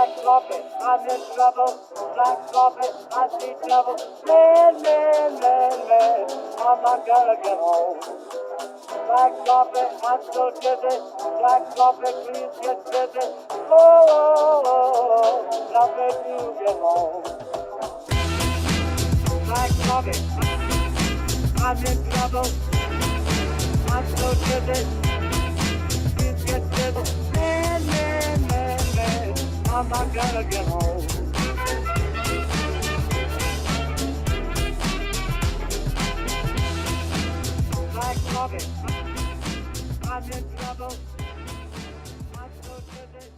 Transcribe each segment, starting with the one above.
Black coffee, I'm in trouble. Black coffee, I see trouble. Man, I'm not gonna get home. Black coffee, I'm so dizzy. Black coffee, please get busy. Oh, now make you get home. Black coffee, I'm in trouble. I'm so dizzy. Please get busy. Man, I'm not gonna get home. Black coffee, I'm in trouble. I'm so dizzy.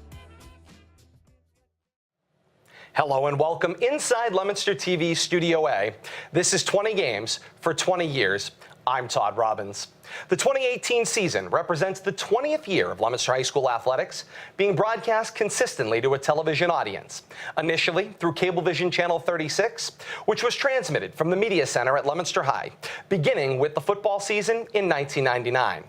Hello and welcome inside Leominster TV Studio A. This is 20 games for 20 years. I'm Todd Robbins. The 2018 season represents the 20th year of Leominster High School athletics being broadcast consistently to a television audience, initially through Cablevision Channel 36, which was transmitted from the Media Center at Leominster High, beginning with the football season in 1999.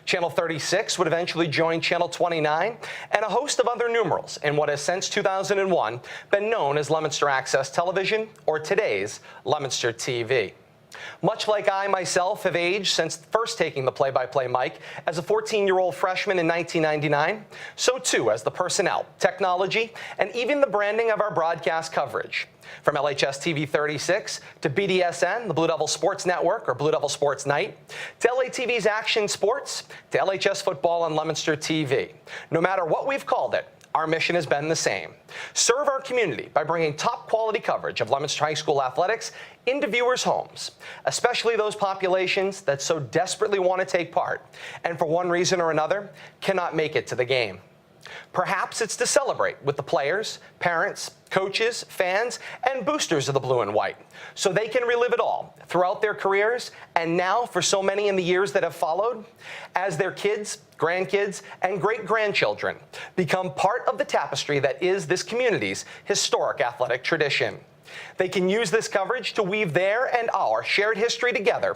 Channel 36 would eventually join Channel 29 and a host of other numerals in what has since 2001 been known as Leominster Access Television, or today's Leominster TV. Much like I myself have aged since first taking the play-by-play mic as a 14-year-old freshman in 1999, so too has the personnel, technology, and even the branding of our broadcast coverage. From LHS TV 36 to BDSN, the Blue Devil Sports Network, or Blue Devil Sports Night, to LATV's Action Sports, to LHS Football on Leominster TV. No matter what we've called it, our mission has been the same. Serve our community by bringing top quality coverage of Leominster High School athletics into viewers' homes, especially those populations that so desperately want to take part and for one reason or another cannot make it to the game. Perhaps it's to celebrate with the players, parents, coaches, fans, and boosters of the blue and white, so they can relive it all throughout their careers and now for so many in the years that have followed, as their kids, grandkids, and great-grandchildren become part of the tapestry that is this community's historic athletic tradition. They can use this coverage to weave their and our shared history together.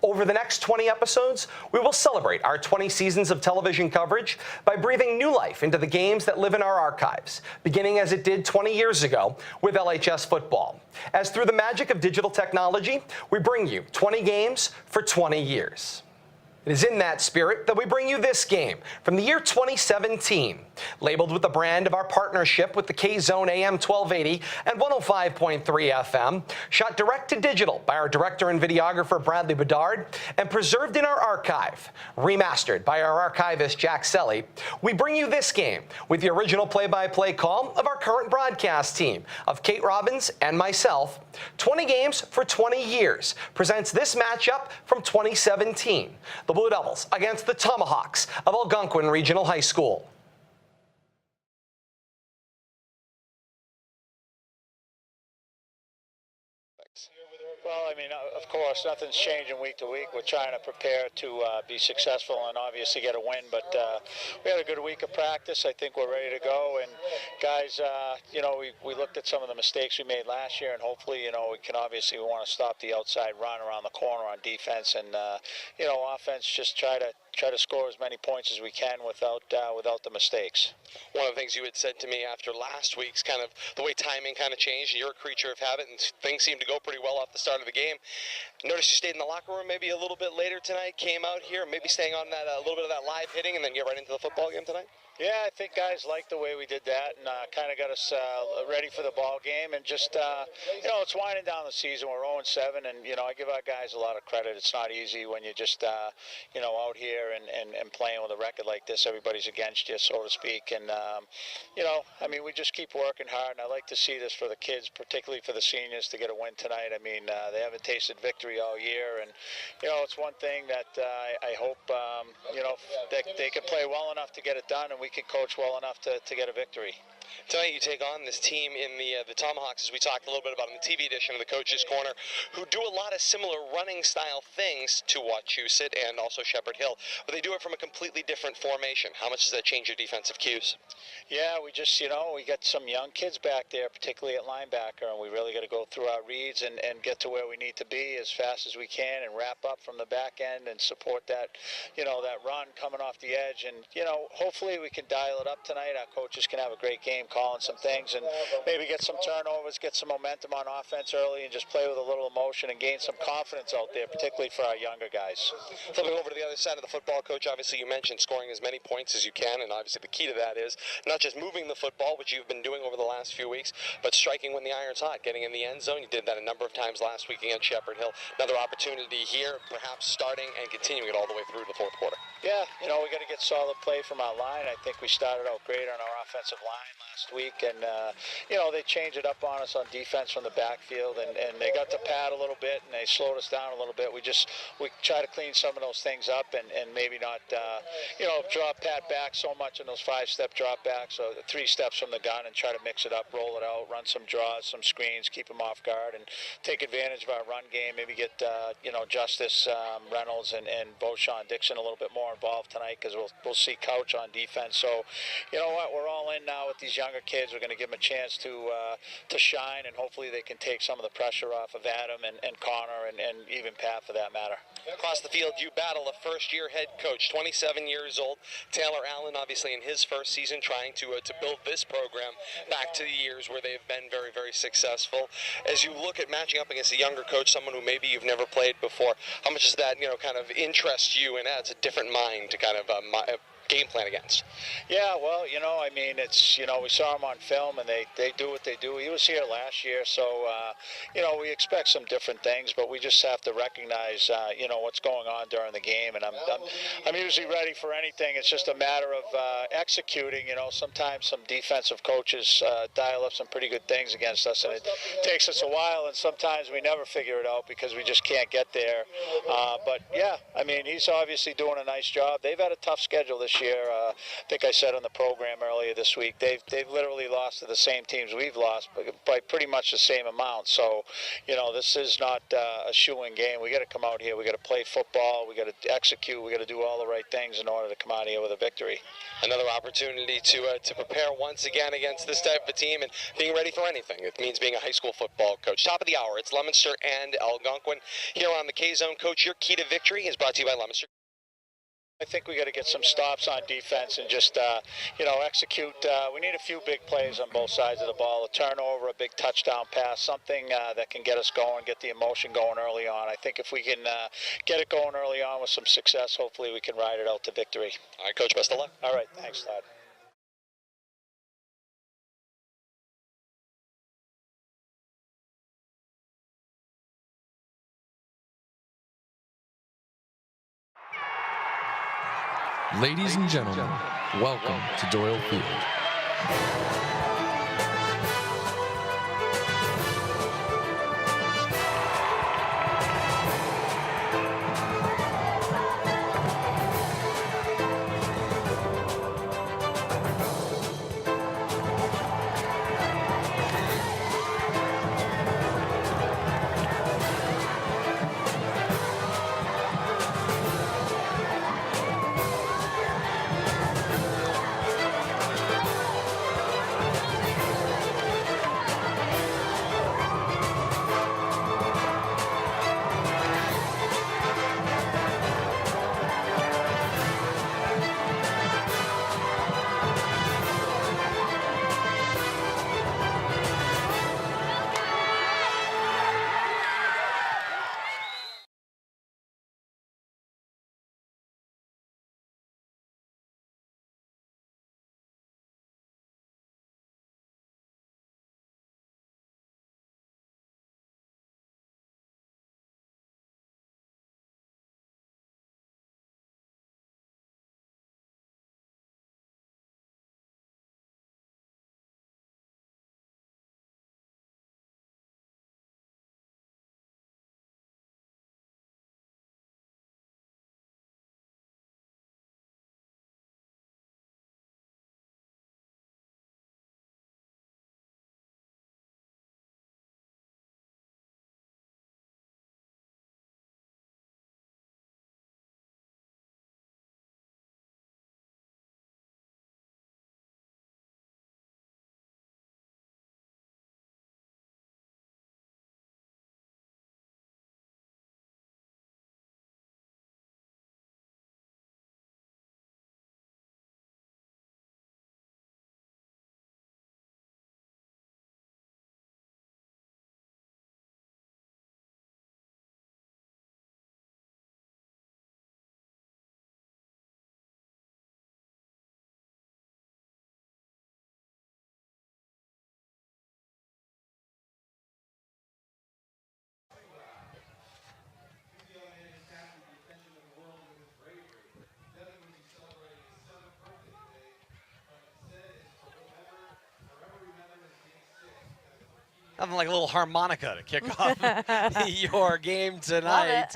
Over the next 20 episodes, we will celebrate our 20 seasons of television coverage by breathing new life into the games that live in our archives, beginning as it did 20 years ago with LHS football. As through the magic of digital technology, we bring you 20 games for 20 years. It is in that spirit that we bring you this game from the year 2017, labeled with the brand of our partnership with the K-Zone AM 1280 and 105.3 FM, shot direct to digital by our director and videographer Bradley Bedard, and preserved in our archive, remastered by our archivist Jack Selly. We bring you this game with the original play-by-play call of our current broadcast team of Kate Robbins and myself. 20 games for 20 years presents this matchup from 2017. The Blue Devils against the Tomahawks of Algonquin Regional High School. Well, I mean, of course, nothing's changing week to week. We're trying to prepare to be successful and obviously get a win. But we had a good week of practice. I think we're ready to go. And guys, you know, we looked at some of the mistakes we made last year, and hopefully, you know, we want to stop the outside run around the corner on defense, and you know, offense, just try to score as many points as we can without the mistakes. One of the things you had said to me after last week's kind of the way timing kind of changed, and you're a creature of habit, and things seemed to go pretty well off the start of the game. Noticed you stayed in the locker room maybe a little bit later tonight, came out here, maybe staying on that a little bit of that live hitting, and then get right into the football game tonight? Yeah, I think guys liked the way we did that, and kind of got us ready for the ball game. And just, you know, it's winding down the season. We're 0-7, and, you know, I give our guys a lot of credit. It's not easy when you're just, you know, out here and playing with a record like this. Everybody's against you, so to speak. And, you know, I mean, we just keep working hard, and I like to see this for the kids, particularly for the seniors, to get a win tonight. I mean, they haven't tasted victory all year, and, you know, it's one thing that I hope, you know, they can play well enough to get it done, and we can coach well enough to get a victory. Tonight you take on this team in the Tomahawks, as we talked a little bit about in the TV edition of the Coach's Corner, who do a lot of similar running style things to Wachusett and also Shepherd Hill, but they do it from a completely different formation. How much does that change your defensive cues? Yeah, we just, you know, we got some young kids back there, particularly at linebacker, and we really got to go through our reads and get to where we need to be as fast as we can and wrap up from the back end and support that, you know, that run coming off the edge. And, you know, hopefully we can dial it up tonight. Our coaches can have a great game and calling some things, and maybe get some turnovers, get some momentum on offense early, and just play with a little emotion and gain some confidence out there, particularly for our younger guys. Flipping over to the other side of the football, Coach, obviously you mentioned scoring as many points as you can, and obviously the key to that is not just moving the football, which you've been doing over the last few weeks, but striking when the iron's hot, getting in the end zone. You did that a number of times last week against Shepherd Hill. Another opportunity here, perhaps starting and continuing it all the way through the fourth quarter. Yeah, we got to get solid play from our line. I think we started out great on our offensive line last week, and they changed it up on us on defense from the backfield, and they got to pad a little bit, and they slowed us down a little bit. We try to clean some of those things up, and maybe not drop Pat back so much in those 5-step drop backs or 3 steps from the gun, and try to mix it up, roll it out, run some draws, some screens, keep them off guard, and take advantage of our run game. Maybe get Justice Reynolds and Beauchamp Dixon a little bit more involved tonight, because we'll see Couch on defense. So you know what, we're all in now with these younger kids. We're going to give them a chance to shine, and hopefully they can take some of the pressure off of Adam and Connor and even Pat for that matter. Across the field, you battle a first-year head coach, 27 years old, Taylor Allen, obviously in his first season, trying to build this program back to the years where they've been very, very successful. As you look at matching up against a younger coach, someone who maybe you've never played before, how much does that kind of interest you, and adds a different mind to kind of game plan against? Yeah, well, it's, we saw him on film, and they do what they do. He was here last year, so, we expect some different things, but we just have to recognize, what's going on during the game, and I'm usually ready for anything. It's just a matter of executing. Sometimes some defensive coaches dial up some pretty good things against us, and it takes us a while, and sometimes we never figure it out because we just can't get there. But, yeah, he's obviously doing a nice job. They've had a tough schedule this year. I think I said on the program earlier this week, they've literally lost to the same teams we've lost by pretty much the same amount. So, this is not a shoo-in game. We got to come out here. We got to play football. We got to execute. We got to do all the right things in order to come out here with a victory. Another opportunity to prepare once again against this type of a team and being ready for anything. It means being a high school football coach. Top of the hour, it's Leominster and Algonquin here on the K-Zone. Coach, your key to victory is brought to you by Leominster. I think we got to get some stops on defense and just, execute. We need a few big plays on both sides of the ball, a turnover, a big touchdown pass, something that can get us going, get the emotion going early on. I think if we can get it going early on with some success, hopefully we can ride it out to victory. All right, Coach, best of luck. All right, thanks, Todd. Ladies and gentlemen, welcome to Doyle Field. Nothing like a little harmonica to kick off your game tonight.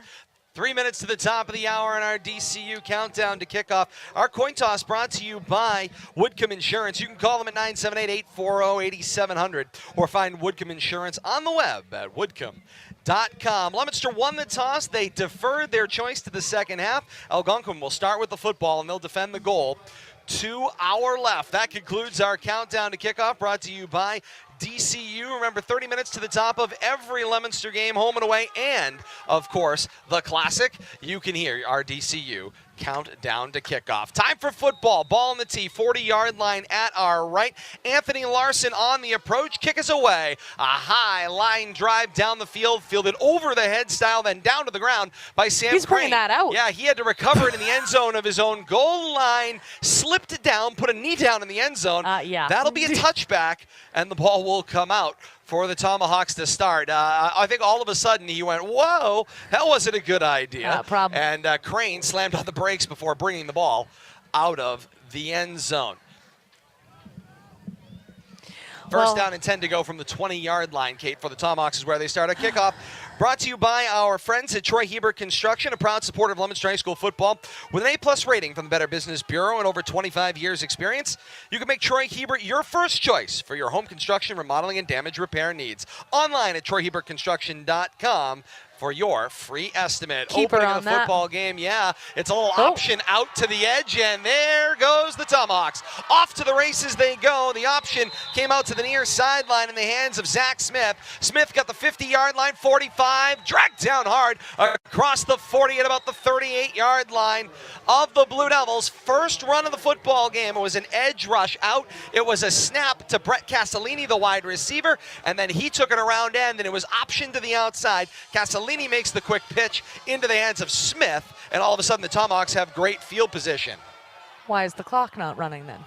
3 minutes to the top of the hour on our DCU countdown to kickoff. Our coin toss brought to you by Woodcombe Insurance. You can call them at 978-840-8700 or find Woodcombe Insurance on the web at woodcombe.com. Leominster won the toss. They deferred their choice to the second half. Algonquin will start with the football, and they'll defend the goal. 2 hours left. That concludes our countdown to kickoff, brought to you by DCU. Remember, 30 minutes to the top of every Leominster game, home and away, and, of course, the classic. You can hear our DCU countdown to kickoff. Time for football. Ball on the tee, 40-yard line at our right. Anthony Larson on the approach. Kick is away. A high line drive down the field, fielded over the head style, then down to the ground by Sam Crane. He's bringing that out. Yeah, he had to recover it in the end zone of his own goal line, slipped it down, put a knee down in the end zone. Yeah. That'll be a touchback, and the ball will come out for the Tomahawks to start. I think all of a sudden he went, whoa, that wasn't a good idea. Problem. And Crane slammed on the brakes before bringing the ball out of the end zone. First down and 10 to go from the 20-yard line, Kate, for the Tomahawks is where they start a kickoff. Brought to you by our friends at Troy Hebert Construction, a proud supporter of Leominster High School football. With an A+ rating from the Better Business Bureau and over 25 years experience, you can make Troy Hebert your first choice for your home construction, remodeling, and damage repair needs. Online at troyhebertconstruction.com for your free estimate. Keeper Opening on of the that. football game, yeah. It's a little option out to the edge, and there goes the Tomahawks. Off to the races they go. The option came out to the near sideline in the hands of Zach Smith. Smith got the 50-yard line, 45, dragged down hard across the 40 at about the 38-yard line of the Blue Devils. First run of the football game. It was an edge rush out. It was a snap to Brett Castellini, the wide receiver, and then he took it around end, and it was option to the outside. Castellini makes the quick pitch into the hands of Smith, and all of a sudden the Tomahawks have great field position. Why is the clock not running then?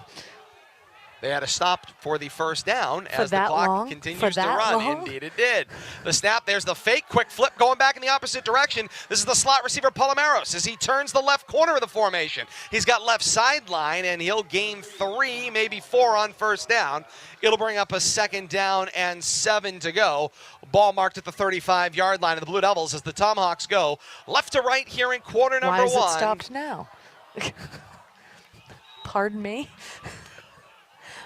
They had to stop for the first down For as the that clock long? continues For to that run. long? Indeed it did. The snap, there's the fake, quick flip going back in the opposite direction. This is the slot receiver Palomaros as he turns the left corner of the formation. He's got left sideline, and he'll gain 3, maybe 4 on first down. It'll bring up a 2nd down and 7 to go. Ball marked at the 35-yard line of the Blue Devils as the Tomahawks go left to right here in quarter number 1. Why is it stopped now? Pardon me?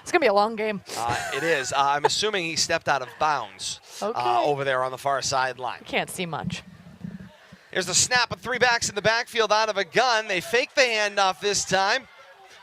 It's going to be a long game. It is. I'm assuming he stepped out of bounds over there on the far sideline. You can't see much. Here's the snap of 3 backs in the backfield out of a gun. They fake the handoff this time.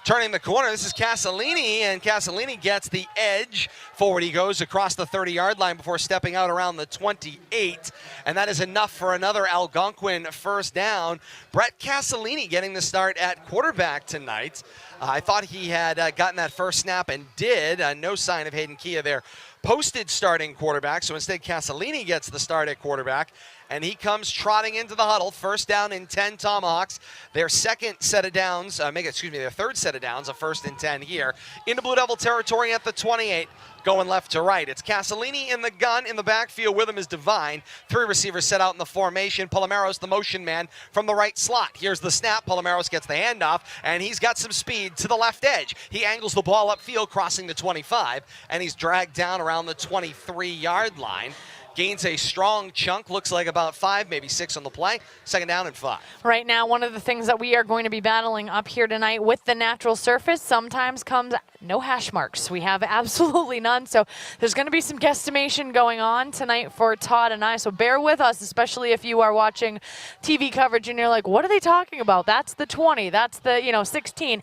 Turning the corner, this is Castellini, and Castellini gets the edge. Forward he goes across the 30-yard line before stepping out around the 28, and that is enough for another Algonquin first down. Brett Castellini getting the start at quarterback tonight. I thought he had gotten that first snap and did. No sign of Hayden Kia there. Posted starting quarterback, so instead Castellini gets the start at quarterback, and he comes trotting into the huddle. First down and 10 Tomahawks. Their second set of downs, their third set of downs, a 1st and 10 here. Into Blue Devil territory at the 28. Going left to right. It's Castellini in the gun. In the backfield with him is Devine. 3 receivers set out in the formation. Palomaros, the motion man, from the right slot. Here's the snap. Palomaros gets the handoff, and he's got some speed to the left edge. He angles the ball upfield, crossing the 25, and he's dragged down around the 23-yard line. Gains a strong chunk, looks like about 5, maybe 6 on the play. 2nd down and 5. Right now, one of the things that we are going to be battling up here tonight with the natural surface sometimes comes no hash marks. We have absolutely none, so there's going to be some guesstimation going on tonight for Todd and I, so bear with us, especially if you are watching TV coverage and you're like, what are they talking about? That's the 20, that's the 16.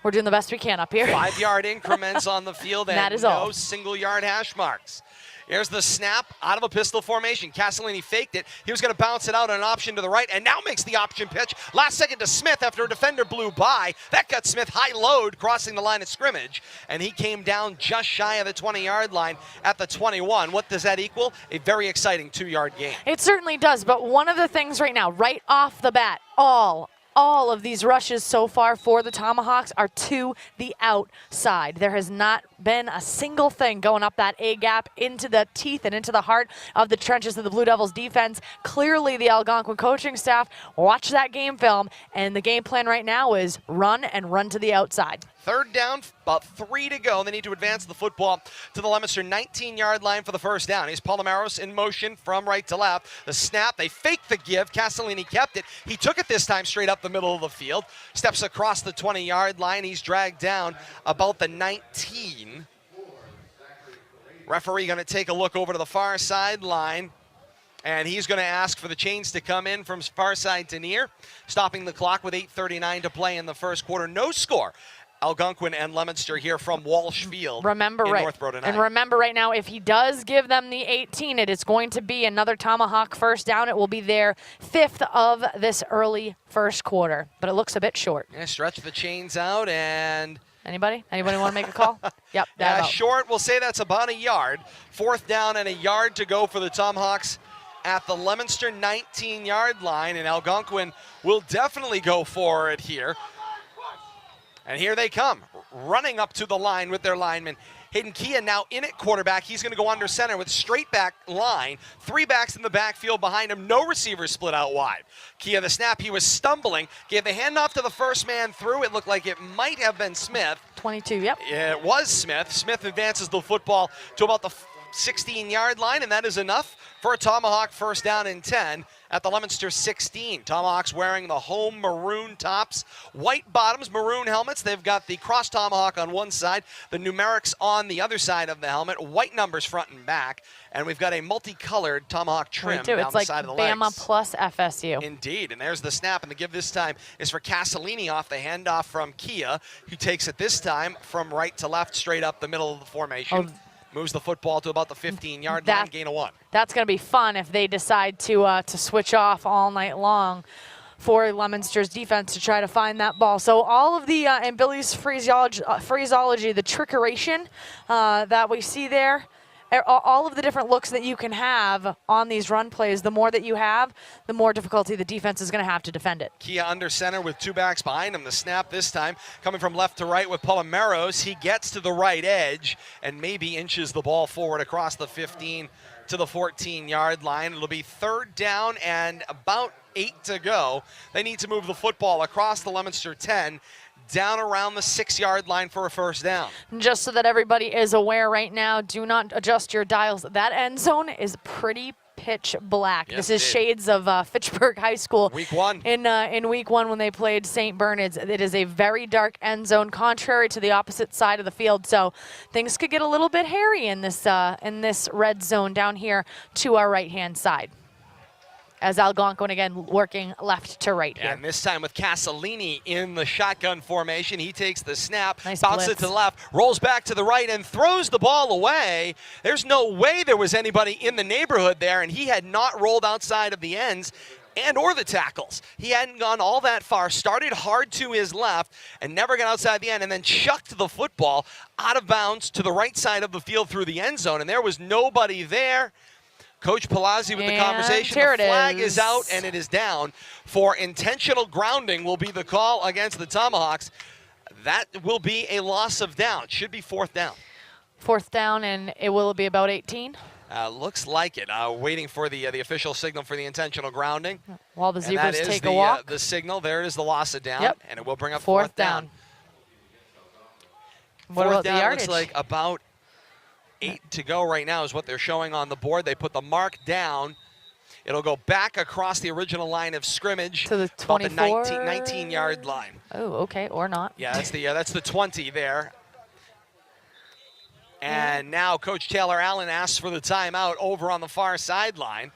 We're doing the best we can up here. 5-yard increments on the field and that is no all. single-yard hash marks. Here's the snap out of a pistol formation. Castellini faked it. He was going to bounce it out on an option to the right and now makes the option pitch. Last second to Smith after a defender blew by. That got Smith high load crossing the line of scrimmage, and he came down just shy of the 20-yard line at the 21. What does that equal? A very exciting 2-yard gain. It certainly does, but one of the things right now, right off the bat, all of these rushes so far for the Tomahawks are to the outside. There has not been a single thing going up that A-gap into the teeth and into the heart of the trenches of the Blue Devils defense. Clearly the Algonquin coaching staff watch that game film, and the game plan right now is run and run to the outside. Third down, about 3 to go. They need to advance the football to the Leominster 19-yard line for the first down. Here's Palomaros in motion from right to left. The snap, they faked the give. Castellini kept it. He took it this time straight up the middle of the field. Steps across the 20-yard line. He's dragged down about the 19. Referee going to take a look over to the far sideline. And he's going to ask for the chains to come in from far side to near. Stopping the clock with 8:39 to play in the first quarter. No score. Algonquin and Leominster here from Walsh Field in Northborough tonight. And remember right now, if he does give them the 18, it is going to be another Tomahawk first down. It will be their 5th of this early first quarter, but it looks a bit short. Yeah, stretch the chains out and... Anybody want to make a call? Yep. Yeah, short. We'll say that's about a yard. 4th down and a yard to go for the Tomahawks at the Leominster 19-yard line, and Algonquin will definitely go for it here. And here they come, running up to the line with their lineman. Hayden Kia now in at quarterback. He's going to go under center with straight back line. 3 backs in the backfield behind him. No receivers split out wide. Kia, the snap, he was stumbling. Gave the handoff to the first man through. It looked like it might have been Smith. 22, yep. Yeah, it was Smith. Smith advances the football to about the 16-yard line, and that is enough for a Tomahawk first down and 10 at the Leominster 16. Tomahawks wearing the home maroon tops, white bottoms, maroon helmets. They've got the cross Tomahawk on one side, the numerics on the other side of the helmet, white numbers front and back, and we've got a multicolored Tomahawk trim down it's the like side of the Bama legs. plus FSU. Indeed, and there's the snap, and the give this time is for Castellini off the handoff from Kia, who takes it this time from right to left, straight up the middle of the formation. Moves the football to about the 15-yard line, gain of 1. That's going to be fun if they decide to switch off all night long for Leominster's defense to try to find that ball. So all of the, in Billy's phraseology, the trickeration that we see there, all of the different looks that you can have on these run plays, the more that you have, the more difficulty the defense is going to have to defend it. Kia under center with 2 backs behind him. The snap this time coming from left to right with Palomaros. He gets to the right edge and maybe inches the ball forward across the 15 to the 14-yard line. It'll be 3rd down and about 8 to go. They need to move the football across the Leominster 10 down around the 6-yard line for a first down. Just so that everybody is aware right now, do not adjust your dials. That end zone is pretty pitch black. Yes, this is shades of Fitchburg High School. Week 1. In week 1 when they played St. Bernard's. It is a very dark end zone, contrary to the opposite side of the field. So things could get a little bit hairy in this red zone down here to our right-hand side. As Algonquin again working left to right here. And this time with Castellini in the shotgun formation. He takes the snap, nice bounces it to the left, rolls back to the right, and throws the ball away. There's no way there was anybody in the neighborhood there, and he had not rolled outside of the ends and or the tackles. He hadn't gone all that far, started hard to his left, and never got outside the end, and then chucked the football out of bounds to the right side of the field through the end zone, and there was nobody there. Coach Palazzi with the conversation. The flag is out and it is down. For intentional grounding will be the call against the Tomahawks. That will be a loss of down. Should be 4th down. 4th down, and it will be about 18. Looks like it. Waiting for the official signal for the intentional grounding. While the Zebras take a walk. The signal. There is the loss of down, and it will bring up 4th down. What about the yardage? Looks like about 8 to go right now is what they're showing on the board. They put the mark down. It'll go back across the original line of scrimmage to the 24, the 19-yard line. Oh, okay, or not. Yeah, that's the 20 there. And now Coach Taylor Allen asks for the timeout over on the far sideline.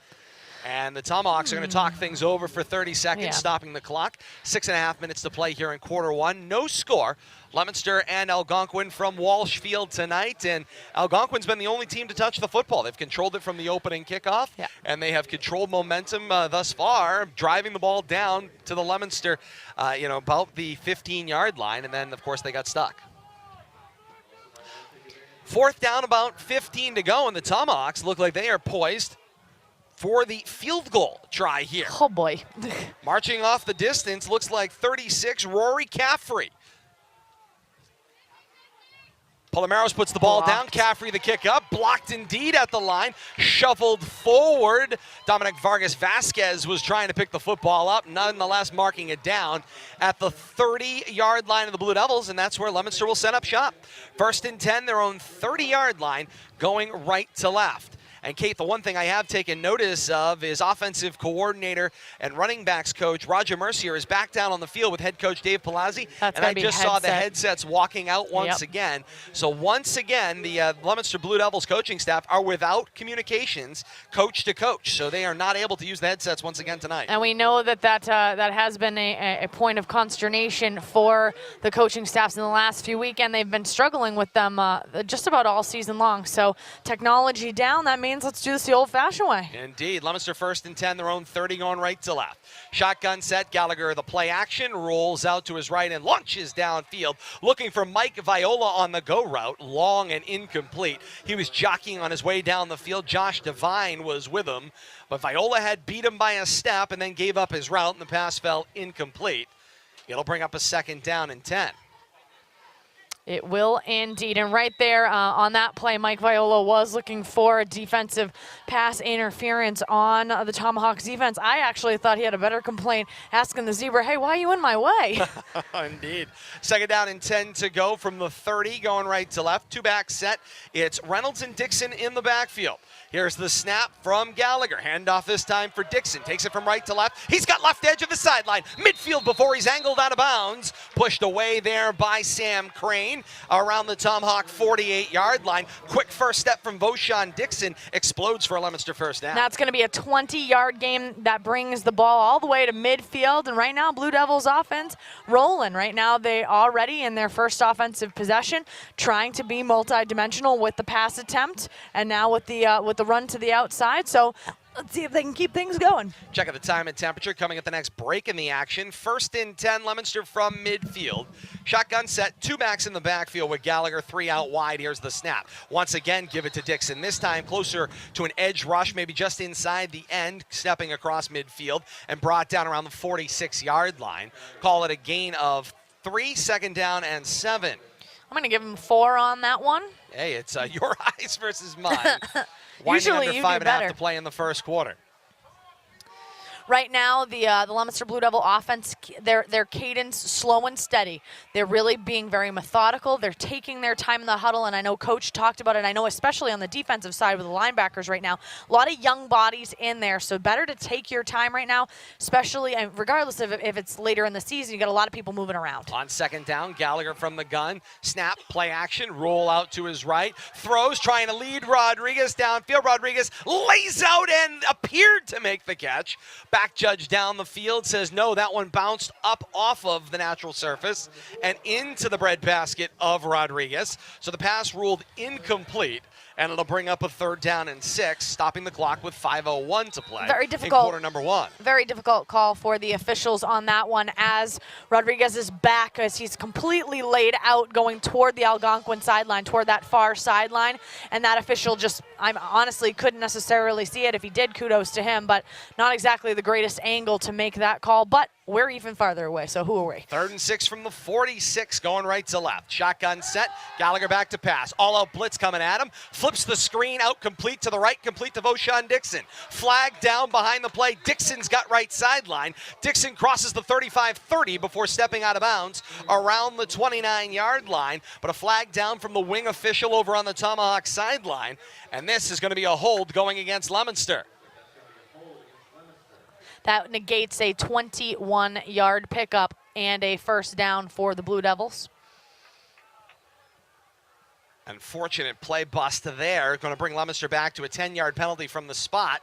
And the Tomahawks are going to talk things over for 30 seconds, stopping the clock. 6.5 minutes to play here in quarter 1. No score. Leominster and Algonquin from Walsh Field tonight. And Algonquin's been the only team to touch the football. They've controlled it from the opening kickoff. And they have controlled momentum thus far, driving the ball down to the Leominster, about the 15-yard line. And then, of course, they got stuck. 4th down, about 15 to go. And the Tomahawks look like they are poised for the field goal try here. Oh, boy. Marching off the distance, looks like 36, Rory Caffrey. Palomares puts the ball down. Caffrey the kick up. Blocked indeed at the line. Shuffled forward. Dominic Vargas Vasquez was trying to pick the football up, nonetheless marking it down at the 30-yard line of the Blue Devils, and that's where Leominster will set up shop. 1st and 10, their own 30-yard line, going right to left. And Kate, the one thing I have taken notice of is offensive coordinator and running backs coach Roger Mercier is back down on the field with head coach Dave Palazzi. And I just saw the headsets walking out once again. So once again, the Leominster Blue Devils coaching staff are without communications coach to coach. So they are not able to use the headsets once again tonight. And we know that that has been a point of consternation for the coaching staffs in the last few weeks, and they've been struggling with them just about all season long. So technology down, that means let's do this the old-fashioned way. Indeed. Leominster 1st and 10, their own 30 going right to left. Shotgun set. Gallagher, the play action, rolls out to his right and launches downfield, looking for Mike Viola on the go route. Long and incomplete. He was jockeying on his way down the field. Josh Devine was with him, but Viola had beat him by a step and then gave up his route, and the pass fell incomplete. It'll bring up a 2nd down and 10. It will indeed. And right there on that play, Mike Viola was looking for a defensive pass interference on the Tomahawks defense. I actually thought he had a better complaint asking the Zebra, hey, why are you in my way? Indeed. 2nd down and 10 to go from the 30, going right to left. 2-back set. It's Reynolds and Dixon in the backfield. Here's the snap from Gallagher. Handoff this time for Dixon. Takes it from right to left. He's got left edge of the sideline. Midfield before he's angled out of bounds. Pushed away there by Sam Crane around the Tomahawk 48-yard line. Quick first step from Voshan Dixon. Explodes for a Leominster first down. That's going to be a 20-yard game that brings the ball all the way to midfield. And right now, Blue Devils offense rolling. Right now, they already in their first offensive possession, trying to be multi-dimensional with the pass attempt, and now with the run to the outside. So let's see if they can keep things going. Check out the time and temperature coming at the next break in the action. 1st and 10, Leominster from midfield. Shotgun set, 2 backs in the backfield with Gallagher, 3 out wide. Here's the snap. Once again, give it to Dixon. This time closer to an edge rush, maybe just inside the end, stepping across midfield and brought down around the 46-yard line. Call it a gain of 3, 2nd down and 7. I'm going to give him 4 on that one. Hey, it's your eyes versus mine. Usually under you 5 do and a half better. to play in the first quarter. Right now, the Leominster Blue Devil offense, their cadence slow and steady. They're really being very methodical. They're taking their time in the huddle, and I know Coach talked about it. I know especially on the defensive side with the linebackers right now, a lot of young bodies in there, so better to take your time right now, especially regardless of if it's later in the season. You got a lot of people moving around. On 2nd down, Gallagher from the gun. Snap, play action, roll out to his right. Throws, trying to lead Rodriguez downfield. Rodriguez lays out and appeared to make the catch. Back judge down the field says no, that one bounced up off of the natural surface and into the breadbasket of Rodriguez. So the pass ruled incomplete, and it'll bring up a 3rd down and 6, stopping the clock with 5:01 to play. Very difficult. In quarter number 1. Very difficult call for the officials on that one, as Rodriguez is back, as he's completely laid out going toward the Algonquin sideline, toward that far sideline, and that official just, I honestly couldn't necessarily see it. If he did, kudos to him, but not exactly the greatest angle to make that call, but we're even farther away, so who are we? 3rd and 6 from the 46, going right to left. Shotgun set, Gallagher back to pass. All-out blitz coming at him. Flips the screen out complete to the right, complete to Voshan Dixon. Flag down behind the play. Dixon's got right sideline. Dixon crosses the 35-30 before stepping out of bounds around the 29-yard line, but a flag down from the wing official over on the Tomahawk sideline, and this is going to be a hold going against Leominster. That negates a 21-yard pickup and a 1st down for the Blue Devils. Unfortunate play bust there. Going to bring Leominster back to a 10-yard penalty from the spot.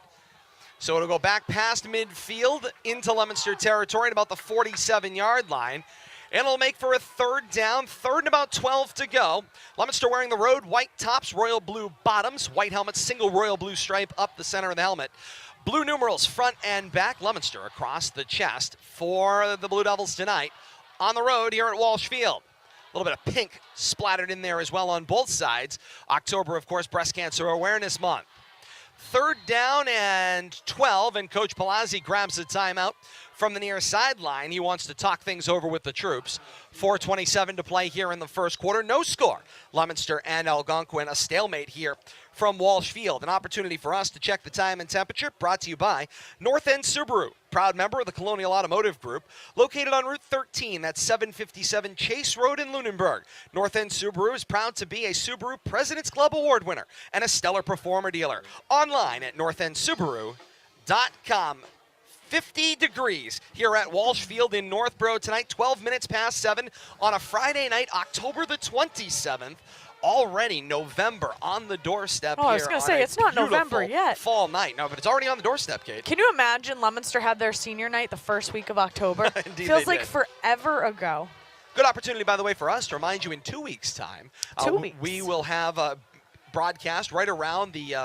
So it'll go back past midfield into Leominster territory at about the 47-yard line. And it'll make for a 3rd down, 3rd and about 12 to go. Leominster wearing the road white tops, royal blue bottoms, white helmet, single royal blue stripe up the center of the helmet. Blue numerals front and back. Leominster across the chest for the Blue Devils tonight on the road here at Walsh Field. A little bit of pink splattered in there as well on both sides. October, of course, Breast Cancer Awareness Month. 3rd down and 12, and Coach Palazzi grabs the timeout from the near sideline. He wants to talk things over with the troops. 4:27 to play here in the first quarter. No score. Leominster and Algonquin, a stalemate here from Walsh Field. An opportunity for us to check the time and temperature, brought to you by North End Subaru, proud member of the Colonial Automotive Group, located on Route 13, that's 757 Chase Road in Lunenburg. North End Subaru is proud to be a Subaru President's Club Award winner and a stellar performer dealer. Online at northendsubaru.com. 50 degrees here at Walsh Field in Northborough tonight, 12 minutes past 7 on a Friday night, October the 27th. Already November on the doorstep here. I was going to say, it's not November yet. Fall night. No, but it's already on the doorstep, Kate. Can you imagine Leominster had their senior night the first week of October? Indeed, feels they like did. forever ago. Good opportunity, by the way, for us to remind you in 2 weeks' time. 2 weeks. We will have a broadcast right around the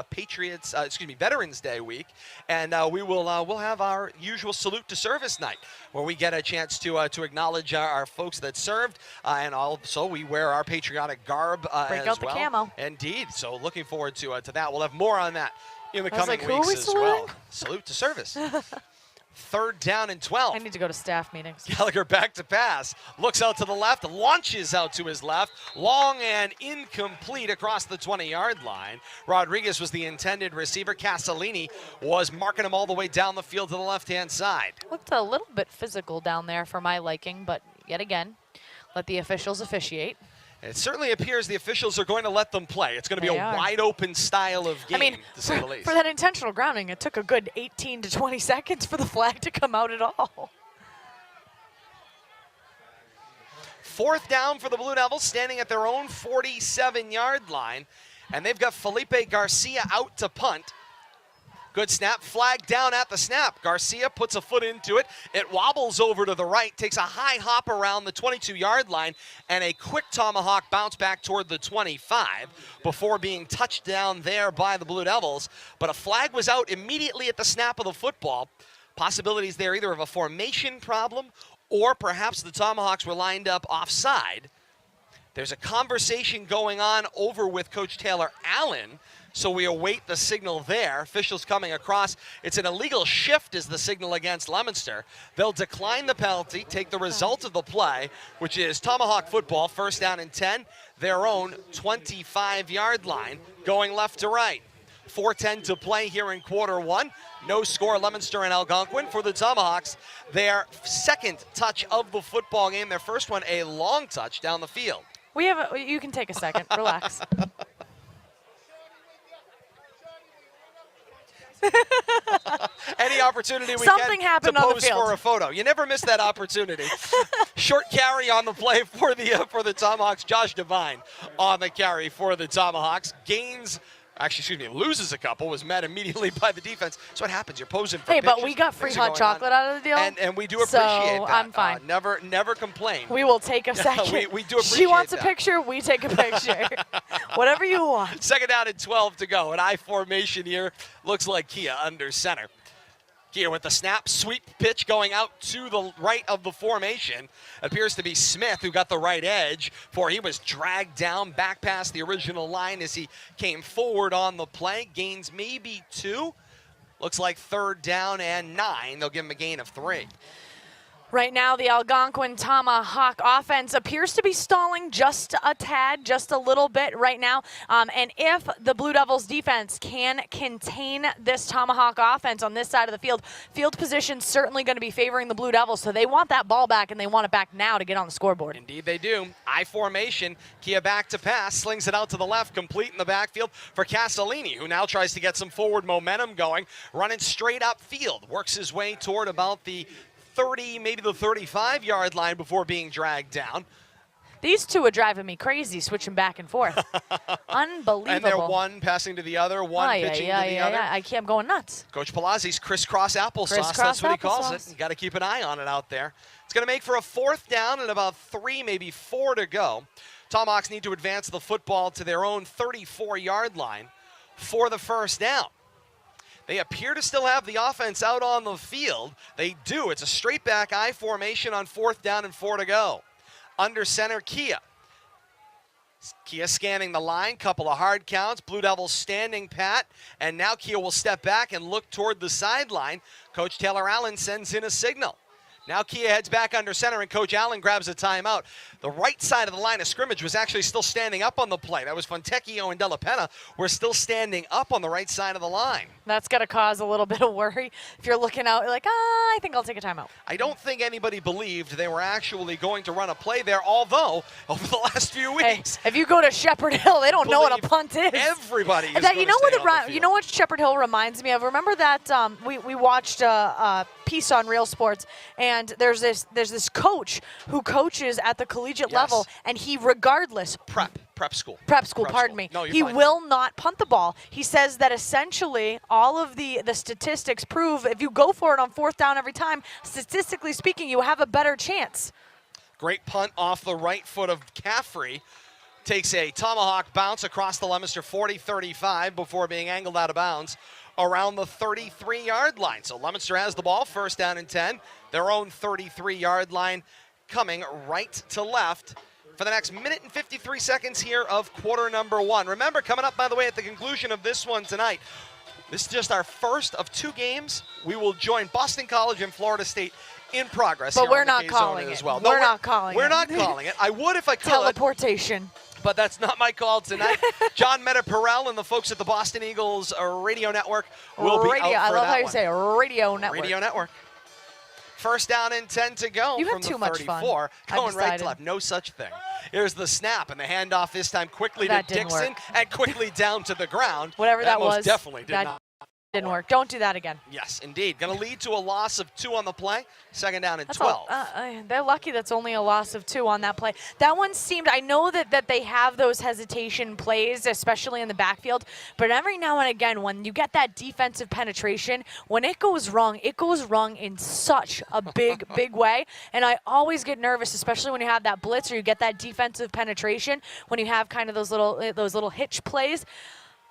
Veterans Day week, and we'll have our usual salute to service night, where we get a chance to acknowledge our folks that served, and also we wear our patriotic garb Break as out the well. camo. Indeed. So looking forward to that. We'll have more on that in the coming who are we weeks as well. saluting? Salute to service. 3rd down and 12. I need to go to staff meetings. Gallagher back to pass. Looks out to the left, launches out to his left. Long and incomplete across the 20-yard line. Rodriguez was the intended receiver. Castellini was marking him all the way down the field to the left-hand side. Looked a little bit physical down there for my liking, but yet again, let the officials officiate. It certainly appears the officials are going to let them play. It's going to be They a are. wide-open style of game, I mean, to say the least. for that intentional grounding, it took a good 18 to 20 seconds for the flag to come out at all. 4th down for the Blue Devils, standing at their own 47-yard line. And they've got Felipe Garcia out to punt. Good snap, flag down at the snap. Garcia puts a foot into it. It wobbles over to the right, takes a high hop around the 22-yard line, and a quick tomahawk bounce back toward the 25 before being touched down there by the Blue Devils. But a flag was out immediately at the snap of the football. Possibilities there either of a formation problem or perhaps the Tomahawks were lined up offside. There's a conversation going on over with Coach Taylor Allen, so we await the signal there. Officials coming across. It's an illegal shift is the signal against Leominster. They'll decline the penalty, take the result of the play, which is Tomahawk football, 1st down and 10, their own 25-yard line, going left to right. 4:10 to play here in quarter one. No score, Leominster and Algonquin for the Tomahawks. Their 2nd touch of the football game. Their first one, a long touch down the field. You can take a second. Relax. Any opportunity we Something get happened to on the pose field. for a photo. You never miss that opportunity. Short carry on the play for the Tomahawks. Josh Devine on the carry for the Tomahawks. Loses a couple, was met immediately by the defense. So what happens? You're posing for Hey, but pitches, we got free things are hot going on. chocolate out of the deal. And we do appreciate so that. I'm fine. Never complain. We will take a second. we do appreciate She wants that. a picture, we take a picture. Whatever you want. 2nd down and 12 to go. An I formation here. Looks like Kia under center. Kia with the snap, sweep pitch going out to the right of the formation. Appears to be Smith who got the right edge, for he was dragged down back past the original line as he came forward on the play. Gains maybe 2. Looks like 3rd down and 9. They'll give him a gain of 3. Right now, the Algonquin Tomahawk offense appears to be stalling just a tad, just a little bit right now. And if the Blue Devils defense can contain this Tomahawk offense on this side of the field position certainly going to be favoring the Blue Devils. So they want that ball back, and they want it back now to get on the scoreboard. Indeed they do. I formation. Kia back to pass, slings it out to the left, complete in the backfield for Castellini, who now tries to get some forward momentum going, running straight up field. Works his way toward about the 30, maybe the 35-yard line before being dragged down. These two are driving me crazy, switching back and forth. Unbelievable. And they're one passing to the other, one pitching to the other. I can't going nuts. Coach Palazzi's crisscross applesauce, Crisscross that's what he calls applesauce. it. You got to keep an eye on it out there. It's going to make for a 4th down and about 3, maybe 4 to go. Tomahawks need to advance the football to their own 34-yard line for the 1st down. They appear to still have the offense out on the field. They do. It's a straight back I formation on 4th down and 4 to go. Under center, Kia. Kia scanning the line, couple of hard counts. Blue Devils standing pat, and now Kia will step back and look toward the sideline. Coach Taylor Allen sends in a signal. Now Kia heads back under center, and Coach Allen grabs a timeout. The right side of the line of scrimmage was actually still standing up on the play. That was Fontecchio and Della Penna were still standing up on the right side of the line. That's going to cause a little bit of worry. If you're looking out, you're like, I think I'll take a timeout. I don't think anybody believed they were actually going to run a play there, although over the last few weeks. Hey, if you go to Shepherd Hill, they don't know what a punt is. Everybody is that, you know what on the field. You know what Shepherd Hill reminds me of? Remember that we watched a piece on Real Sports, and there's this coach who coaches at the collegiate level, and he regardless prep school. Pardon me. No, you're he fine. will not punt the ball. He says that essentially all of the statistics prove if you go for it on 4th down every time, statistically speaking, you have a better chance. Great punt off the right foot of Caffrey. Takes a tomahawk bounce across the Leominster 40-35 before being angled out of bounds around the 33-yard line. So Leominster has the ball, 1st down and 10. Their own 33-yard line coming right to left for the next minute and 53 seconds here of quarter number 1. Remember, coming up, by the way, at the conclusion of this one tonight, this is just our first of 2 games. We will join Boston College and Florida State in progress. But here we're on the not K-Zone calling as it. well. We're not calling it. We're not calling it. I would if I could. Teleportation. But that's not my call tonight. John Meta-Perrell and the folks at the Boston Eagles Radio Network will be out for I love that how you one. say Radio Network. Radio Network. 1st down and 10 to go You from have the too much fun. 34. Going I've right to decided. left. No such thing. Here's the snap, and the handoff this time quickly That to didn't Dixon work. and quickly down to the ground. Whatever that most was. definitely did that not. didn't work. Don't do that again. Yes, indeed. Going to lead to a loss of 2 on the play. 2nd down and That's 12. They're lucky that's only a loss of 2 on that play. That one seemed, I know that they have those hesitation plays, especially in the backfield, but every now and again, when you get that defensive penetration, when it goes wrong in such a big, big way. And I always get nervous, especially when you have that blitz or you get that defensive penetration, when you have kind of those little hitch plays.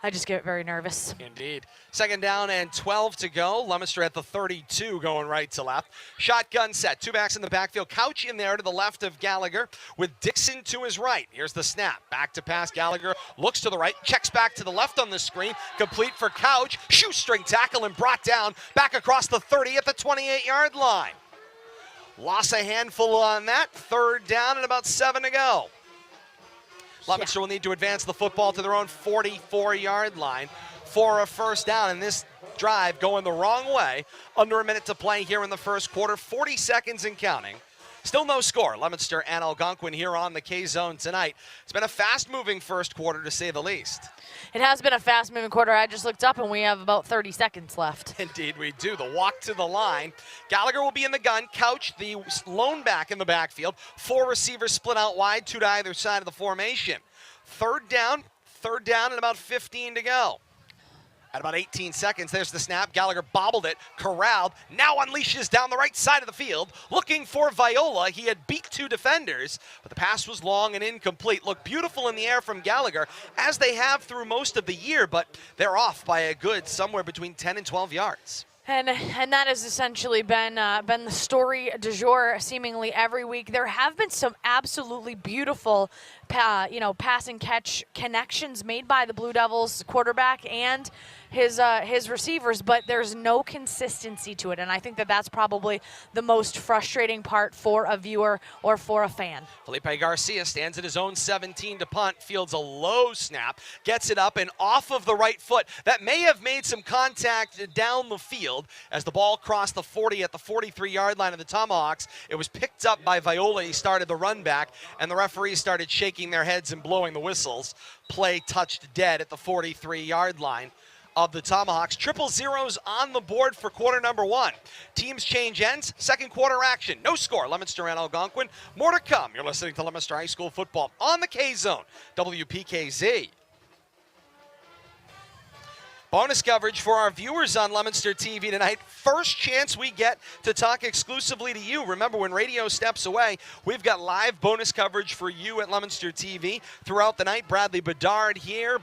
I just get very nervous. Indeed. 2nd down and 12 to go. Leominster at the 32 going right to left. Shotgun set. 2 backs in the backfield. Couch in there to the left of Gallagher with Dixon to his right. Here's the snap. Back to pass. Gallagher looks to the right. Checks back to the left on the screen. Complete for Couch. Shoestring tackle and brought down. Back across the 30 at the 28-yard line. Lost a handful on that. 3rd down and about 7 to go. Leominster will need to advance the football to their own 44-yard line for a 1st down. And this drive going the wrong way. Under a minute to play here in the 1st quarter. 40 seconds and counting. Still no score. Leominster and Algonquin here on the K-Zone tonight. It's been a fast-moving 1st quarter, to say the least. It has been a fast-moving quarter. I just looked up, and we have about 30 seconds left. Indeed we do. The walk to the line. Gallagher will be in the gun. Couch, the lone back in the backfield. 4 receivers split out wide, 2 to either side of the formation. 3rd down and about 15 to go. At about 18 seconds, there's the snap. Gallagher bobbled it, corralled, now unleashes down the right side of the field, looking for Viola. He had beat 2 defenders, but the pass was long and incomplete. Looked beautiful in the air from Gallagher, as they have through most of the year, but they're off by a good somewhere between 10 and 12 yards. And that has essentially been the story du jour seemingly every week. There have been some absolutely beautiful, pass and catch connections made by the Blue Devils quarterback and his receivers, but there's no consistency to it. And I think that's probably the most frustrating part for a viewer or for a fan. Felipe Garcia stands at his own 17 to punt, fields a low snap, gets it up and off of the right foot. That may have made some contact down the field as the ball crossed the 40 at the 43-yard line of the Tomahawks. It was picked up by Viola. He started the run back, and the referees started shaking their heads and blowing the whistles. Play touched dead at the 43-yard line of the Tomahawks. 0-0s on the board for quarter number 1. Teams change ends. 2nd quarter action. No score. Leominster and Algonquin. More to come. You're listening to Leominster High School football on the K-Zone. WPKZ. Bonus coverage for our viewers on Leominster TV tonight. First chance we get to talk exclusively to you. Remember, when radio steps away, we've got live bonus coverage for you at Leominster TV throughout the night. Bradley Bedard here.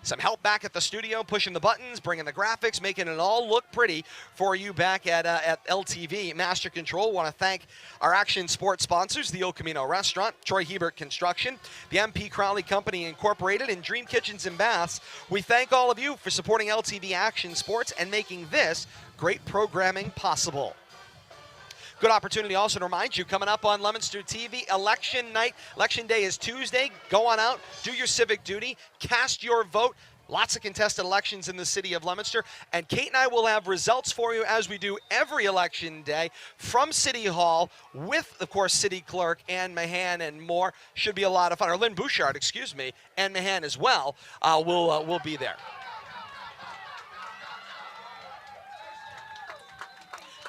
Some help back at the studio, pushing the buttons, bringing the graphics, making it all look pretty for you back at LTV. Master Control. Want to thank our action sports sponsors, the El Camino Restaurant, Troy Hebert Construction, the MP Crowley Company Incorporated, and Dream Kitchens and Baths. We thank all of you for supporting LTV Action Sports and making this great programming possible. Good opportunity also to remind you, coming up on Leominster TV, election night. Election day is Tuesday. Go on out, do your civic duty, cast your vote. Lots of contested elections in the city of Leominster. And Kate and I will have results for you as we do every election day from City Hall with, of course, City Clerk Ann Mahan and more. Should be a lot of fun. Or Lynn Bouchard, excuse me, and Mahan as well will be there.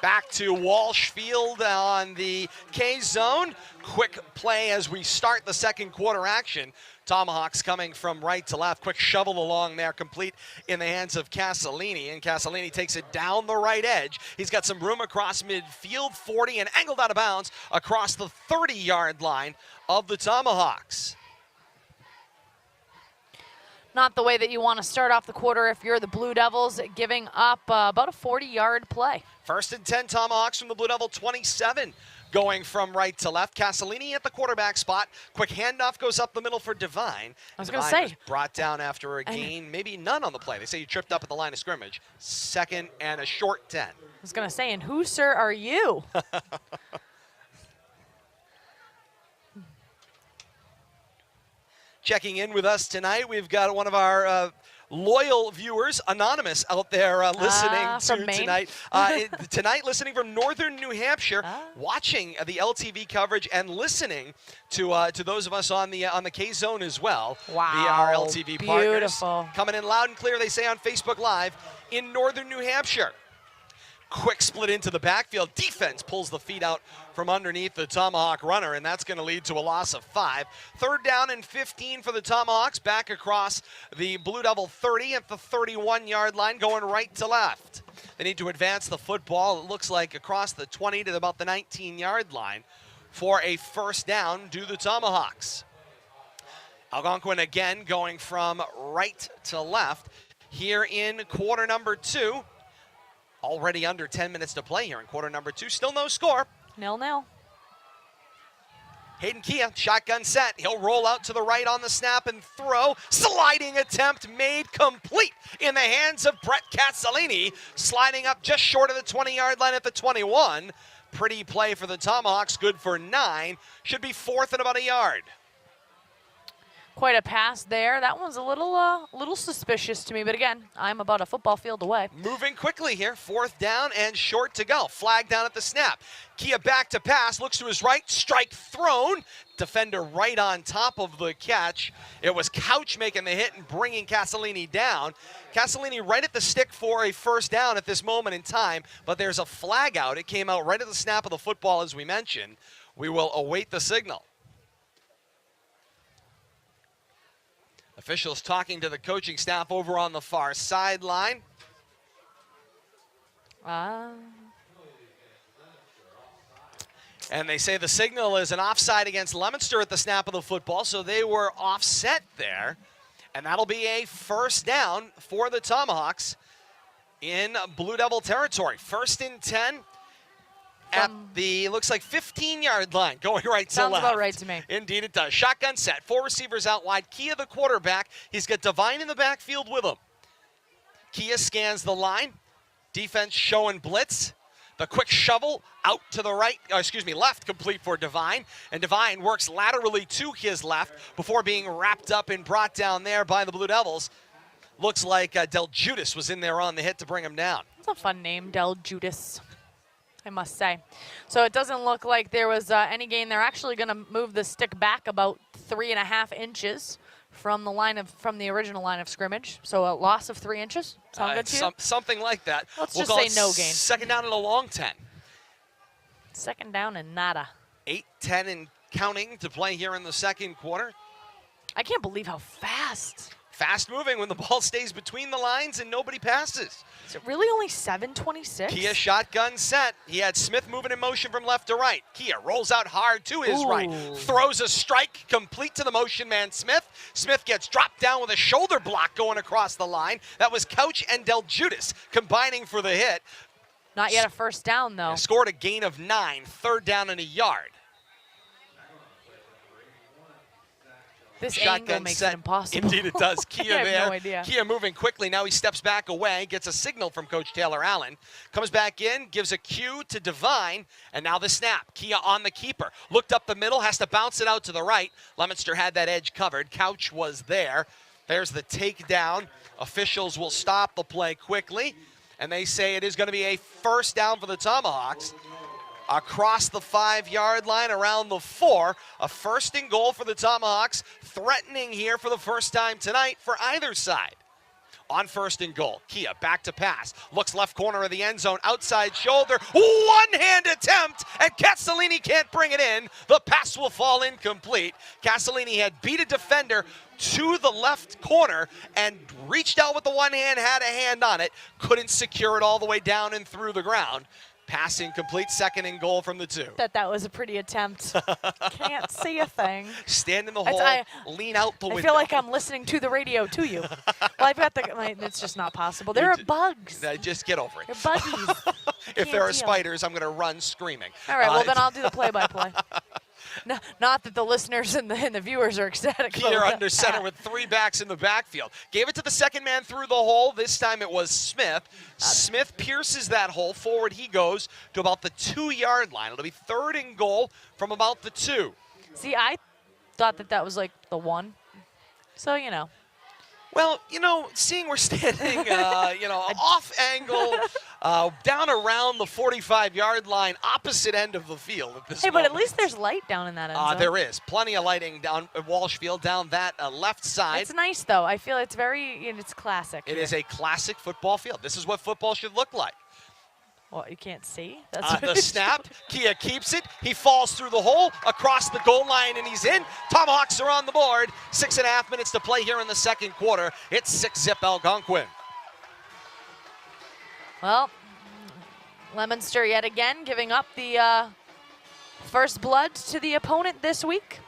Back to Walsh Field on the K-Zone. Quick play as we start the second quarter action. Tomahawks coming from right to left. Quick shovel along there, complete in the hands of Castellini. And Castellini takes it down the right edge. He's got some room across midfield, 40, and angled out of bounds across the 30-yard line of the Tomahawks. Not the way that you want to start off the quarter if you're the Blue Devils, giving up about a 40-yard play. First and 10, Tomahawks from the Blue Devil 27, going from right to left. Castellini at the quarterback spot. Quick handoff goes up the middle for Devine. I was going to say. Was brought down after a gain, maybe none on the play. They say you tripped up at the line of scrimmage. Second and a short 10. I was going to say, and who, sir, are you? Checking in with us tonight, we've got one of our loyal viewers, Anonymous, out there listening to tonight. Tonight, listening from northern New Hampshire, watching the LTV coverage and listening to those of us on the K-Zone as well. Wow, via our LTV beautiful partners. Coming in loud and clear, they say on Facebook Live, in northern New Hampshire. Quick split into the backfield. Defense pulls the feet out from underneath the Tomahawk runner, and that's going to lead to a loss of 5. Third down and 15 for the Tomahawks, back across the Blue Devil 30 at the 31-yard line, going right to left. They need to advance the football, it looks like, across the 20 to about the 19-yard line for a first down to the Tomahawks. Algonquin again going from right to left here in quarter number 2. Already under 10 minutes to play here in quarter number 2. Still no score. 0-0. Hayden Kia, shotgun set. He'll roll out to the right on the snap and throw. Sliding attempt made complete in the hands of Brett Castellini. Sliding up just short of the 20-yard line at the 21. Pretty play for the Tomahawks. Good for 9. Should be fourth and about a yard. Quite a pass there. That one's a little suspicious to me, but again, I'm about a football field away. Moving quickly here, fourth down and short to go. Flag down at the snap. Kia back to pass, looks to his right, strike thrown. Defender right on top of the catch. It was Couch making the hit and bringing Castellini down. Castellini right at the stick for a first down at this moment in time, but there's a flag out. It came out right at the snap of the football, as we mentioned. We will await the signal. Officials talking to the coaching staff over on the far sideline. And they say the signal is an offside against Leominster at the snap of the football, so they were offset there. And that'll be a first down for the Tomahawks in Blue Devil territory. First and 10 at the, looks like 15-yard line, going right to left. Sounds about right to me. Indeed it does. Shotgun set, 4 receivers out wide. Kia the quarterback. He's got Devine in the backfield with him. Kia scans the line. Defense showing blitz. The quick shovel out to the right, left, complete for Devine. And Devine works laterally to his left before being wrapped up and brought down there by the Blue Devils. Looks like Del Judas was in there on the hit to bring him down. That's a fun name, Del Judas, I must say. So it doesn't look like there was any gain. They're actually going to move the stick back about 3.5 inches from the original line of scrimmage. So a loss of 3 inches. Sound good to you? Something like that. Let's we'll just say no gain. Second down and a long 10. Second down and nada. 8-10 and counting to play here in the second quarter. I can't believe how fast fast moving when the ball stays between the lines and nobody passes. Is it really only 7:26? Kia shotgun set. He had Smith moving in motion from left to right. Kia rolls out hard to his right. Throws a strike complete to the motion man Smith. Smith gets dropped down with a shoulder block going across the line. That was Couch and Del Judas combining for the hit. Not yet a first down, though. Scored a gain of 9, 3rd down and a yard. This Shotgun angle makes set. it impossible. Indeed it does. Kia I have there. no idea. Kia moving quickly. Now he steps back away, gets a signal from Coach Taylor Allen. Comes back in, gives a cue to Devine, and now the snap. Kia on the keeper. Looked up the middle, has to bounce it out to the right. Leominster had that edge covered. Couch was there. There's the takedown. Officials will stop the play quickly, and they say it is going to be a first down for the Tomahawks. Across the 5-yard line, around the 4. A 1st and goal for the Tomahawks, threatening here for the first time tonight for either side. On 1st and goal, Kia back to pass, looks left corner of the end zone, outside shoulder, one-hand attempt, and Castellini can't bring it in. The pass will fall incomplete. Castellini had beat a defender to the left corner and reached out with the one hand, had a hand on it, couldn't secure it all the way down and through the ground. Pass incomplete, 2nd and goal from the 2. That was a pretty attempt. Can't see a thing. Stand in the hole, lean out the window. I feel like I'm listening to the radio to you. Well, I've got it's just not possible. There are bugs. Just get over it. They're buggies. If there are deal. spiders, I'm going to run screaming. All right, well, then I'll do the play-by-play. No, not that the listeners and the viewers are ecstatic. Here under center with 3 backs in the backfield. Gave it to the second man through the hole. This time it was Smith. Smith pierces that hole. Forward he goes to about the 2-yard line. It'll be 3rd and goal from about the 2. See, I thought that was like the 1. So, you know. Well, seeing we're standing, off angle, down around the 45-yard line, opposite end of the field at this but at least there's light down in that end zone. There is. Plenty of lighting down at Walsh Field, down that left side. It's nice, though. I feel it's it's classic. It is a classic football field. This is what football should look like. Well, you can't see? That's The snap, Kia keeps it. He falls through the hole, across the goal line, and he's in. Tomahawks are on the board. 6.5 minutes to play here in the 2nd quarter. It's 6-zip Algonquin. Well, Leominster yet again giving up the first blood to the opponent this week.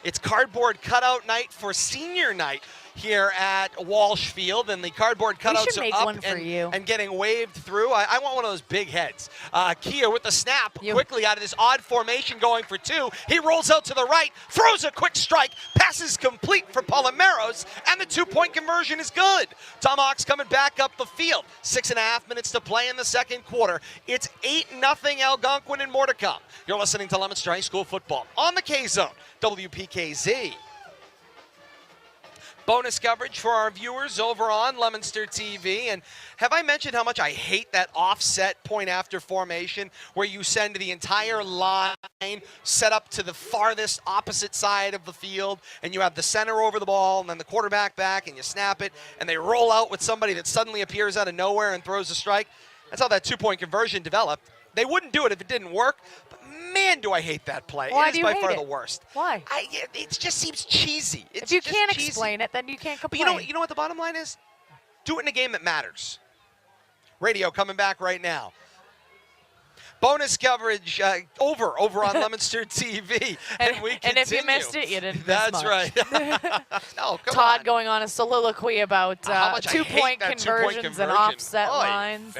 It's cardboard cutout night for senior night here at Walsh Field, and the cardboard cutouts are up and getting waved through. I want one of those big heads. Kia with the snap, quickly out of this odd formation going for 2. He rolls out to the right, throws a quick strike, passes complete for Palomeros, and the 2-point conversion is good. Tomahawks coming back up the field. 6.5 minutes to play in the 2nd quarter. It's 8-0 Algonquin and more to come. You're listening to Leominster High School football on the K-Zone, WPKZ. Bonus coverage for our viewers over on Leominster TV. And have I mentioned how much I hate that offset point after formation where you send the entire line set up to the farthest opposite side of the field and you have the center over the ball and then the quarterback back and you snap it and they roll out with somebody that suddenly appears out of nowhere and throws a strike? That's how that 2-point conversion developed. They wouldn't do it if it didn't work. Man, do I hate that play. Why it is by far the worst. Why? It just seems cheesy. If you can't explain it, then you can't complain. But you know what the bottom line is? Do it in a game that matters. Radio coming back right now. Bonus coverage over on Leominster TV. And we continue. And if you missed it, you didn't That's miss much. right. No, come Todd on. going on a soliloquy about how much 2-point conversions and offset lines.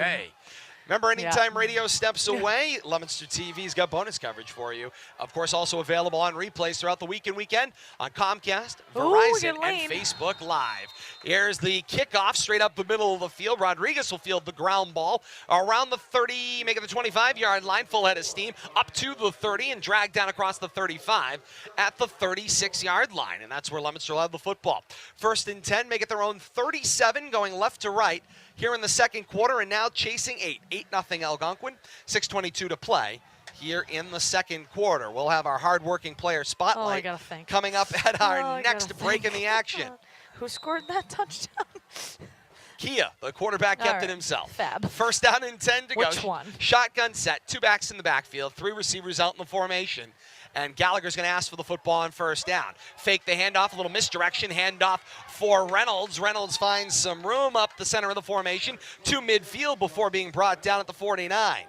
Remember, anytime radio steps away, Leominster TV's got bonus coverage for you. Of course, also available on replays throughout the week and weekend on Comcast, Verizon, and Facebook Live. Here's the kickoff straight up the middle of the field. Rodriguez will field the ground ball around the 30, making the 25-yard line, full head of steam, up to the 30 and dragged down across the 35 at the 36-yard line. And that's where Leominster will have the football. 1st and 10, make it their own 37, going left to right here in the 2nd quarter, and now chasing 8-0 Algonquin, 6:22 to play here in the 2nd quarter. We'll have our hard-working player spotlight coming up at our next break in the action. Who scored that touchdown? Kia, the quarterback, kept it himself. Fab. 1st down and 10 to go. Which one? Shotgun set, 2 backs in the backfield, 3 receivers out in the formation. and Gallagher's going to ask for the football on first down. Fake the handoff, a little misdirection, handoff for Reynolds. Reynolds finds some room up the center of the formation to midfield before being brought down at the 49.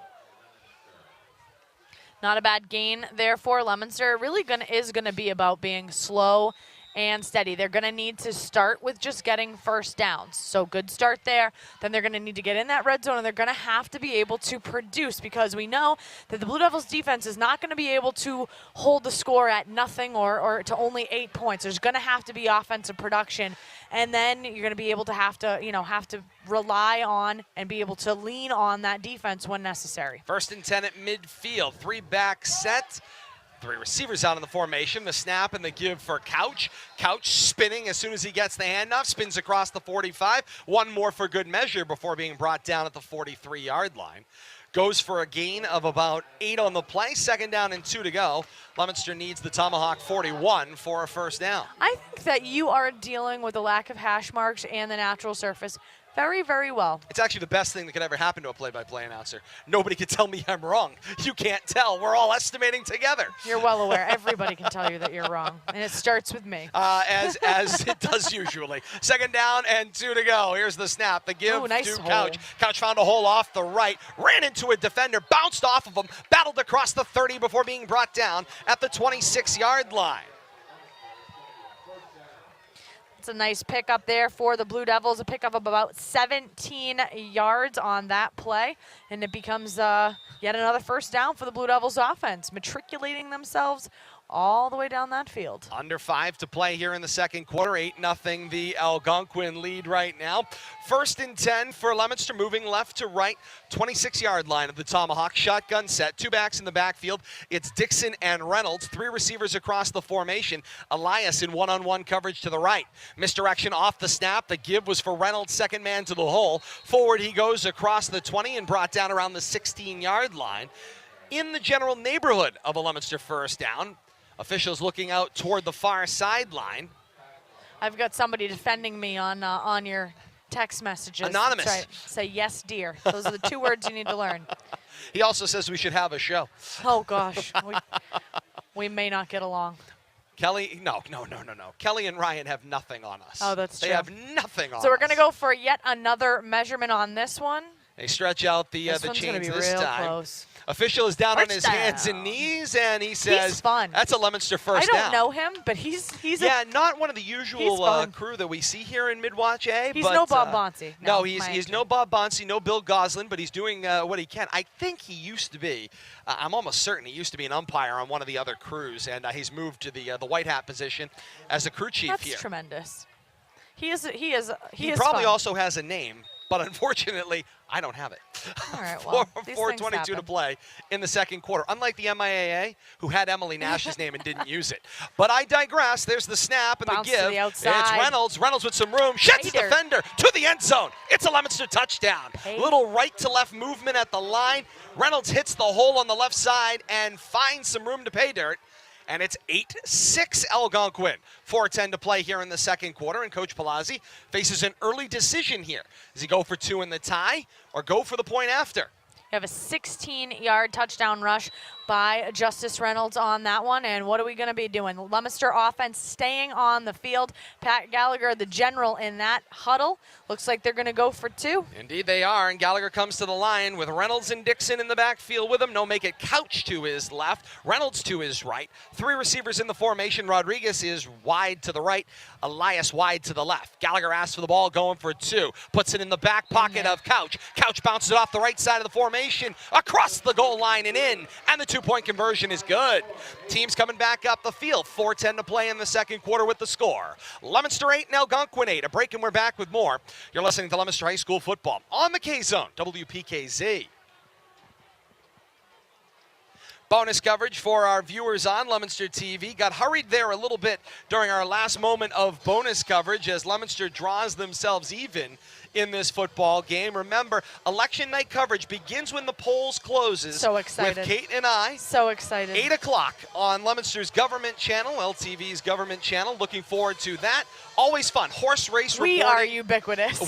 Not a bad gain there for Leominster. Really is going to be about being slow and steady. They're going to need to start with just getting first downs. So good start there. Then they're going to need to get in that red zone, and they're going to have to be able to produce, because we know that the Blue Devils defense is not going to be able to hold the score at nothing or to only 8 points. There's going to have to be offensive production, and then you're going to be able to have to rely on and be able to lean on that defense when necessary. 1st and 10 at midfield. 3-back set. 3 receivers out in the formation. The snap and the give for Couch. Couch spinning as soon as he gets the handoff. Spins across the 45. One more for good measure before being brought down at the 43-yard line. Goes for a gain of about 8 on the play. 2nd down and 2 to go. Leominster needs the Tomahawk 41 for a first down. I think that you are dealing with the lack of hash marks and the natural surface very, very well. It's actually the best thing that could ever happen to a play-by-play announcer. Nobody can tell me I'm wrong. You can't tell. We're all estimating together. You're well aware. Everybody can tell you that you're wrong, and it starts with me. As it does usually. 2nd down and 2 to go. Here's the snap. The give nice to hole. Couch. Couch found a hole off the right, ran into a defender, bounced off of him, battled across the 30 before being brought down at the 26-yard line. It's a nice pickup there for the Blue Devils, a pickup of about 17 yards on that play, and it becomes yet another first down for the Blue Devils offense, matriculating themselves all the way down that field. Under 5 to play here in the second quarter. 8-0 the Algonquin lead right now. 1st and 10 for Leominster, moving left to right. 26-yard line of the Tomahawk. Shotgun set. 2 backs in the backfield. It's Dixon and Reynolds. 3 receivers across the formation. Elias in one-on-one coverage to the right. Misdirection off the snap. The give was for Reynolds, 2nd man to the hole. Forward he goes across the 20 and brought down around the 16-yard line. In the general neighborhood of a Leominster first down. Officials looking out toward the far sideline. I've got somebody defending me on your text messages. Anonymous. Right. Say yes, dear. Those are the 2 words you need to learn. He also says we should have a show. Oh, gosh. We may not get along. Kelly, no. Kelly and Ryan have nothing on us. Oh, that's true. They have nothing on us. So we're going to go for yet another measurement on this one. They stretch out the This one's chains gonna be this real time. close. Official is down on his First hands down. and knees, and he says, He's fun. that's a Leominster first I down. don't know him, but he's not one of the he's usual fun. crew that we see here in Midwatch A. He's but, no Bob Bonsi. No, he's no Bob Bonsi, no Bill Goslin, but he's doing what he can. I think he used to be, I'm almost certain he used to be an umpire on one of the other crews, and he's moved to the white hat position as a crew chief That's here. tremendous. He He probably fun. also has a name, but unfortunately, I don't have it. All right, well, these 4:22 things to happen. play in the second quarter. Unlike the MIAA, who had Emily Nash's name and didn't use it. But I digress. There's the snap and Bounce the to give. the outside. It's Reynolds. Reynolds with some room. Sheds the Tighter. defender to the end zone. It's a Leominster touchdown. Hey. Little right to left movement at the line. Reynolds hits the hole on the left side and finds some room to pay dirt. And it's 8-6 Algonquin. 4:10 to play here in the second quarter, and Coach Palazzi faces an early decision here. Does he go for 2 in the tie or go for the point after? You have a 16-yard touchdown rush by Justice Reynolds on that one. And what are we going to be doing? Leominster offense staying on the field. Pat Gallagher, the general in that huddle. Looks like they're going to go for 2. Indeed they are, and Gallagher comes to the line with Reynolds and Dixon in the backfield with him. No, make it Couch to his left, Reynolds to his right. 3 receivers in the formation. Rodriguez is wide to the right, Elias wide to the left. Gallagher asks for the ball, going for 2. Puts it in the back pocket of Couch. Couch bounces it off the right side of the formation, across the goal line and in, and the 2-point conversion is good. Teams coming back up the field. 4:10 to play in the second quarter with the score. Leominster 8 and Algonquin 8. A break and we're back with more. You're listening to Leominster High School football on the K-Zone, WPKZ. Bonus coverage for our viewers on Leominster TV. Got hurried there a little bit during our last moment of bonus coverage as Leominster draws themselves even in this football game. Remember, election night coverage begins when the polls closes. So excited. With Kate and I. So excited. 8 o'clock on Leominster's government channel, LTV's government channel. Looking forward to that. Always fun. Horse race reporting. We are ubiquitous.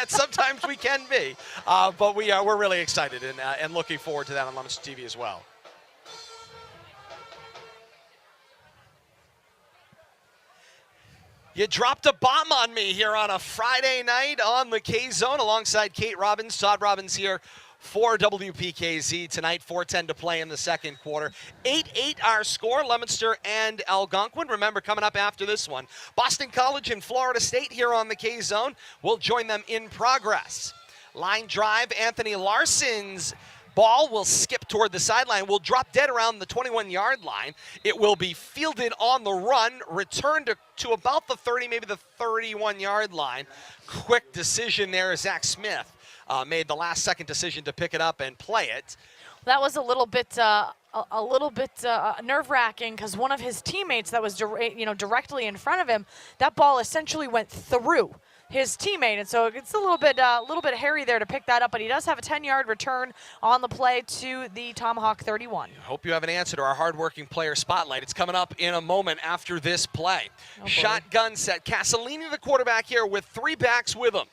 Sometimes we can be, but we're really excited and looking forward to that on Leominster TV as well. You dropped a bomb on me here on a Friday night on the K-Zone alongside Kate Robbins. Todd Robbins here for WPKZ tonight. 4:10 to play in the second quarter. 8-8 our score, Leominster and Algonquin. Remember, coming up after this one, Boston College and Florida State here on the K-Zone. We'll join them in progress. Line drive, Anthony Larson's ball will skip toward the sideline, will drop dead around the 21-yard line. It will be fielded on the run, returned to about the 30, maybe the 31-yard line. Quick decision there. Zach Smith made the last-second decision to pick it up and play it. That was a little bit nerve-wracking because one of his teammates that was directly in front of him, that ball essentially went through his teammate, and so it's a little bit hairy there to pick that up, but he does have a 10-yard return on the play to the Tomahawk 31. Hope you have an answer to our hardworking player spotlight. It's coming up in a moment after this play. Shotgun set. Castellini, the quarterback here, with three backs with him.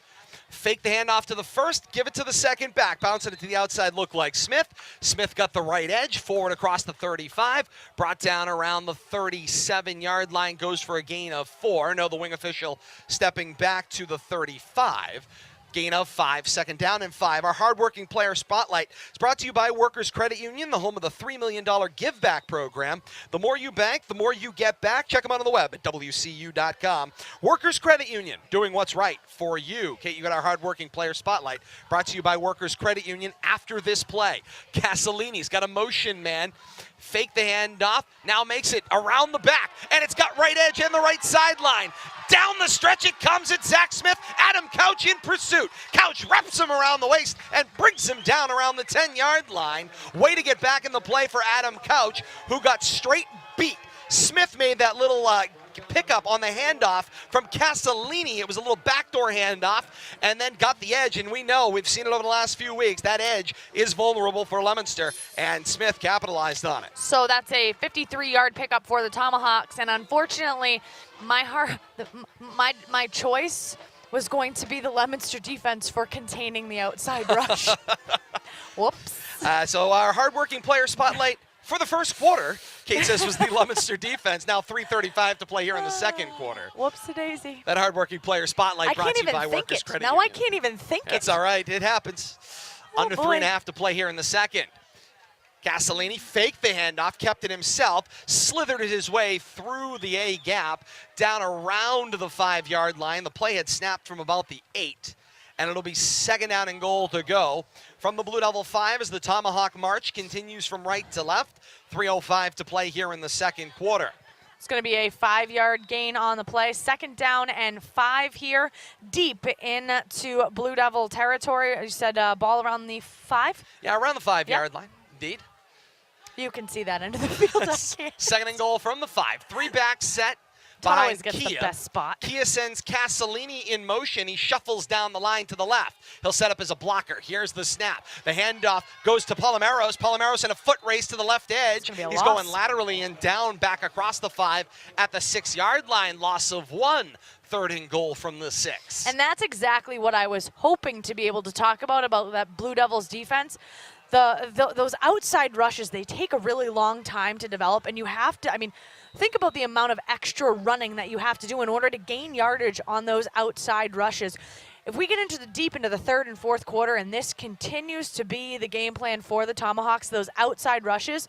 Fake the handoff to the first, give it to the second back. Bouncing it to the outside, look like Smith. Smith got the right edge, forward across the 35. Brought down around the 37-yard line, goes for a gain of 4. No, the wing official stepping back to the 35. Gain of 5, second down and 5. Our hardworking player spotlight is brought to you by Workers Credit Union, the home of the $3 million Give Back program. The more you bank, the more you get back. Check them out on the web at WCU.com. Workers Credit Union, doing what's right for you. Kate, you got our hardworking player spotlight brought to you by Workers Credit Union after this play. Castellini's got a motion man. Fake the handoff, now makes it around the back, and it's got right edge and the right sideline. Down the stretch it comes at Zach Smith. Adam Couch in pursuit. Couch wraps him around the waist and brings him down around the 10-yard line. Way to get back in the play for Adam Couch, who got straight beat. Smith made that little pickup on the handoff from Castellini. It was a little backdoor handoff and then got the edge, and we know, we've seen it over the last few weeks, that edge is vulnerable for Leominster, and Smith capitalized on it. So that's a 53-yard pickup for the Tomahawks, and unfortunately, my choice was going to be the Leominster defense for containing the outside rush. Whoops. So our hardworking player spotlight for the first quarter, Kate says, was the Leominster defense. Now 3:35 to play here in the second quarter. Whoops-a-daisy. That hardworking player spotlight brought to you by Workers Credit Union. Now I can't even think it. It's all right. It happens. Under 3.5 to play here in the second. Castellini faked the handoff, kept it himself, slithered his way through the A gap, down around the 5-yard line. The play had snapped from about the 8. And it'll be second down and goal to go from the Blue Devil 5 as the Tomahawk march continues from right to left. 3:05 to play here in the second quarter. It's going to be a 5-yard gain on the play. Second down and 5 here, deep into Blue Devil territory. You said ball around the 5? Yeah, around the 5-yard line, indeed. You can see that into the field. Second and goal from the 5. 3-back set. Todd always gets the best spot. Kia sends Castellini in motion. He shuffles down the line to the left. He'll set up as a blocker. Here's the snap. The handoff goes to Palomaros. Palomaros in a foot race to the left edge. He's going laterally and down back across the 5 at the 6-yard line. Loss of 1. Third and goal from the 6. And that's exactly what I was hoping to be able to talk about that Blue Devils defense. Those outside rushes, they take a really long time to develop, and you have to, think about the amount of extra running that you have to do in order to gain yardage on those outside rushes. If we get deep into the third and fourth quarter, and this continues to be the game plan for the Tomahawks, those outside rushes,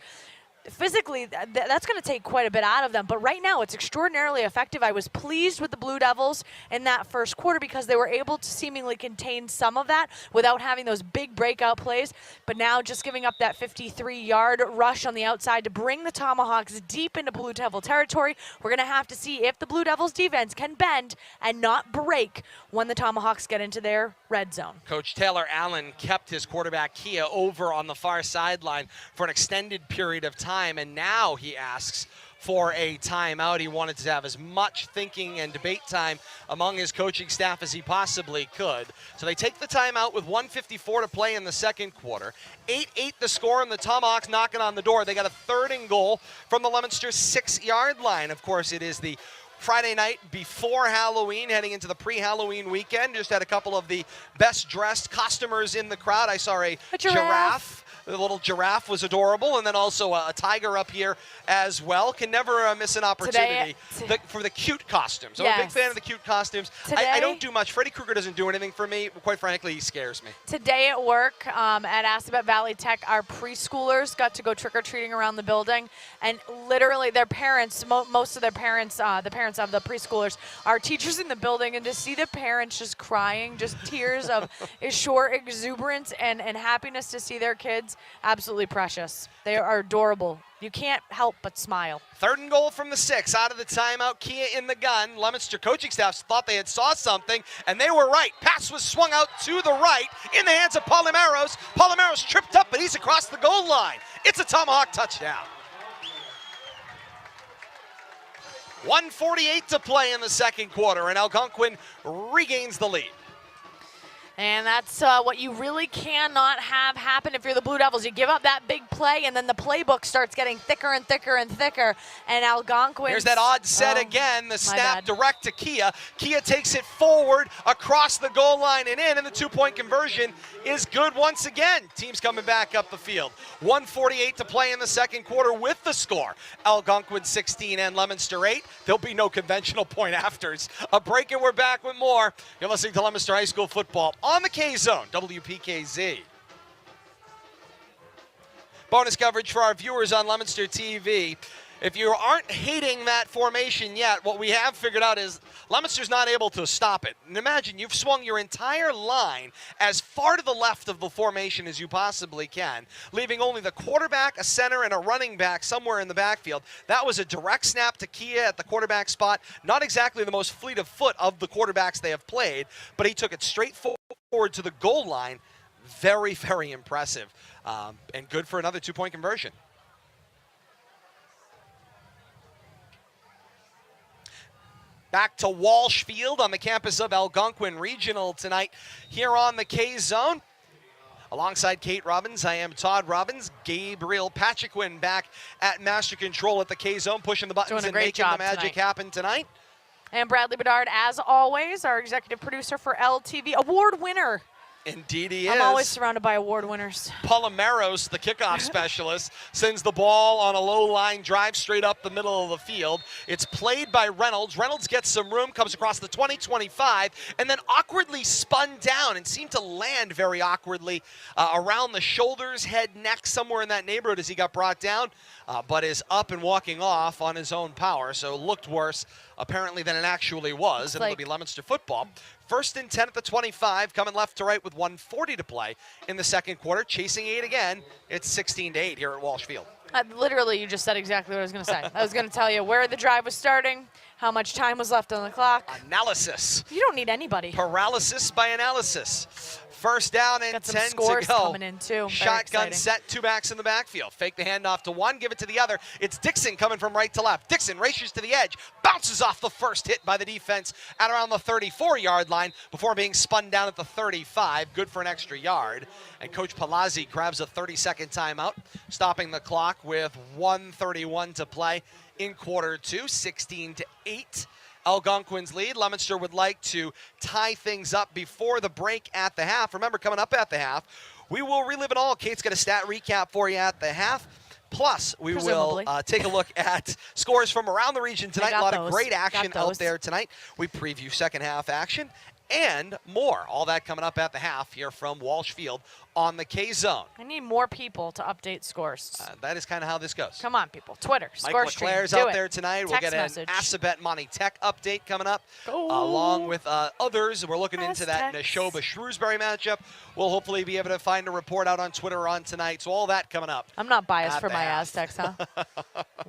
physically, that's going to take quite a bit out of them. But right now, it's extraordinarily effective. I was pleased with the Blue Devils in that first quarter because they were able to seemingly contain some of that without having those big breakout plays. But now just giving up that 53-yard rush on the outside to bring the Tomahawks deep into Blue Devil territory. We're going to have to see if the Blue Devils defense can bend and not break when the Tomahawks get into their red zone. Coach Taylor Allen kept his quarterback Kia over on the far sideline for an extended period of time. And now he asks for a timeout. He wanted to have as much thinking and debate time among his coaching staff as he possibly could. So they take the timeout with 1:54 to play in the second quarter. 8-8 the score, and the Tomahawks knocking on the door. They got a third and goal from the Leominster 6-yard line. Of course, it is the Friday night before Halloween, heading into the pre-Halloween weekend. Just had a couple of the best-dressed costumers in the crowd. I saw a giraffe. The little giraffe was adorable, and then also a tiger up here as well. Can never miss an opportunity for the cute costumes. I'm a big fan of the cute costumes. I don't do much. Freddy Krueger doesn't do anything for me. Quite frankly, he scares me. Today at work at Assabet Valley Tech, our preschoolers got to go trick-or-treating around the building, and literally their parents, most of their parents, the parents of the preschoolers, are teachers in the building, and to see the parents just crying, just tears of sheer exuberance and happiness to see their kids, absolutely precious. They are adorable. You can't help but smile. 3rd and goal from the 6. Out of the timeout, Kia in the gun. Leominster coaching staff thought they had saw something, and they were right. Pass was swung out to the right in the hands of Palomaros. Palomaros tripped up, but he's across the goal line. It's a tomahawk touchdown. 1:48 to play in the second quarter, and Algonquin regains the lead. And that's what you really cannot have happen if you're the Blue Devils. You give up that big play, and then the playbook starts getting thicker and thicker and thicker. And Algonquin. Here's that odd set again. The snap direct to Kia. Kia takes it forward across the goal line and in, and the 2-point conversion is good once again. Team's coming back up the field. 1:48 to play in the second quarter with the score. Algonquin 16 and Leominster 8. There'll be no conventional point afters. A break, and we're back with more. You're listening to Leominster High School football on the K-Zone, WPKZ. Bonus coverage for our viewers on Leominster TV. If you aren't hating that formation yet, what we have figured out is Leominster's not able to stop it. And imagine you've swung your entire line as far to the left of the formation as you possibly can, leaving only the quarterback, a center, and a running back somewhere in the backfield. That was a direct snap to Kia at the quarterback spot. Not exactly the most fleet of foot of the quarterbacks they have played, but he took it straight forward to the goal line. Very, very impressive, and good for another 2-point conversion. Back to Walsh Field on the campus of Algonquin Regional tonight here on the K-Zone. Alongside Kate Robbins, I am Todd Robbins. Gabriel Pachequin back at Master Control at the K-Zone, pushing the buttons and making the magic happen tonight. And Bradley Bedard, as always, our executive producer for LTV, award winner. Indeed he is. I'm always surrounded by award winners. Palomaros, the kickoff specialist, sends the ball on a low line drive straight up the middle of the field. It's played by Reynolds. Reynolds gets some room, comes across the 20-25, and then awkwardly spun down and seemed to land very awkwardly around the shoulders, head, neck, somewhere in that neighborhood as he got brought down, but is up and walking off on his own power, so looked worse apparently than it actually was, and it'll be Leominster football. 1st and 10 at the 25, coming left to right with 1:40 to play in the second quarter. Chasing 8 again. It's 16-8 here at Walsh Field. Literally, you just said exactly what I was going to say. I was going to tell you where the drive was starting, how much time was left on the clock. Analysis. You don't need anybody. Paralysis by analysis. 1st down and 10 to go. Coming in too. Shotgun set, 2 backs in the backfield. Fake the handoff to one, give it to the other. It's Dixon coming from right to left. Dixon races to the edge, bounces off the first hit by the defense at around the 34-yard line before being spun down at the 35. Good for an extra yard. And Coach Palazzi grabs a 30-second timeout, stopping the clock with 1:31 to play in quarter 2, 16-8. Algonquin's lead. Leominster would like to tie things up before the break at the half. Remember, coming up at the half, we will relive it all. Kate's got a stat recap for you at the half. Plus, we will take a look at scores from around the region tonight. A lot of great action out there tonight. We preview second half action and more. All that coming up at the half here from Walsh Field on the K-Zone. I need more people to update scores. That is kind of how this goes. Come on, people. Twitter, Mike score stream. LeClair's out there tonight. We'll get an Assabet Monty Tech update coming up, along with others. We're looking into that Neshoba-Shrewsbury matchup. We'll hopefully be able to find a report out on Twitter on tonight. So all that coming up. I'm not biased for my Aztecs, huh?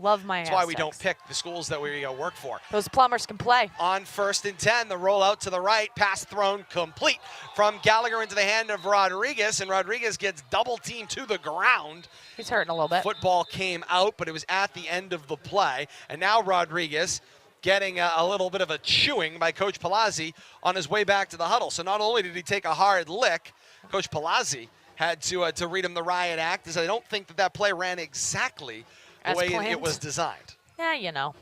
Love my Aztecs. That's why we don't pick the schools that we work for. Those plumbers can play. On 1st and 10, the roll out to the right, pass thrown complete from Gallagher into the hand of Rodriguez, and Rodriguez gets double teamed to the ground. He's hurting a little bit. Football came out, but it was at the end of the play, and now Rodriguez getting a little bit of a chewing by Coach Palazzi on his way back to the huddle. So not only did he take a hard lick, Coach Palazzi had to read him the riot act, as I don't think that play ran exactly the way it was designed. Yeah, you know.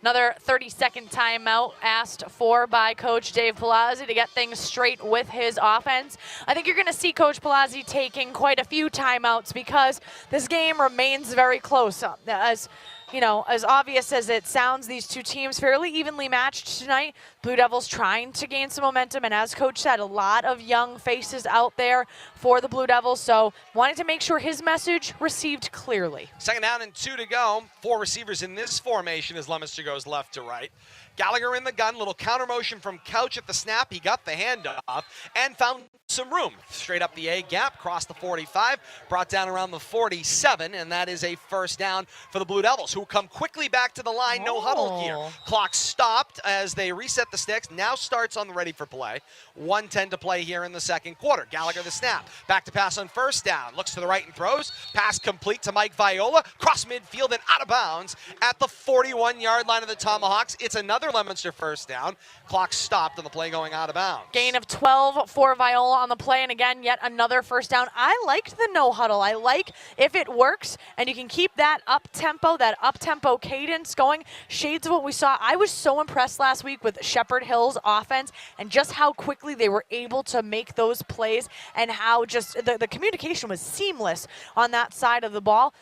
Another 30-second timeout asked for by Coach Dave Palazzi to get things straight with his offense. I think you're going to see Coach Palazzi taking quite a few timeouts because this game remains very close. As you know, as obvious as it sounds, these two teams fairly evenly matched tonight. Blue Devils trying to gain some momentum, and as Coach said, a lot of young faces out there for the Blue Devils, so wanted to make sure his message received clearly. 2nd down and 2 to go. 4 receivers in this formation as Leominster goes left to right. Gallagher in the gun, little counter motion from Couch at the snap. He got the handoff and found some room. Straight up the A gap, crossed the 45, brought down around the 47, and that is a 1st down for the Blue Devils, who come quickly back to the line. No huddle here. Clock stopped as they reset the sticks. Now starts on the ready for play. 1:10 to play here in the 2nd quarter. Gallagher the snap. Back to pass on 1st down. Looks to the right and throws. Pass complete to Mike Viola. Cross midfield and out of bounds at the 41-yard line of the Tomahawks. It's another Leominster 1st down. Clock stopped on the play going out of bounds. Gain of 12 for Viola on the play, and again, yet another 1st down. I liked the no huddle. I like if it works and you can keep that up-tempo cadence going. Shades of what we saw. I was so impressed last week with Shepherd Hill's offense and just how quickly they were able to make those plays and how just the communication was seamless on that side of the ball.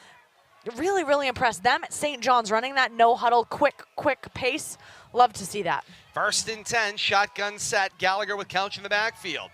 Really, really impressed. Them at St. John's running that no huddle, quick pace. Love to see that. 1st and 10, shotgun set. Gallagher with Couch in the backfield.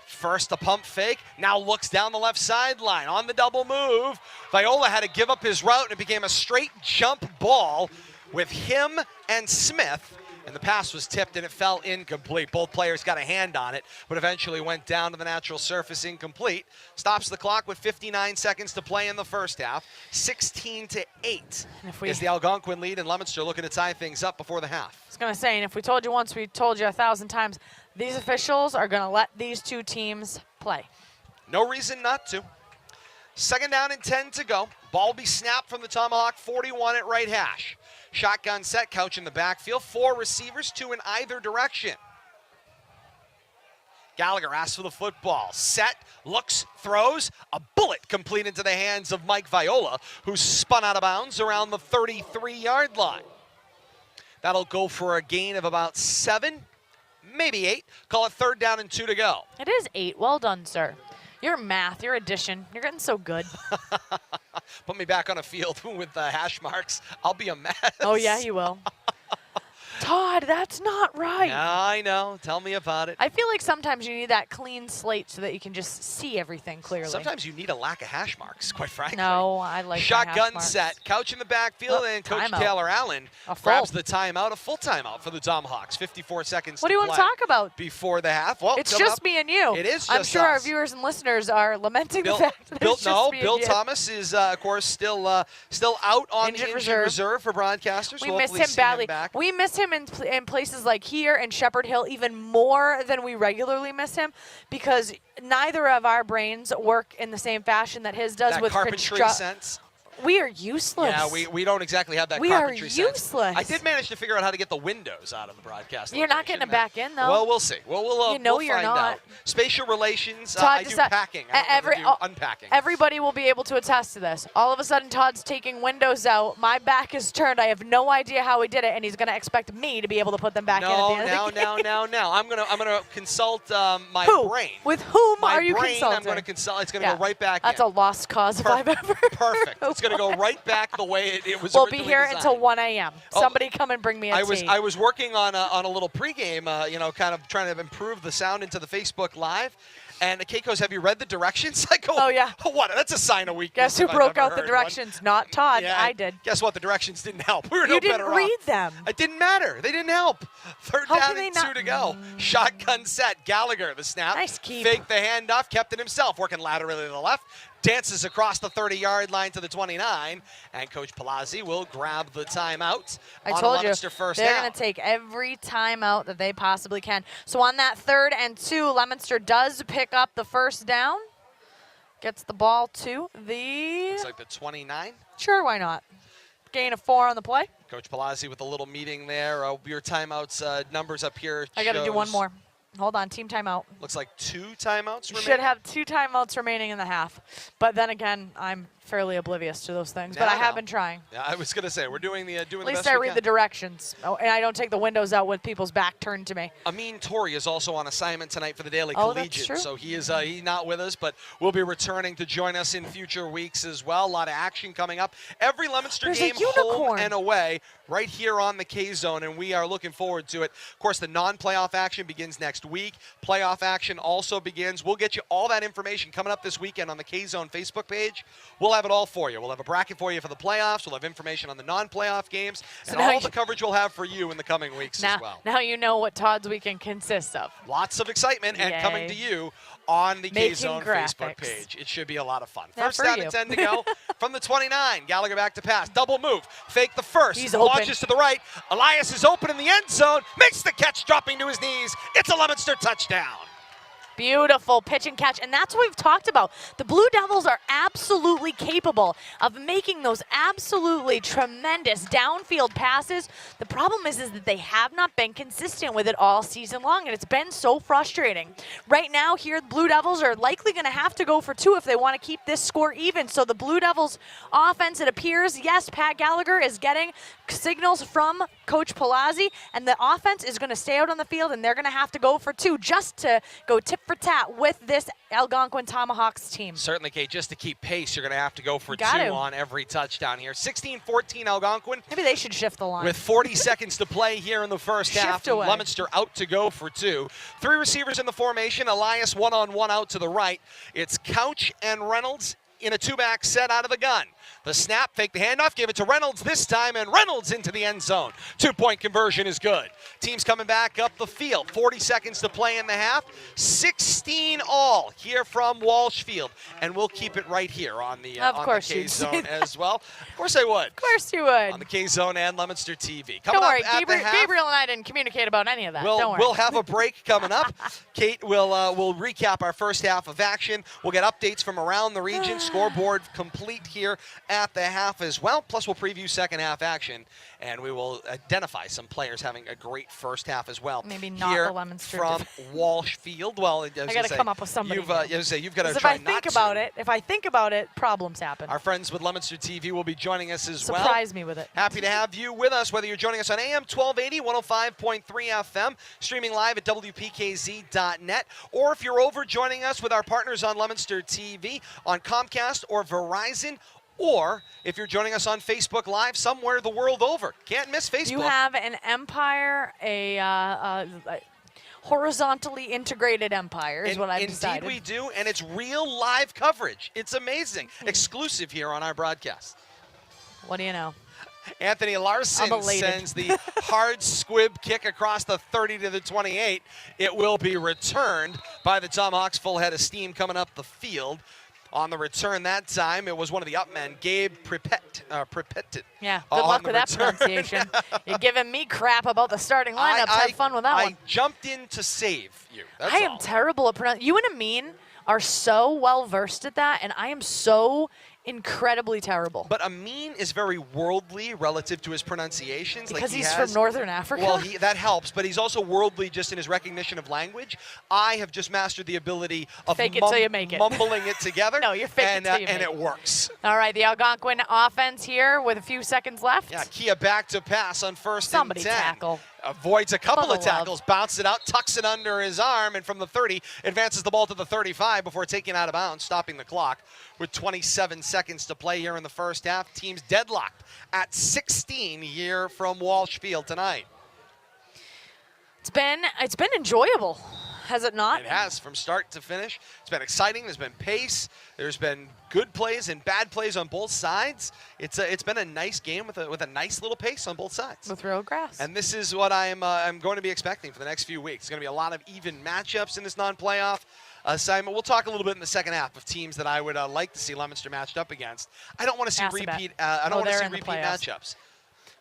First a pump fake, now looks down the left sideline on the double move. Viola had to give up his route and it became a straight jump ball with him and Smith. And the pass was tipped and it fell incomplete. Both players got a hand on it, but eventually went down to the natural surface incomplete. Stops the clock with 59 seconds to play in the 1st half. 16-8 is the Algonquin lead, and Leominster looking to tie things up before the half. I was going to say, and if we told you once, we told you 1,000 times, these officials are going to let these two teams play. No reason not to. 2nd down and 10 to go. Ball will be snapped from the Tomahawk 41 at right hash. Shotgun set, Couch in the backfield. 4 receivers, 2 in either direction. Gallagher asks for the football. Set, looks, throws. A bullet complete into the hands of Mike Viola, who spun out of bounds around the 33-yard line. That'll go for a gain of about 7, maybe 8. Call it 3rd down and 2 to go. It is 8. Well done, sir. Your math, your addition, you're getting so good. Put me back on a field with hash marks. I'll be a mess. Oh, yeah, you will. Todd, that's not right. I know. Tell me about it. I feel like sometimes you need that clean slate so that you can just see everything clearly. Sometimes you need a lack of hash marks, quite frankly. No, I like shotgun hash set. Couch in the backfield, and Coach Taylor Allen grabs the timeout, a full timeout for the Tomahawks. 54 seconds What do you want to talk about? Before the half. Well, it's just me and you. It is just I'm sure us. our viewers and listeners are lamenting the fact that it's just me Bill and you. Thomas is, of course, still out on the injured reserve for broadcasters. We miss him badly. We miss him in places like here and Shepherd Hill even more than we regularly miss him, because neither of our brains work in the same fashion that his does. That with carpentry sense. We are useless. Yeah, we don't exactly have that carpentry sense. We are useless. I did manage to figure out how to get the windows out of the broadcast. You're not getting them back in, though. Well, we'll see. We'll you're find not. out. Spatial relations, Todd, I do packing. I don't do unpacking. Everybody will be able to attest to this. All of a sudden, Todd's taking windows out. My back is turned. I have no idea how he did it, and he's going to expect me to be able to put them back in at the end of the game. No. I'm gonna consult my brain. With whom my are you brain, consulting? I'm going to consult. It's going to go right back That's in. a lost cause if I've ever. Perfect. It's going to go right back the way it was. We'll be here designed. until 1 a.m. Somebody come and bring me a tea. I was working on a little pregame, kind of trying to improve the sound into the Facebook Live. And Kate goes, "Have you read the directions?" I go, "Oh yeah." What? That's a sign of weakness. Guess who broke out the directions? One. Not Todd. Yeah, I did. Guess what? The directions didn't help. We were you didn't read them. It didn't matter. They didn't help. 3rd down and 2 to go. Shotgun set. Gallagher the snap. Nice keep. Faked the handoff. Kept it himself. Working laterally to the left. Dances across the 30-yard line to the 29, and Coach Palazzi will grab the timeout. I told you, first they're down. going to take every timeout that they possibly can. So on that 3rd and 2, Leominster does pick up the 1st down. Gets the ball to the... It's like the 29. Sure, why not? Gain of 4 on the play. Coach Palazzi with a little meeting there. Your timeouts numbers up here. I got to do one more. Hold on, team timeout. Looks like 2 timeouts remaining. Should have 2 timeouts remaining in the half. But then again, I'm fairly oblivious to those things. But I have been trying. Yeah, I was going to say, we're doing the At best least I we read can. the directions. Oh, and I don't take the windows out with people's back turned to me. Amin Tori is also on assignment tonight for the Daily Oh, that's Collegian. true. So he is he's not with us, but will be returning to join us in future weeks as well. A lot of action coming up. Every Leominster There's game a unicorn. home and away right here on the K-Zone, and we are looking forward to it. Of course, the non-playoff action begins next week. Playoff action also begins. We'll get you all that information coming up this weekend on the K-Zone Facebook page. We'll have it all for you. We'll have a bracket for you for the playoffs. We'll have information on the non-playoff games, So and now all the coverage we'll have for you in the coming weeks as well. Now you know what Todd's weekend consists of. Lots of excitement and coming to you on the Making K-Zone graphics. Facebook page. It should be a lot of fun. Yeah, First for down you. and 10 to go from the 29. Gallagher back to pass. Double move. Fake the first. He's open. Launches to the right. Elias is open in the end zone. Makes the catch, dropping to his knees. It's a Leominster touchdown. Beautiful pitch and catch, and that's what we've talked about. The Blue Devils are absolutely capable of making those absolutely tremendous downfield passes. The problem is that they have not been consistent with it all season long, and it's been so frustrating. Right now here, the Blue Devils are likely going to have to go for 2 if they want to keep this score even. So the Blue Devils offense, it appears, yes, Pat Gallagher is getting signals from Coach Palazzi, and the offense is going to stay out on the field, and they're going to have to go for 2 just to go tip for tat with this Algonquin Tomahawks team. Certainly, Kate, just to keep pace, you're going to have to go for 2 Got to. on every touchdown here. 16-14 Algonquin. Maybe they should shift the line. With 40 seconds to play here in the first Shift half, away. Leominster out to go for 2. 3 receivers in the formation. Elias one-on-one out to the right. It's Couch and Reynolds in a 2-back set out of the gun. The snap, fake the handoff, give it to Reynolds this time, and Reynolds into the end zone. 2-point conversion is good. Team's coming back up the field. 40 seconds to play in the half. 16 all here from Walsh Field. And we'll keep it right here on the K-Zone as well. Of course I would. Of course you would. On the K-Zone and Leominster TV. Don't worry, Gabriel and I didn't communicate about any of that. Don't worry. We'll have a break coming up. Kate will recap our first half of action. We'll get updates from around the region. Scoreboard complete here at the half as well. Plus, we'll preview second half action, and we will identify some players having a great first half as well. Maybe not here the Leominster from Walsh Field. Well, I got to come up with somebody. You've got to if try I not think to. about it, if I think about it, problems happen. Our friends with Leominster TV will be joining us as well. Surprise me with it. Happy to have you with us, whether you're joining us on AM 1280, 105.3 FM, streaming live at WPKZ.net, or if you're over joining us with our partners on Leominster TV, on Comcast or Verizon, or if you're joining us on Facebook Live somewhere the world over. Can't miss Facebook. You have an empire, a horizontally integrated empire is what I've decided. Indeed we do, and it's real live coverage. It's amazing. Exclusive here on our broadcast. What do you know? Anthony Larson sends the hard squib kick across the 30 to the 28. It will be returned by the Tomahawks. Full head of steam coming up the field. On the return that time, it was one of the up men, Gabe Pripet. Yeah, good luck with that pronunciation. You're giving me crap about the starting lineups. Have fun with that one. I jumped in to save you. That's I am terrible at pronouncing. You and Amin are so well versed at that, and I am so incredibly terrible. But Amin is very worldly relative to his pronunciations. Because he's from Northern Africa? Well, that helps, but he's also worldly just in his recognition of language. I have just mastered the ability of fake it till you make it. mumbling it together. No, you're faking it till you make and it works. All right, the Algonquin offense here with a few seconds left. Yeah, Kia back to pass on first and 10. Somebody tackle. Avoids a couple of tackles, love. bounces it out, tucks it under his arm, and from the 30, advances the ball to the 35 before taking out of bounds, stopping the clock with 27 seconds to play here in the first half. Teams deadlocked at 16 here from Walsh Field tonight. It's been enjoyable, has it not? It has, from start to finish. It's been exciting. There's been pace. There's been good plays and bad plays on both sides. It's been a nice game with a nice little pace on both sides. With real grass. And this is what I'm going to be expecting for the next few weeks. It's going to be a lot of even matchups in this non-playoff assignment. We'll talk a little bit in the second half of teams that I would like to see Leominster matched up against. I don't want to see repeat. I don't want to see repeat matchups.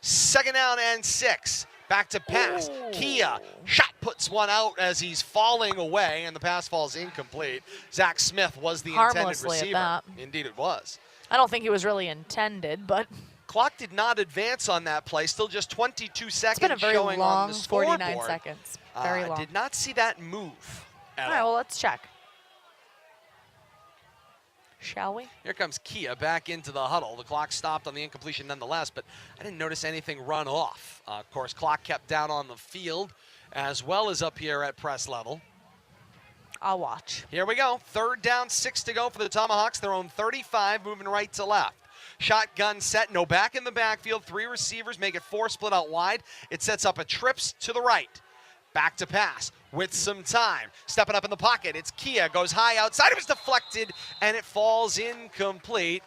Second down and 6. Back to pass. Ooh. Kia shot puts one out as he's falling away, and the pass falls incomplete. Zach Smith was the intended receiver. At that. Indeed, it was. I don't think he was really intended, but Clock did not advance on that play. Still just 22 seconds It's been a very showing long on the scoreboard. 49 seconds. Very long. Did not see that move at All right, well, let's check. Shall we? Here comes Kia back into the huddle. The clock stopped on the incompletion nonetheless, but I didn't notice anything run off. Of course, clock kept down on the field as well as up here at press level. I'll watch. Here we go. 3rd down, 6 to go for the Tomahawks. Their own 35, moving right to left. Shotgun set, no back in the backfield. 3 receivers, make it 4 split out wide. It sets up a trips to the right. Back to pass with some time. Stepping up in the pocket, it's Kia, goes high outside. It was deflected, and it falls incomplete.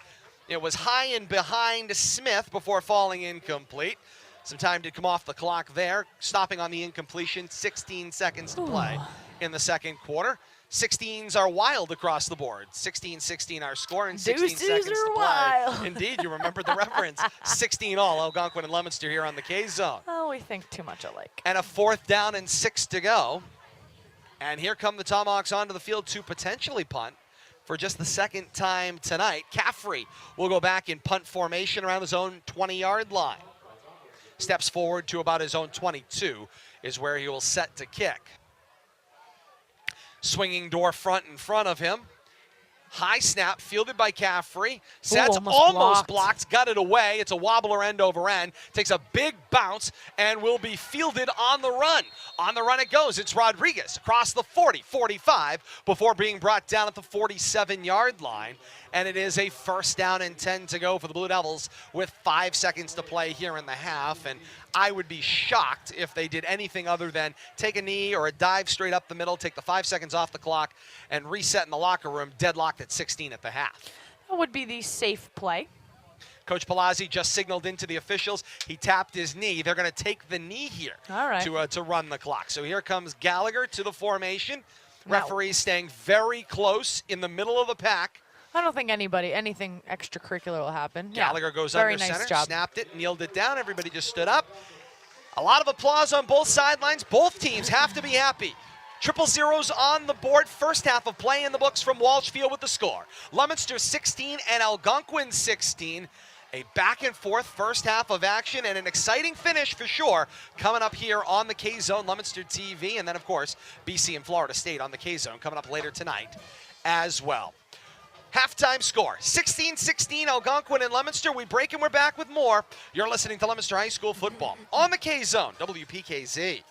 It was high and behind Smith before falling incomplete. Some time did come off the clock there, stopping on the incompletion. 16 seconds to play in the second quarter. 16s are wild across the board. 16-16 our score, and 16 Deuces seconds are to play. wild. Indeed, you remember the reference. 16 all, Algonquin and Leominster here on the K-Zone. Oh, we think too much alike. And a 4th down and 6 to go. And here come the Tomahawks onto the field to potentially punt for just the 2nd time tonight. Caffrey will go back in punt formation around his own 20-yard line. Steps forward to about his own 22 is where he will set to kick. Swinging door front in front of him. High snap, fielded by Caffrey. Sets, almost blocked, got it away. It's a wobbler end over end. Takes a big bounce and will be fielded on the run. On the run it goes. It's Rodriguez across the 40, 45 before being brought down at the 47-yard line. And it is a 1st down and 10 to go for the Blue Devils with 5 seconds to play here in the half. And I would be shocked if they did anything other than take a knee or a dive straight up the middle, take the 5 seconds off the clock, and reset in the locker room, deadlocked at 16 at the half. That would be the safe play. Coach Palazzi just signaled into the officials. He tapped his knee. They're going to take the knee here to run the clock. So here comes Gallagher to the formation. Referees staying very close in the middle of the pack. I don't think anything extracurricular will happen. Gallagher goes very under nice center, job. snapped it, kneeled it down. Everybody just stood up. A lot of applause on both sidelines. Both teams have to be happy. 0-0s on the board. First half of play in the books from Walsh Field with the score. Leominster 16 and Algonquin 16. A back and forth first half of action and an exciting finish for sure coming up here on the K-Zone, Leominster TV, and then of course BC and Florida State on the K-Zone coming up later tonight as well. Halftime score, 16-16 Algonquin and Leominster. We break and we're back with more. You're listening to Leominster High School football on the K-Zone, WPKZ.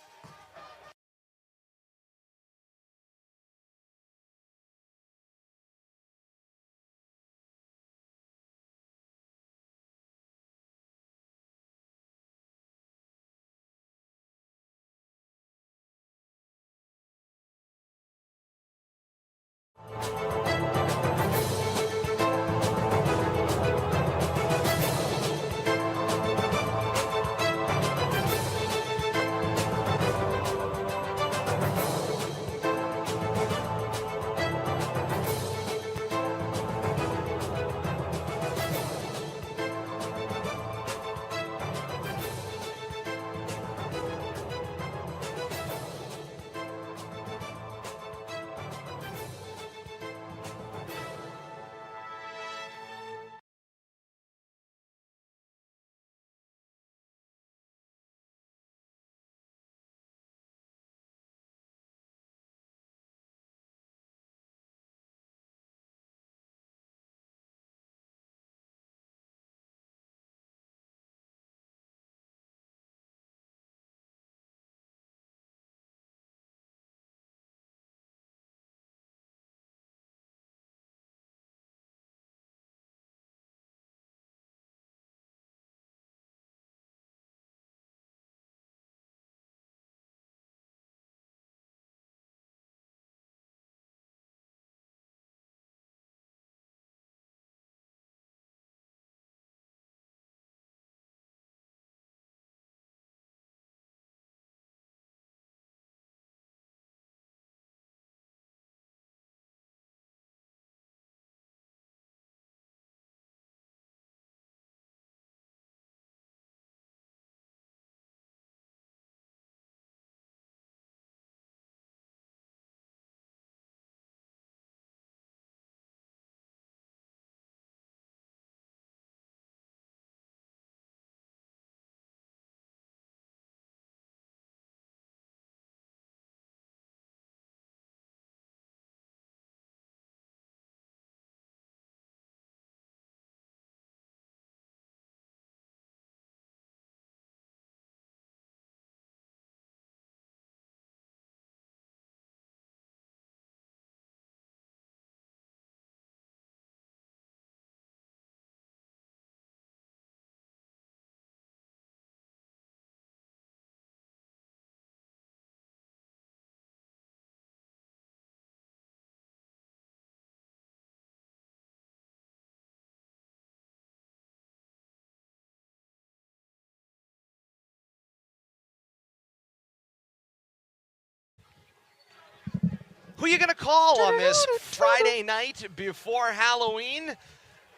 Who are you going to call on this Friday night before Halloween?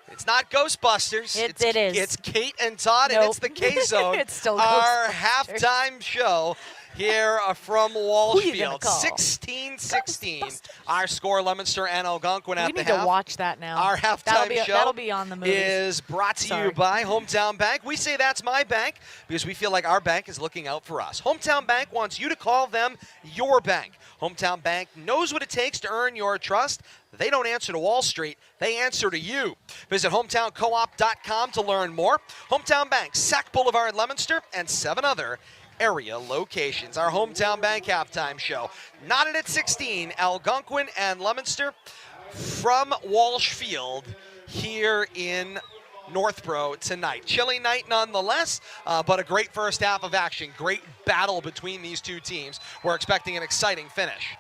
It's not Ghostbusters. It is. It's Kate and Todd, and Nope. it's the K-Zone. It's still our Ghostbusters. halftime show here from Who you gonna Walshfield. call? 16-16. Our score, Leominster and Algonquin at We the need half. to watch that now. Our halftime show that'll be on the movies. is brought to Sorry. you by Hometown Bank. We say that's my bank because we feel like our bank is looking out for us. Hometown Bank wants you to call them your bank. Hometown Bank knows what it takes to earn your trust. They don't answer to Wall Street. They answer to you. Visit hometowncoop.com to learn more. Hometown Bank, Sac Boulevard, Leominster, and 7 other area locations. Our Hometown Bank halftime show. Knotted at 16, Algonquin and Leominster from Walshfield here in Northborough tonight. Chilly night nonetheless, but a great first half of action. Great battle between these two teams. We're expecting an exciting finish.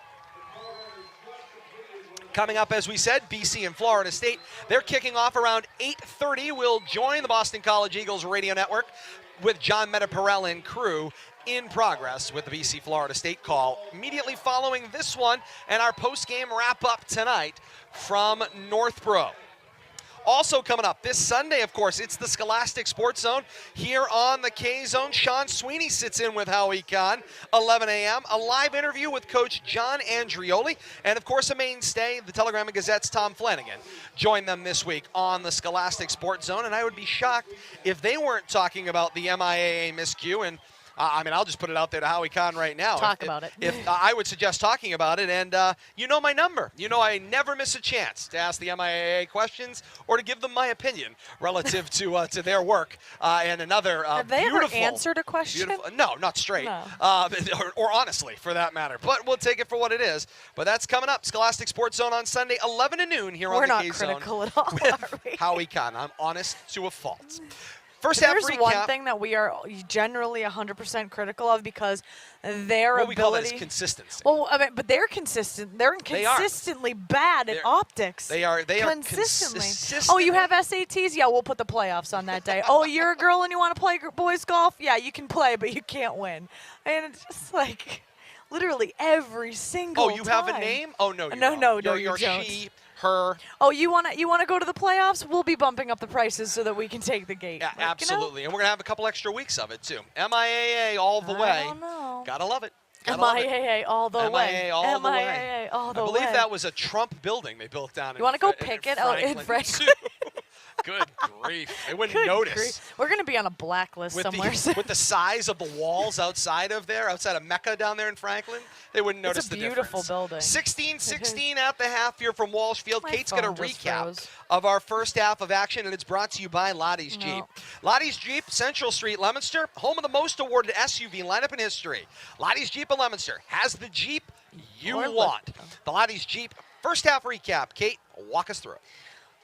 Coming up, as we said, BC and Florida State. They're kicking off around 8:30. We'll join the Boston College Eagles radio network with John Metaparel and crew in progress with the BC Florida State call. Immediately following this one and our post-game wrap-up tonight from Northborough. Also coming up this Sunday, of course, it's the Scholastic Sports Zone here on the K-Zone. Sean Sweeney sits in with Howie Kahn, 11 a.m. A live interview with Coach John Andrioli. And, of course, a mainstay, the Telegram and Gazette's Tom Flanagan. Join them this week on the Scholastic Sports Zone. And I would be shocked if they weren't talking about the MIAA miscue. And I'll just put it out there to Howie Kahn right now. Talk about it. I would suggest talking about it, and you know my number. You know I never miss a chance to ask the MIAA questions or to give them my opinion relative to their work. And another Have they ever beautiful, answered a question? no, not straight, No. or honestly, for that matter. But we'll take it for what it is. But that's coming up. Scholastic Sports Zone on Sunday, 11 to noon here on the K-Zone. We're not critical at all, are we? With Howie Kahn. I'm honest to a fault. First half There's recap. one thing that we are generally 100% critical of because their What we call that ability. is consistency. Well, I mean, but they're consistent. They're They are. consistently bad at They're- optics. They are consistently. consistent. Oh, you have SATs? Yeah, we'll put the playoffs on that day. Oh, you're a girl and you want to play boys golf? Yeah, you can play, but you can't win. And it's just like literally every single Oh, you have a time. name? Oh, no, you No, don't. no, You're you don't. she, her. Oh, you want to go to the playoffs? We'll be bumping up the prices so that we can take the gate. Yeah, Like, you know? absolutely. And we're going to have a couple extra weeks of it, too. MIAA all the I way. don't know. Gotta love it. Gotta love it. MIAA all the way. MIAA all the way. MIAA all the way. I believe that was a Trump building they built down in You want to go Fra- pick it out in Franklin, Franklin? too. Good grief. They wouldn't Good notice. grief. We're going to be on a blacklist With somewhere. with the size of the walls outside of Mecca down there in Franklin, they wouldn't It's a notice the beautiful difference. building. 16-16 at the half here from Walshfield. My Kate's going phone to just recap froze. of our first half of action, and it's brought to you by Lottie's No. Jeep. Lottie's Jeep, Central Street, Leominster, home of the most awarded SUV lineup in history. Lottie's Jeep of Leominster has the Jeep you Or want. The Lottie's Jeep first half recap. Kate, walk us through it.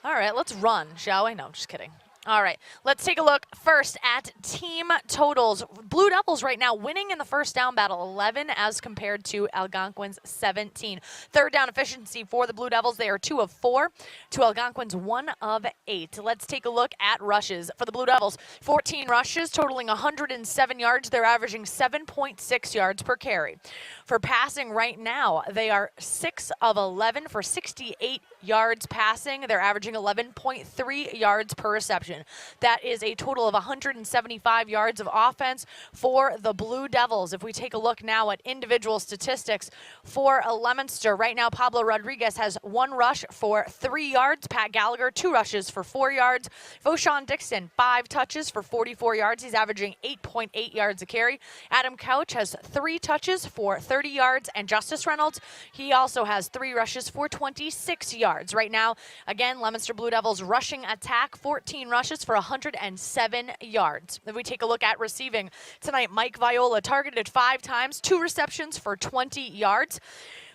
All right, let's run, shall we? No, I'm just kidding. All right, let's take a look first at team totals. Blue Devils right now winning in the first down battle, 11 as compared to Algonquin's 17. Third down efficiency for the Blue Devils. They are 2 of 4 to Algonquin's 1 of 8. Let's take a look at rushes. For the Blue Devils, 14 rushes totaling 107 yards. They're averaging 7.6 yards per carry. For passing right now, they are 6 of 11 for 68 yards passing. They're averaging 11.3 yards per reception. That is a total of 175 yards of offense for the Blue Devils. If we take a look now at individual statistics for Leominster, right now Pablo Rodriguez has 1 rush for 3 yards. Pat Gallagher, 2 rushes for 4 yards. Voshawn Dixon, 5 touches for 44 yards. He's averaging 8.8 yards a carry. Adam Couch has 3 touches for 30 yards. And Justice Reynolds, he also has 3 rushes for 26 yards. Right now, again, Leominster Blue Devils rushing attack, 14 rushes for 107 yards. If we take a look at receiving tonight, Mike Viola targeted 5 times, 2 receptions for 20 yards.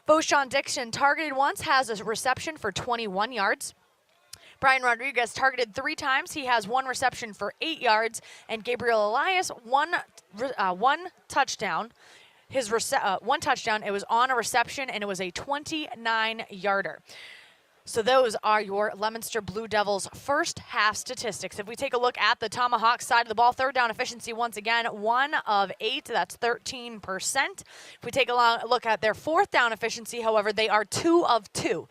Voshawn Dixon targeted once, has a reception for 21 yards. Brian Rodriguez targeted 3 times. He has 1 reception for 8 yards. And Gabriel Elias, one touchdown. His 1 touchdown. It was on a reception, and it was a 29-yarder. So those are your Leominster Blue Devils first half statistics. If we take a look at the Tomahawks side of the ball, third down efficiency once again, 1 of 8, that's 13%. If we take a look at their fourth down efficiency, however, they are 2 of 2.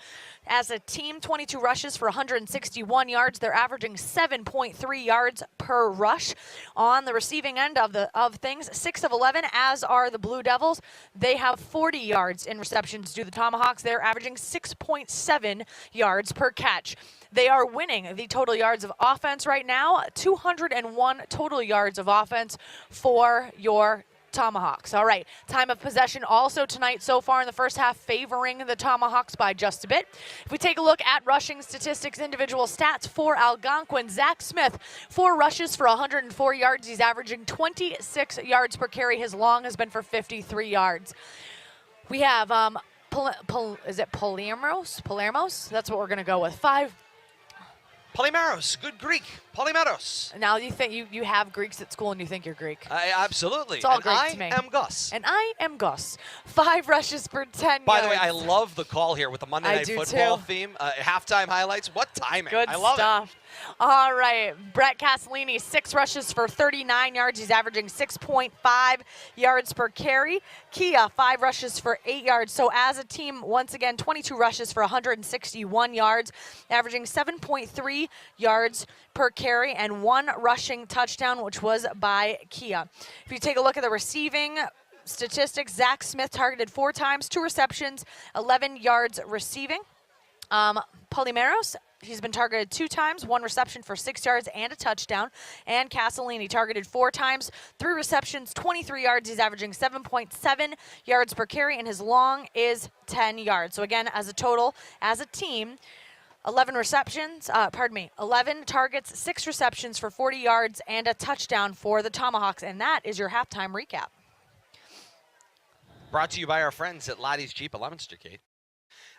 As a team, 22 rushes for 161 yards. They're averaging 7.3 yards per rush. On the receiving end of things, 6 of 11, as are the Blue Devils. They have 40 yards in receptions to the Tomahawks. They're averaging 6.7 yards per catch. They are winning the total yards of offense right now, 201 total yards of offense for your Tomahawks. All right, time of possession also tonight so far in the first half favoring the Tomahawks by just a bit. If we take a look at rushing statistics, individual stats for Algonquin, Zach Smith, 4 rushes for 104 yards. He's averaging 26 yards per carry. His long has been for 53 yards. We have, is it Palermos? That's what we're going to go with. 5. Polymeros, good Greek. Polymeros. Now you think you have Greeks at school and you think you're Greek. Absolutely. It's all and Greek I to me. am Gus. And I am Gus. 5 rushes for 10 yards. By the way, I love the call here with the Monday Night Football too. theme. Halftime highlights. What timing. Good I love stuff. it. All right, Brett Castellini, 6 rushes for 39 yards. He's averaging 6.5 yards per carry. Kia, 5 rushes for 8 yards. So as a team, once again, 22 rushes for 161 yards, averaging 7.3 yards per carry, and 1 rushing touchdown, which was by Kia. If you take a look at the receiving statistics, Zach Smith targeted 4 times, 2 receptions, 11 yards receiving. Polymeros, he's been targeted 2 times, 1 reception for 6 yards and a touchdown. And Castellini targeted 4 times, 3 receptions, 23 yards. He's averaging 7.7 yards per carry, and his long is 10 yards. So again, as a total, as a team, 11 targets, 6 receptions for 40 yards and a touchdown for the Tomahawks. And that is your halftime recap. Brought to you by our friends at Lottie's Jeep of Leominster, Kate.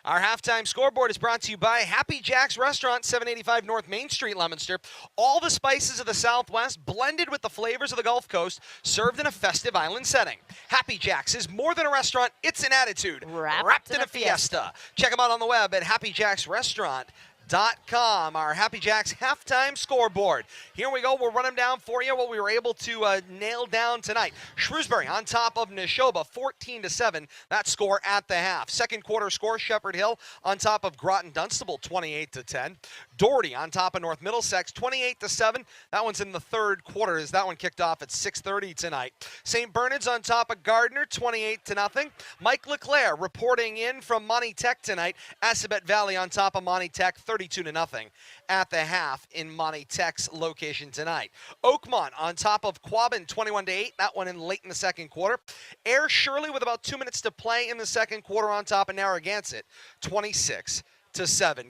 Our halftime scoreboard is brought to you by Happy Jack's Restaurant, 785 North Main Street, Leominster. All the spices of the Southwest blended with the flavors of the Gulf Coast, served in a festive island setting. Happy Jack's is more than a restaurant, it's an attitude wrapped in a fiesta. Check them out on the web at happyjacksrestaurant.com. Our Happy Jacks halftime scoreboard. Here we go. We'll run them down for you, what we were able to nail down tonight. Shrewsbury on top of Neshoba, 14-7. That score at the half. Second quarter score, Shepherd Hill on top of Groton Dunstable, 28-10. Doherty on top of North Middlesex, 28-7. That one's in the third quarter as that one kicked off at 6:30 tonight. St. Bernard's on top of Gardner, 28-0. Mike Leclerc reporting in from Monty Tech tonight. Assabet Valley on top of Monty Tech, 32-0 at the half in Monty Tech's location tonight. Oakmont on top of Quabbin, 21-8. That one in late in the second quarter. Ayr Shirley with about 2 minutes to play in the second quarter on top of Narragansett, 26-7.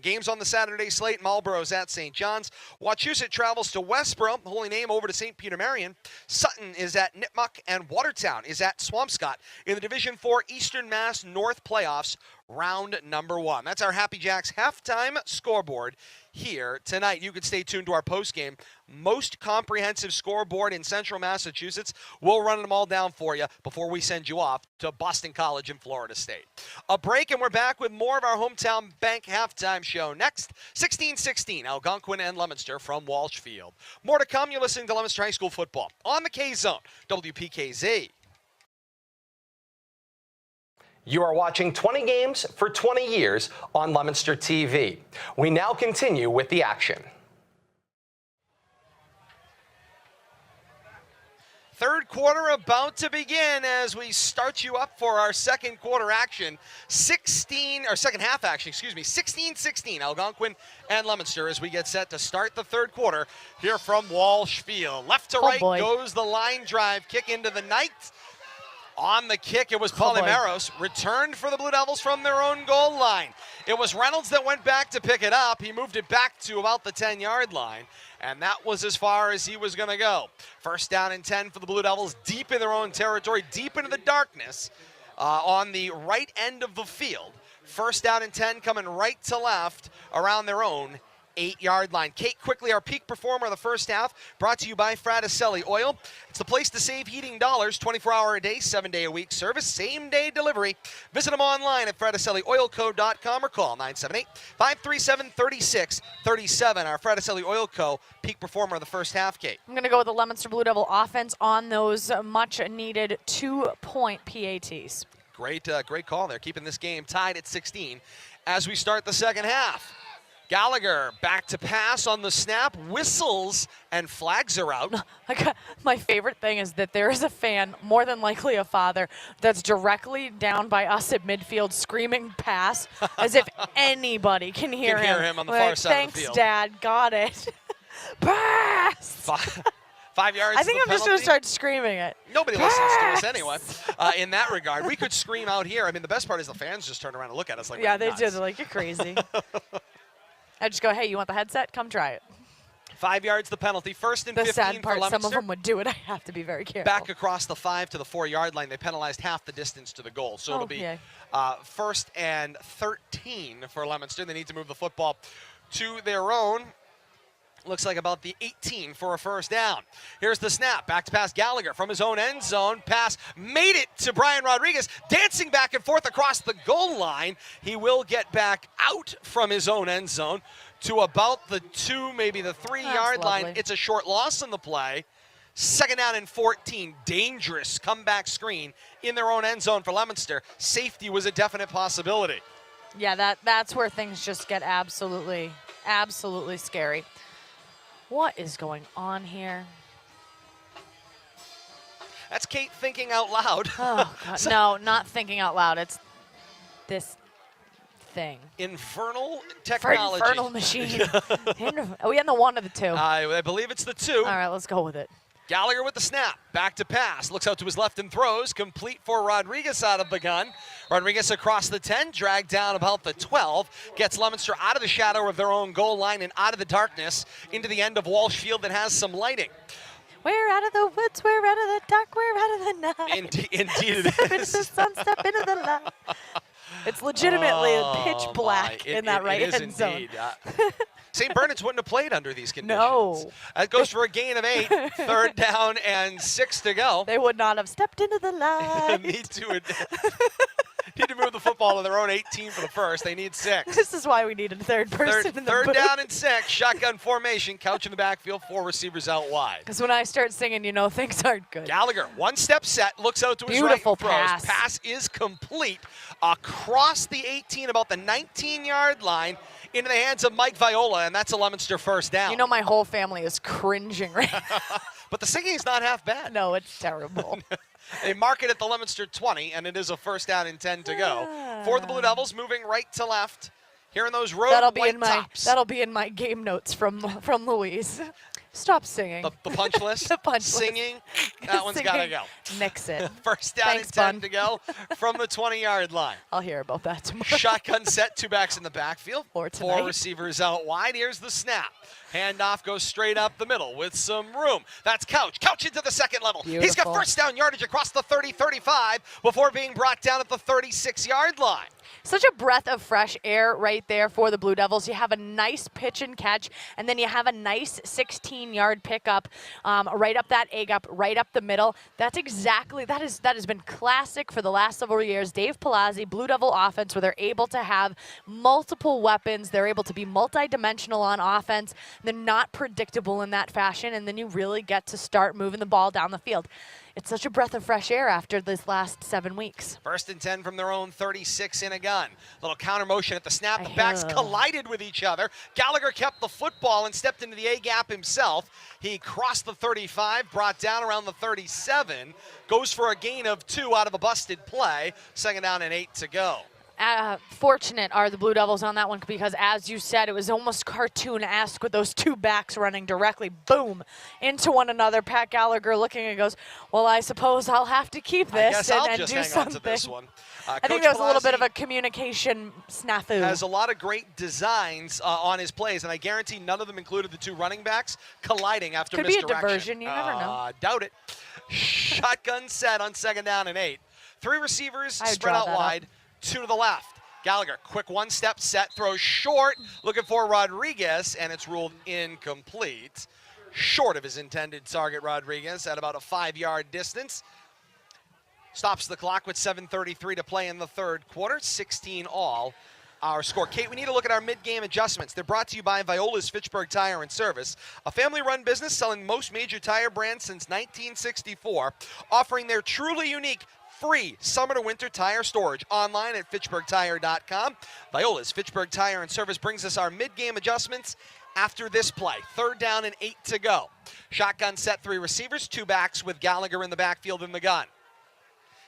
Games on the Saturday slate. Marlborough's at St. John's. Wachusett travels to Westboro. Holy Name over to St. Peter Marion. Sutton is at Nipmuc, and Watertown is at Swampscott in the Division 4 Eastern Mass North Playoffs, round number 1. That's our Happy Jacks halftime scoreboard here tonight. You can stay tuned to our postgame. Most comprehensive scoreboard in Central Massachusetts. We'll run them all down for you before we send you off to Boston College in Florida State. A break, and we're back with more of our Hometown Bank halftime show next. 16-16, Algonquin and Leominster from Walsh Field. More to come. You're listening to Leominster High School football on the K-Zone, WPKZ. You are watching 20 games for 20 years on Leominster TV. We now continue with the action. Third quarter about to begin as we start you up for our second quarter action. Second half action, 16-16, Algonquin and Leominster as we get set to start the third quarter here from Walsh Field. Left to right goes the line drive, kick into the night. On the kick, it was Polymeros, returned for the Blue Devils from their own goal line. It was Reynolds that went back to pick it up. He moved it back to about the 10-yard line, and that was as far as he was going to go. First down and 10 for the Blue Devils, deep in their own territory, deep into the darkness on the right end of the field. First down and 10 coming right to left around their own 8-yard line. Kate, quickly, our peak performer of the first half, brought to you by Fraticelli Oil. It's the place to save heating dollars, 24-hour a day, 7-day-a-week service, same-day delivery. Visit them online at FraticelliOilCo.com or call 978-537-3637. Our Fraticelli Oil Co. peak performer of the first half, Kate. I'm going to go with the Leominster Blue Devil offense on those much-needed 2-point PATs. Great call there, keeping this game tied at 16 as we start the second half. Gallagher back to pass on the snap, whistles, and flags are out. My favorite thing is that there is a fan, more than likely a father, that's directly down by us at midfield screaming pass as if anybody can hear him. On the far side Thanks, of the field. Dad. Got it. Pass! 5 yards. I think I'm just going to start screaming it. Nobody listens to us anyway. In that regard, we could scream out here. I mean, the best part is the fans just turn around and look at us like, yeah, we're they nuts. do. They're like, you're crazy. I just go, hey, you want the headset? Come try it. 5 yards the penalty. First and The 15 sad for part, Leominster. some of them would do it. I have to be very careful. Back across the 5 to the 4-yard line. They penalized half the distance to the goal. So it'll be first and 13 for Leominster. They need to move the football to their own. Looks like about the 18 for a first down. Here's the snap. Back to pass Gallagher from his own end zone. Pass made it to Brian Rodriguez. Dancing back and forth across the goal line. He will get back out from his own end zone to about the 2, maybe the 3-yard line. It's a short loss in the play. Second down and 14. Dangerous comeback screen in their own end zone for Leominster. Safety was a definite possibility. Yeah, that's where things just get absolutely scary. What is going on here? That's Kate thinking out loud. Oh, God. No, not thinking out loud. It's this thing. Infernal technology. Infernal machine. Are we in the 1 or the 2? I believe it's the 2. All right, let's go with it. Gallagher with the snap, back to pass, looks out to his left and throws, complete for Rodriguez out of the gun. Rodriguez across the 10, dragged down about the 12, gets Leominster out of the shadow of their own goal line and out of the darkness into the end of Walsh Field that has some lighting. We're out of the woods, we're out of the dark, we're out of the night. Indeed it Step into is. the sun, step into the light. It's legitimately pitch black in that right-hand zone. St. Bernard's wouldn't have played under these conditions. No. That goes for a gain of 8. Third down and 6 to go. They would not have stepped into the light. Need to move the football to their own 18 for the first. They need 6. This is why we need a third person in the Third booth. down and 6. Shotgun formation. Couch in the backfield. 4 receivers out wide. Because when I start singing, you know things aren't good. Gallagher, one-step set, looks out to his Beautiful right and throws. pass. Pass is complete across the 18, about the 19-yard line, into the hands of Mike Viola, and that's a Leominster first down. You know my whole family is cringing right now. But the singing's not half bad. No, it's terrible. They mark it at the Leominster 20, and it is a first down and 10 to go. For the Blue Devils, moving right to left. Here in those road white tops. That'll be in my game notes from Louise. Stop singing. The punch list? The punch Singing? list. That one's got to go. Nix it. First down Thanks, and 10 bud. to go from the 20-yard line. I'll hear about that tomorrow. Shotgun set, 2 backs in the backfield. Or tonight. 4 receivers out wide. Here's the snap. Handoff goes straight up the middle with some room. That's Couch. Couch into the second level. Beautiful. He's got first down yardage across the 30-35 before being brought down at the 36-yard line. Such a breath of fresh air right there for the Blue Devils. You have a nice pitch and catch, and then you have a nice 16-yard pickup right up that egg up, right up the middle. That's exactly, that has been classic for the last several years. Dave Palazzi, Blue Devil offense, where they're able to have multiple weapons. They're able to be multidimensional on offense. They're not predictable in that fashion, and then you really get to start moving the ball down the field. It's such a breath of fresh air after this last 7 weeks. First and 10 from their own 36 in a gun. Little counter motion at the snap. The backs collided with each other. Gallagher kept the football and stepped into the A-gap himself. He crossed the 35, brought down around the 37. Goes for a gain of 2 out of a busted play. Second down and 8 to go. Fortunate are the Blue Devils on that one because, as you said, it was almost cartoon-esque with those 2 backs running directly, boom, into one another. Pat Gallagher looking and goes, well, I suppose I'll have to keep this and do something. On to this one. I think there was a little bit of a communication snafu. Has a lot of great designs on his plays, and I guarantee none of them included the 2 running backs colliding after misdirection. Could be a diversion. You never know. Doubt it. Shotgun set on second down and 8. 3 receivers spread out wide. 2 to the left. Gallagher, quick one-step set, throws short, looking for Rodriguez, and it's ruled incomplete. Short of his intended target, Rodriguez, at about a 5-yard distance. Stops the clock with 7:33 to play in the third quarter, 16 all. Our score. Kate, we need to look at our mid-game adjustments. They're brought to you by Viola's Fitchburg Tire and Service, a family-run business selling most major tire brands since 1964, offering their truly unique free summer to winter tire storage online at fitchburgtire.com. Viola's Fitchburg Tire and Service brings us our mid-game adjustments after this play. 3rd down and 8 to go. Shotgun set, 3 receivers, 2 backs with Gallagher in the backfield in the gun.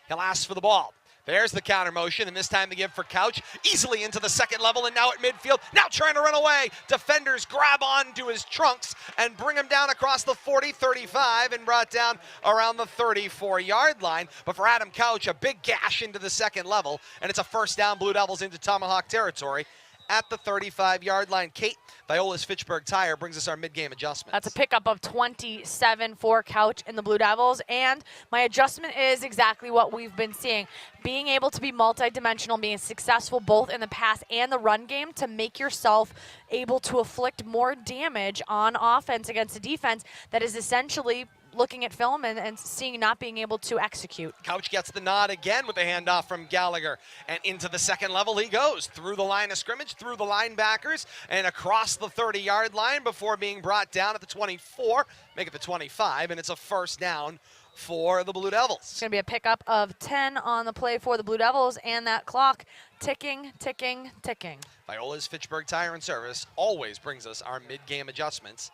He'll ask for the ball. There's the counter motion, and this time they give for Couch, easily into the second level, and now at midfield, now trying to run away. Defenders grab onto his trunks and bring him down across the 40, 35, and brought down around the 34-yard line. But for Adam Couch, a big gash into the second level, and it's a 1st down, Blue Devils into Tomahawk territory at the 35-yard line. Kate, Viola's Fitchburg Tire brings us our mid-game adjustment. That's a pickup of 27 for Couch and the Blue Devils, and my adjustment is exactly what we've been seeing. Being able to be multidimensional, being successful both in the pass and the run game to make yourself able to inflict more damage on offense against a defense that is essentially looking at film and seeing not being able to execute. Couch gets the nod again with a handoff from Gallagher, and into the second level he goes, through the line of scrimmage, through the linebackers, and across the 30-yard line before being brought down at the 24, make it the 25, and it's a 1st down for the Blue Devils. It's going to be a pickup of 10 on the play for the Blue Devils, and that clock ticking, ticking, ticking. Viola's Fitchburg Tire and Service always brings us our mid-game adjustments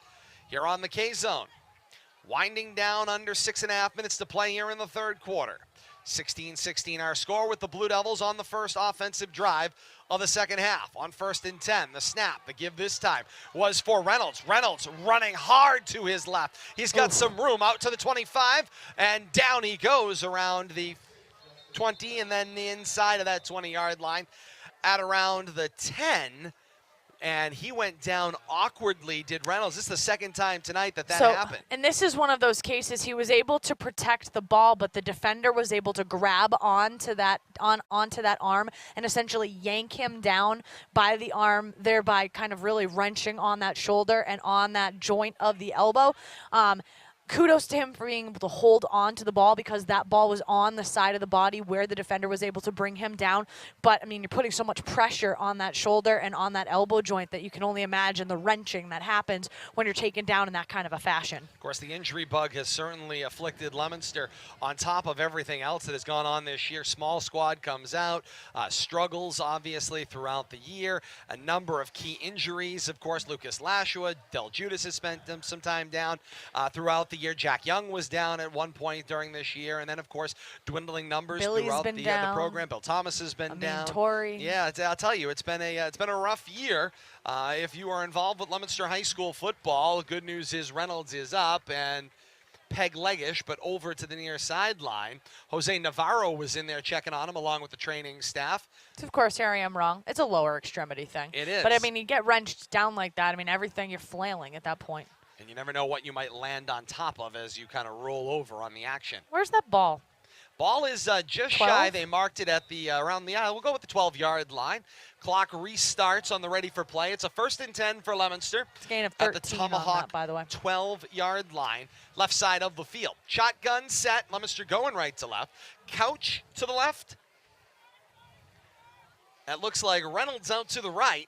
here on the K-Zone. Winding down under 6.5 minutes to play here in the third quarter. 16-16 our score with the Blue Devils on the first offensive drive of the second half. On 1st and 10, the snap, the give this time was for Reynolds. Reynolds running hard to his left. He's got some room out to the 25, and down he goes around the 20, and then the inside of that 20-yard line at around the 10. And he went down awkwardly, did Reynolds. This is the second time tonight that happened. And this is one of those cases he was able to protect the ball, but the defender was able to grab onto that arm and essentially yank him down by the arm, thereby kind of really wrenching on that shoulder and on that joint of the elbow. Kudos to him for being able to hold on to the ball because that ball was on the side of the body where the defender was able to bring him down. But, I mean, you're putting so much pressure on that shoulder and on that elbow joint that you can only imagine the wrenching that happens when you're taken down in that kind of a fashion. Of course, the injury bug has certainly afflicted Leominster on top of everything else that has gone on this year. Small squad comes out, struggles, obviously, throughout the year. A number of key injuries. Of course, Lucas Lashua, Del Judas has spent some time down throughout the year. Jack Young was down at one point during this year, and then of course dwindling numbers throughout the program. Bill Thomas has been down. Torrey. Yeah, I'll tell you, it's been a rough year. If you are involved with Leominster High School football, the good news is Reynolds is up and Peg Leggish, but over to the near sideline. Jose Navarro was in there checking on him along with the training staff. So of course, here I am wrong. It's a lower extremity thing. It is. But I mean, you get wrenched down like that. I mean, everything, you're flailing at that point. And you never know what you might land on top of as you kind of roll over on the action. Where's that ball? Ball is just 12? shy. They marked it at the around the we'll go with the 12-yard line. Clock restarts on the ready for play. It's a 1st and 10 for Leominster. It's a gain of 13 at the Tomahawk on that, by the way. 12-yard line, left side of the field. Shotgun set. Leominster going right to left. Couch to the left. That looks like Reynolds out to the right.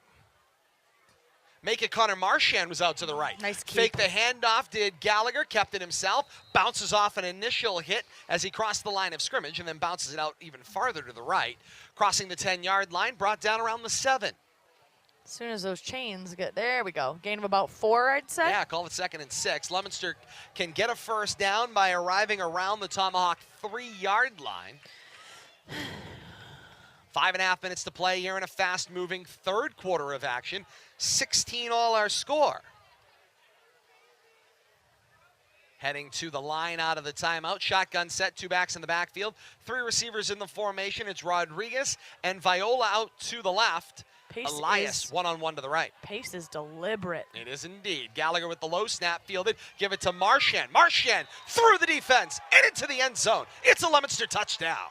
Make it Connor Marchand was out to the right. Nice keep. Fake the handoff, did Gallagher, kept it himself, bounces off an initial hit as he crossed the line of scrimmage and then bounces it out even farther to the right. Crossing the 10-yard line, brought down around the 7. As soon as those chains get, there we go. Gain of about 4, I'd say. Yeah, call it 2nd and 6. Leominster can get a 1st down by arriving around the Tomahawk 3-yard line. 5.5 minutes to play here in a fast-moving third quarter of action. 16 all our score. Heading to the line out of the timeout. Shotgun set, 2 backs in the backfield. 3 receivers in the formation. It's Rodriguez and Viola out to the left. Pace Elias one-on-one to the right. Pace is deliberate. It is indeed. Gallagher with the low snap fielded. Give it to Marchand. Marchand through the defense and into the end zone. It's a Leominster touchdown.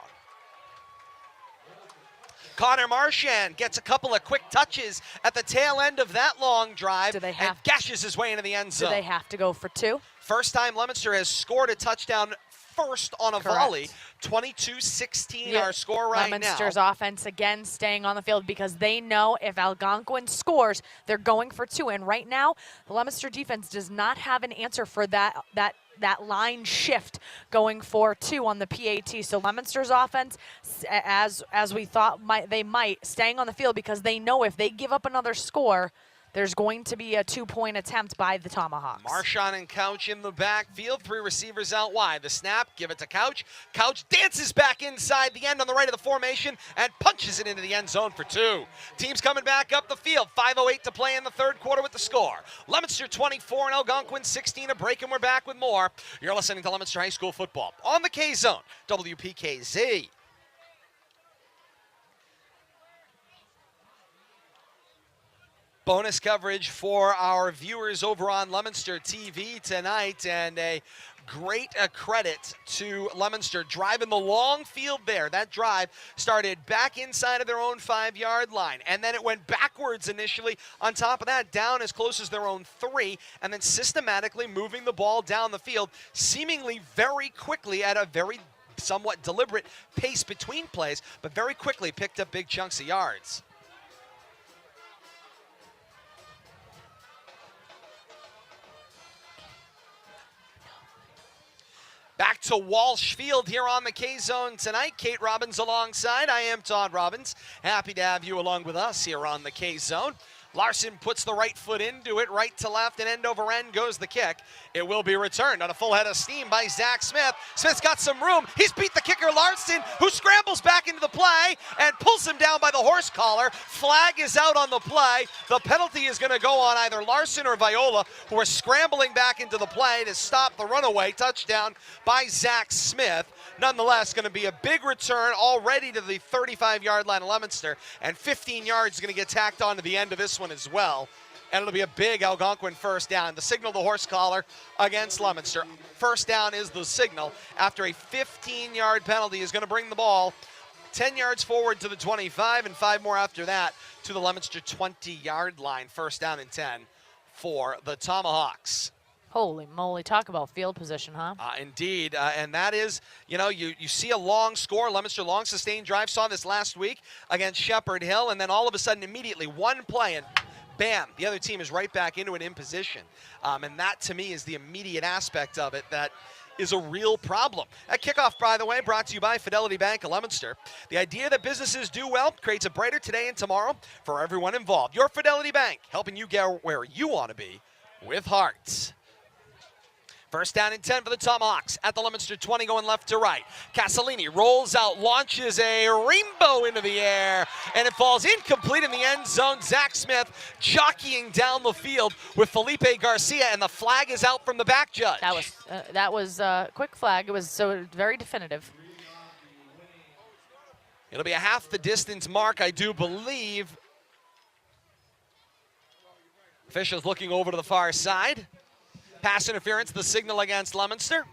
Connor Marchand gets a couple of quick touches at the tail end of that long drive and gashes his way into the end zone. Do they have to go for 2? First time Leominster has scored a touchdown first on a volley. 22-16 our score right now. Leominster's offense again staying on the field because they know if Algonquin scores, they're going for 2. And right now, the Leominster defense does not have an answer for that line shift going for 2 on the PAT. So Leominster's offense, as we thought they might, staying on the field because they know if they give up another score, there's going to be a 2-point attempt by the Tomahawks. Marchand and Couch in the backfield, 3 receivers out wide. The snap, give it to Couch. Couch dances back inside the end on the right of the formation and punches it into the end zone for 2. Teams coming back up the field. 5:08 to play in the third quarter with the score. Leominster 24 and Algonquin 16 a break, and we're back with more. You're listening to Leominster High School football on the K-Zone, WPKZ. Bonus coverage for our viewers over on Leominster TV tonight, and a great credit to Leominster driving the long field there. That drive started back inside of their own 5-yard line, and then it went backwards initially. On top of that, down as close as their own 3, and then systematically moving the ball down the field, seemingly very quickly at a very somewhat deliberate pace between plays, but very quickly picked up big chunks of yards. Back to Walsh Field here on the K-Zone tonight. Kate Robbins alongside. I am Todd Robbins. Happy to have you along with us here on the K-Zone. Larson puts the right foot into it, right to left, and end over end goes the kick. It will be returned on a full head of steam by Zach Smith. Smith's got some room. He's beat the kicker Larson, who scrambles back into the play and pulls him down by the horse collar. Flag is out on the play. The penalty is going to go on either Larson or Viola, who are scrambling back into the play to stop the runaway. Touchdown by Zach Smith. Nonetheless, going to be a big return already to the 35-yard line of Leominster, and 15 yards is going to get tacked on to the end of this one as well. And it'll be a big Algonquin first down. The signal, the horse collar against Leominster. First down is the signal after a 15-yard penalty is going to bring the ball 10 yards forward to the 25 and 5 more after that to the Leominster 20-yard line. First down and 10 for the Tomahawks. Holy moly, talk about field position, huh? Indeed, and that is, you see a long score, Leominster long sustained drive, saw this last week against Shepherd Hill, and then all of a sudden, immediately, one play, and bam, the other team is right back into it in position. And that, to me, is the immediate aspect of it that is a real problem. That kickoff, by the way, brought to you by Fidelity Bank of Leominster. The idea that businesses do well creates a brighter today and tomorrow for everyone involved. Your Fidelity Bank, helping you get where you want to be with hearts. First down and 10 for the Tomahawks at the Leominster 20, going left to right. Casalini rolls out, launches a rainbow into the air, and it falls incomplete in the end zone. Zach Smith jockeying down the field with Felipe Garcia, and the flag is out from the back judge. That was a quick flag. It was so very definitive. It'll be a half the distance mark, I do believe. Officials looking over to the far side. Pass interference, the signal against Leominster.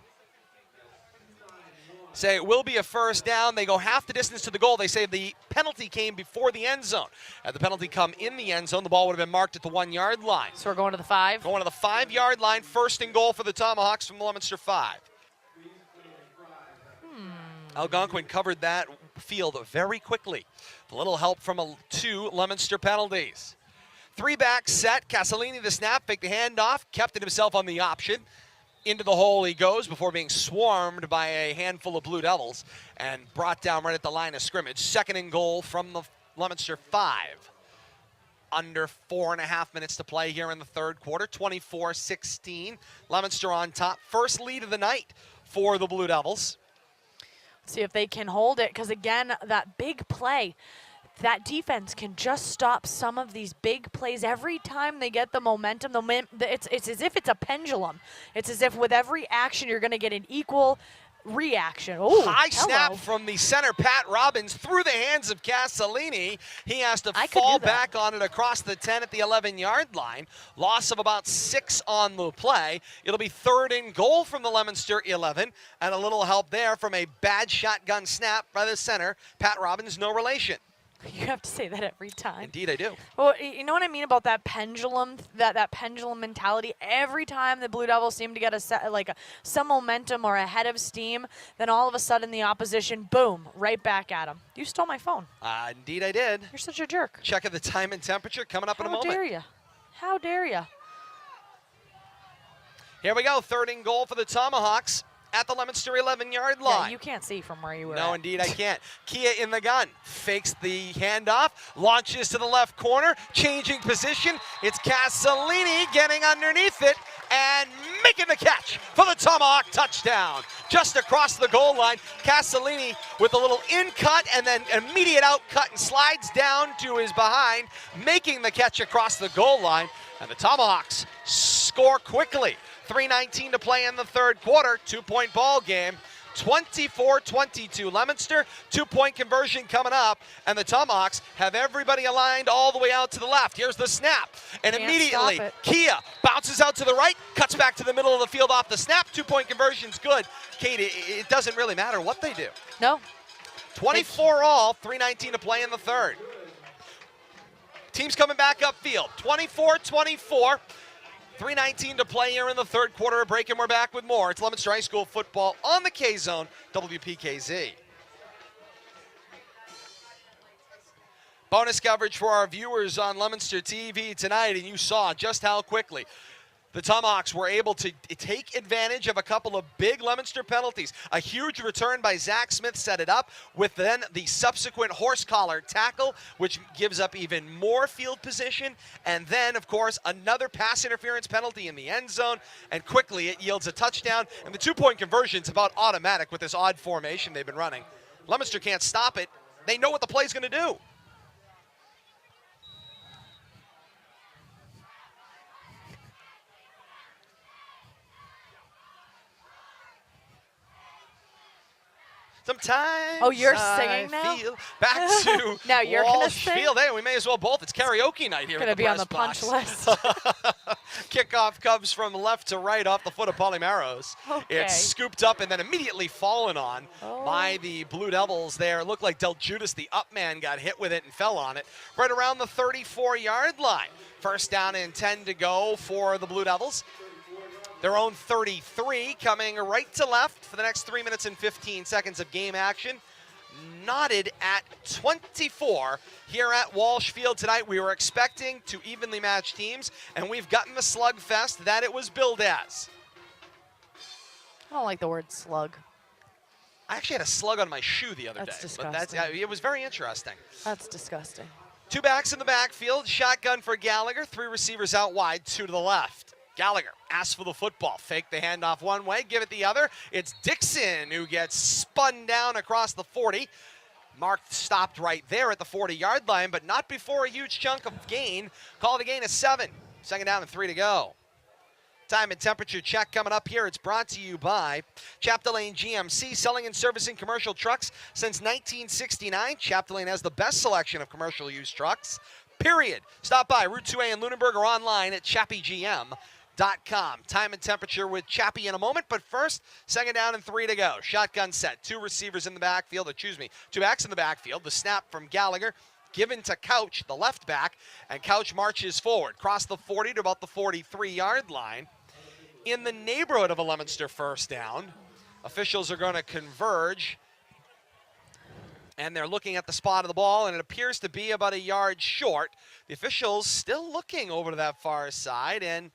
Say it will be a first down. They go half the distance to the goal. They say the penalty came before the end zone. Had the penalty come in the end zone, the ball would have been marked at the 1-yard line. So we're going to the 5? Going to the 5-yard line, first and goal for the Tomahawks from the Leominster 5. Algonquin covered that field very quickly. A little help from 2 Leominster penalties. 3-back set. Casalini the snap, faked the handoff, kept it himself on the option. Into the hole he goes before being swarmed by a handful of Blue Devils and brought down right at the line of scrimmage. Second and goal from the Leominster 5. Under 4.5 minutes to play here in the third quarter. 24-16. Leominster on top. First lead of the night for the Blue Devils. See if they can hold it, because again, that big play. That defense can just stop some of these big plays every time they get the momentum. It's as if it's a pendulum. It's as if with every action you're going to get an equal reaction. Oh, high snap from the center, Pat Robbins, through the hands of Casalini. He has to fall back on it across the 10 at the 11-yard line. Loss of about 6 on the play. It'll be third and goal from the Leominster 11, and a little help there from a bad shotgun snap by the center, Pat Robbins, no relation. You have to say that every time. Indeed, I do. Well, you know what I mean about that pendulum, that pendulum mentality. Every time the Blue Devils seem to get some momentum or a head of steam, then all of a sudden the opposition, boom, right back at them. You stole my phone. Indeed, I did. You're such a jerk. Checking the time and temperature coming up in a moment. How dare you? How dare you? Here we go. 3rd and goal for the Tomahawks at the Leominster 11-yard line. Yeah, you can't see from where you were. No, indeed I can't. Kia in the gun, fakes the handoff, launches to the left corner, changing position. It's Castellini getting underneath it and making the catch for the Tomahawk touchdown. Just across the goal line, Castellini with a little in cut and then immediate out cut and slides down to his behind, making the catch across the goal line. And the Tomahawks score quickly. 3:19 to play in the 3rd quarter, 2-point ball game. 24-22 Leominster, 2-point conversion coming up, and the Tomahawks have everybody aligned all the way out to the left. Here's the snap, and Can't immediately stop it. Kia bounces out to the right, cuts back to the middle of the field off the snap. 2-point conversion's good. Kate, it doesn't really matter what they do. No. 24 all, 3:19 to play in the 3rd. Teams coming back upfield, 24-24. 3:19 to play here in the 3rd quarter. A break, and we're back with more. It's Leominster High School football on the K-Zone, WPKZ. Bonus coverage for our viewers on Leominster TV tonight, and you saw just how quickly the Tomahawks were able to take advantage of a couple of big Leominster penalties. A huge return by Zach Smith set it up, with then the subsequent horse collar tackle, which gives up even more field position. And then, of course, another pass interference penalty in the end zone. And quickly it yields a touchdown. And the 2-point conversion's about automatic with this odd formation they've been running. Leominster can't stop it. They know what the play's going to do. Sometimes Oh, you're singing now? feel back to Now you're gonna Walsh sing? Field. Hey, we may as well both. It's karaoke night here. Gonna at the be on press the punch box. list. Kickoff comes from left to right off the foot of Polymeros. Okay. It's scooped up and then immediately fallen on by the Blue Devils there. It looked like Del Judas, the up man, got hit with it and fell on it right around the 34-yard line. 1st down and 10 to go for the Blue Devils. Their own 33 coming right to left for the next 3 minutes and 15 seconds of game action. Knotted at 24 here at Walsh Field tonight. We were expecting to evenly match teams, and we've gotten the slugfest that it was billed as. I don't like the word slug. I actually had a slug on my shoe the other That's day. disgusting. But it was very interesting. That's disgusting. 2 backs in the backfield. Shotgun for Gallagher. 3 receivers out wide, 2 to the left. Gallagher asks for the football. Fake the handoff one way, give it the other. It's Dixon who gets spun down across the 40. Mark stopped right there at the 40-yard line, but not before a huge chunk of gain. Call the gain of 7. 2nd down and 3 to go. Time and temperature check coming up here. It's brought to you by Chapdelaine GMC, selling and servicing commercial trucks since 1969. Chapdelaine has the best selection of commercial used trucks, period. Stop by Route 2A in Lunenburg or online at chappygm.com. Time and temperature with Chappie in a moment, but first, 2nd down and 3 to go. Shotgun set. 2 receivers in the backfield, 2 backs in the backfield. The snap from Gallagher given to Couch, the left back, and Couch marches forward, across the 40 to about the 43-yard line. In the neighborhood of a Leominster 1st down, officials are going to converge, and they're looking at the spot of the ball, and it appears to be about a yard short. The officials still looking over to that far side, and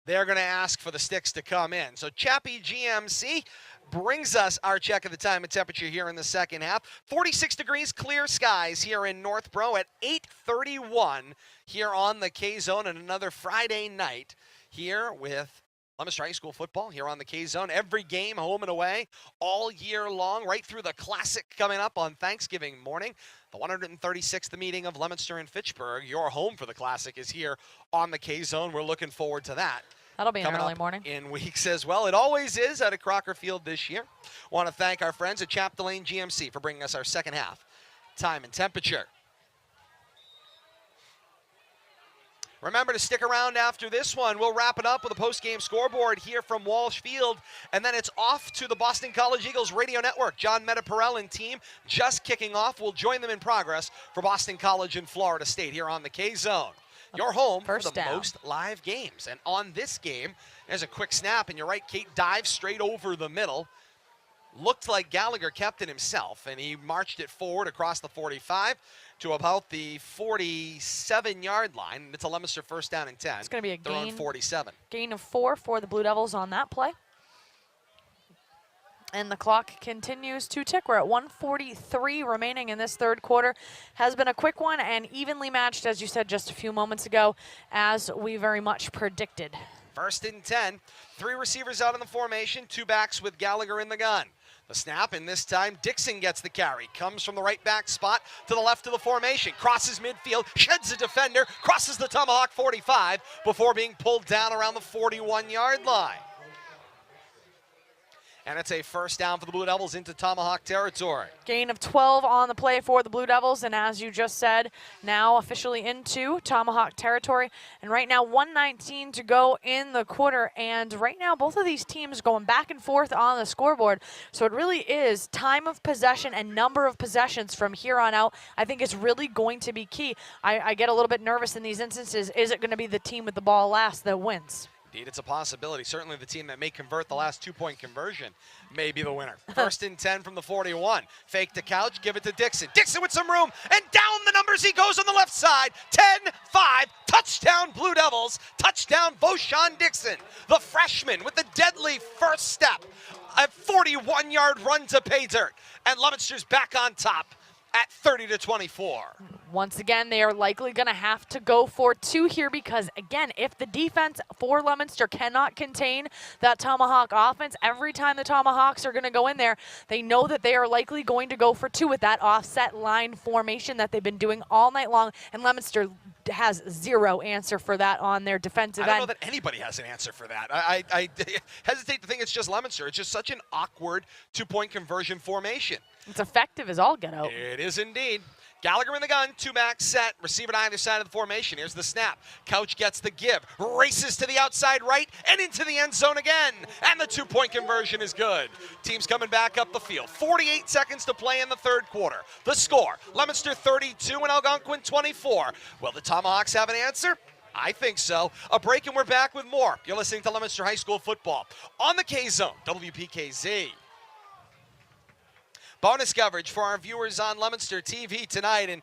they're going to ask for the sticks to come in. So Chappie GMC brings us our check of the time and temperature here in the 2nd half. 46 degrees, clear skies here in Northborough at 8:31 here on the K-Zone, and another Friday night here with Leominster High School football here on the K-Zone. Every game home and away all year long, right through the Classic coming up on Thanksgiving morning. The 136th meeting of Leominster and Fitchburg. Your home for the Classic is here on the K-Zone. We're looking forward to that. That'll be an Coming early up morning. in weeks as well. It always is at a Crocker Field this year. Want to thank our friends at Chapdelaine GMC for bringing us our 2nd half time and temperature. Remember to stick around after this one. We'll wrap it up with a post-game scoreboard here from Walsh Field, and then it's off to the Boston College Eagles radio network. John Metaparel and team just kicking off. We'll join them in progress for Boston College and Florida State here on the K-Zone. Your home for the most live games. And on this game, there's a quick snap, and you're right, Kate dives straight over the middle. Looked like Gallagher kept it himself, and he marched it forward across the 45 to about the 47-yard line. It's a Leominster first down and 10. It's going to be a gain, 47. Gain of 4 for the Blue Devils on that play. And the clock continues to tick. We're at 1:43 remaining in this third quarter. Has been a quick one and evenly matched, as you said just a few moments ago, as we very much predicted. First and 10. 3 receivers out in the formation, 2 backs with Gallagher in the gun. The snap, and this time Dixon gets the carry. Comes from the right back spot to the left of the formation. Crosses midfield, sheds a defender, crosses the Tomahawk 45 before being pulled down around the 41-yard line. And it's a first down for the Blue Devils into Tomahawk territory. Gain of 12 on the play for the Blue Devils, and as you just said, now officially into Tomahawk territory. And right now, 1:19 to go in the quarter, and right now both of these teams going back and forth on the scoreboard. So it really is time of possession and number of possessions from here on out. I think is really going to be key. I get a little bit nervous in these instances. Is it going to be the team with the ball last that wins? Indeed, it's a possibility. Certainly the team that may convert the last 2-point conversion may be the winner. First and 10 from the 41. Fake to Couch, give it to Dixon. Dixon with some room, and down the numbers he goes on the left side. 10-5, touchdown Blue Devils, touchdown Voshan Dixon. The freshman with the deadly first step. A 41-yard run to pay dirt, and Leominster's back on top at 30-24. Once again, they are likely going to have to go for 2 here because, again, if the defense for Leominster cannot contain that Tomahawk offense, every time the Tomahawks are going to go in there, they know that they are likely going to go for 2 with that offset line formation that they've been doing all night long, and Leominster has zero answer for that on their defensive end. I don't know that anybody has an answer for that. I hesitate to think it's just Leominster. It's just such an awkward 2-point conversion formation. It's effective as all get out. It is indeed. Gallagher in the gun, 2-back set, receiver on either side of the formation. Here's the snap. Couch gets the give, races to the outside right, and into the end zone again. And the 2-point conversion is good. Team's coming back up the field. 48 seconds to play in the third quarter. The score, Leominster 32 and Algonquin 24. Will the Tomahawks have an answer? I think so. A break and we're back with more. You're listening to Leominster High School football on the K-Zone, WPKZ. Bonus coverage for our viewers on Leominster TV tonight, and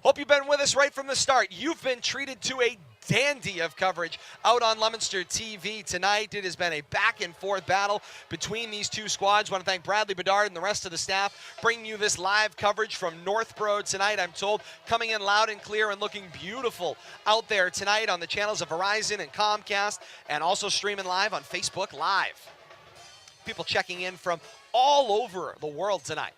hope you've been with us right from the start. You've been treated to a dandy of coverage out on Leominster TV tonight. It has been a back-and-forth battle between these two squads. I want to thank Bradley Bedard and the rest of the staff bringing you this live coverage from Northborough tonight. I'm told coming in loud and clear and looking beautiful out there tonight on the channels of Verizon and Comcast, and also streaming live on Facebook Live. People checking in from all over the world tonight.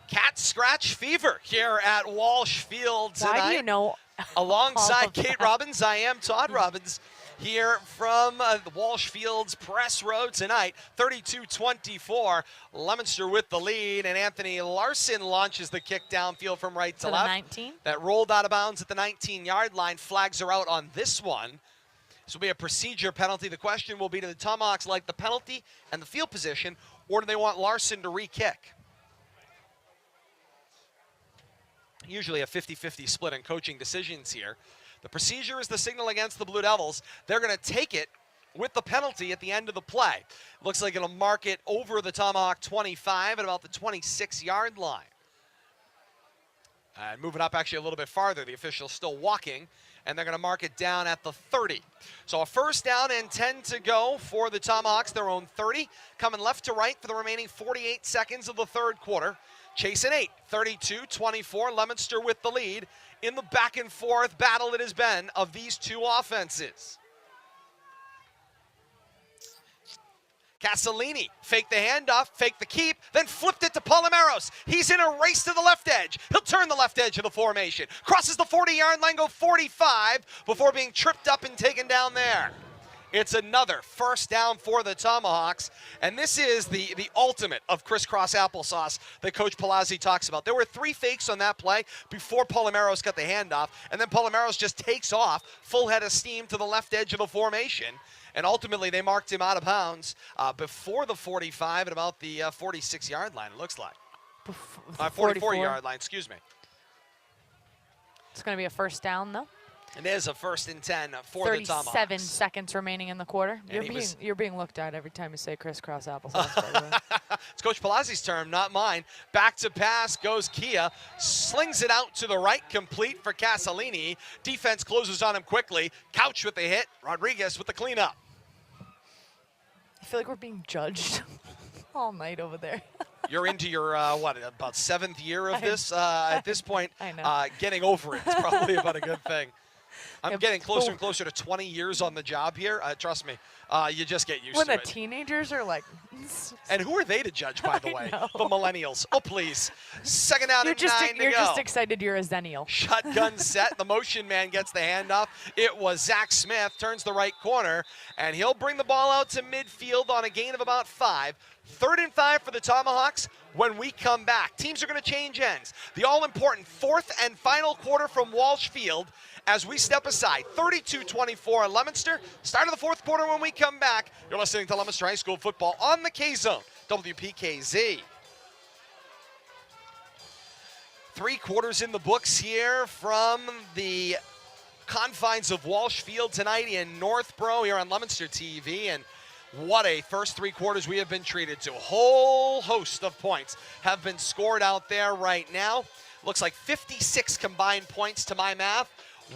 Cat scratch fever here at Walsh Field tonight. Why do you know? Alongside Kate Robbins, I am Todd Robbins here from the Walsh Field's press row tonight. 32-24, Leominster with the lead, and Anthony Larson launches the kick downfield from right to left. 19. That rolled out of bounds at the 19-yard line. Flags are out on this one. This will be a procedure penalty. The question will be, do the Tomahawks like the penalty and the field position, or do they want Larson to re-kick? Usually a 50-50 split in coaching decisions here. The procedure is the signal against the Blue Devils. They're going to take it with the penalty at the end of the play. Looks like it'll mark it over the Tomahawk 25 at about the 26-yard line. And moving up actually a little bit farther. The official's still walking, and they're going to mark it down at the 30. So a first down and 10 to go for the Tomahawks, their own 30. Coming left to right for the remaining 48 seconds of the third quarter. Chasing 8, 32-24, Leominster with the lead in the back-and-forth battle it has been of these two offenses. Castellini faked the handoff, faked the keep, then flipped it to Palomaros. He's in a race to the left edge. He'll turn the left edge of the formation. Crosses the 40-yard line, go 45 before being tripped up and taken down there. It's another first down for the Tomahawks, and this is the ultimate of crisscross applesauce that Coach Palazzi talks about. There were 3 fakes on that play before Palomaros got the handoff, and then Palomaros just takes off, full head of steam to the left edge of the formation, and ultimately they marked him out of bounds before the 45 at about the 46-yard line, it looks like. 44-yard line, excuse me. It's going to be a first down, though. It is a 1st and 10 for the Tomahawks. 37 seconds remaining in the quarter. You're being looked at every time you say crisscross applesauce, by the way. It's Coach Palazzi's term, not mine. Back to pass goes Kia. Slings it out to the right, complete for Casalini. Defense closes on him quickly. Couch with the hit. Rodriguez with the cleanup. I feel like we're being judged all night over there. You're into your, about 7th year of this? At this point, I know. getting over it is probably about a good thing. I'm getting closer and closer to 20 years on the job here. Trust me, you just get used to it. When the teenagers are like... And who are they to judge, by the way? The millennials. Oh, please. 2nd down and 9 to go. You're just excited you're a Zennial. Shotgun set. The motion man gets the handoff. It was Zach Smith, turns the right corner, and he'll bring the ball out to midfield on a gain of about 5. 3rd and 5 for the Tomahawks when we come back. Teams are going to change ends. The all-important 4th and final quarter from Walsh Field as we step aside. 32-24 in Leominster. Start of the 4th quarter when we come back. You're listening to Leominster High School football on the K-Zone, WPKZ. 3 quarters in the books here from the confines of Walsh Field tonight in Northborough here on Leominster TV. And what a first 3 quarters we have been treated to. A whole host of points have been scored out there right now. Looks like 56 combined points to my math.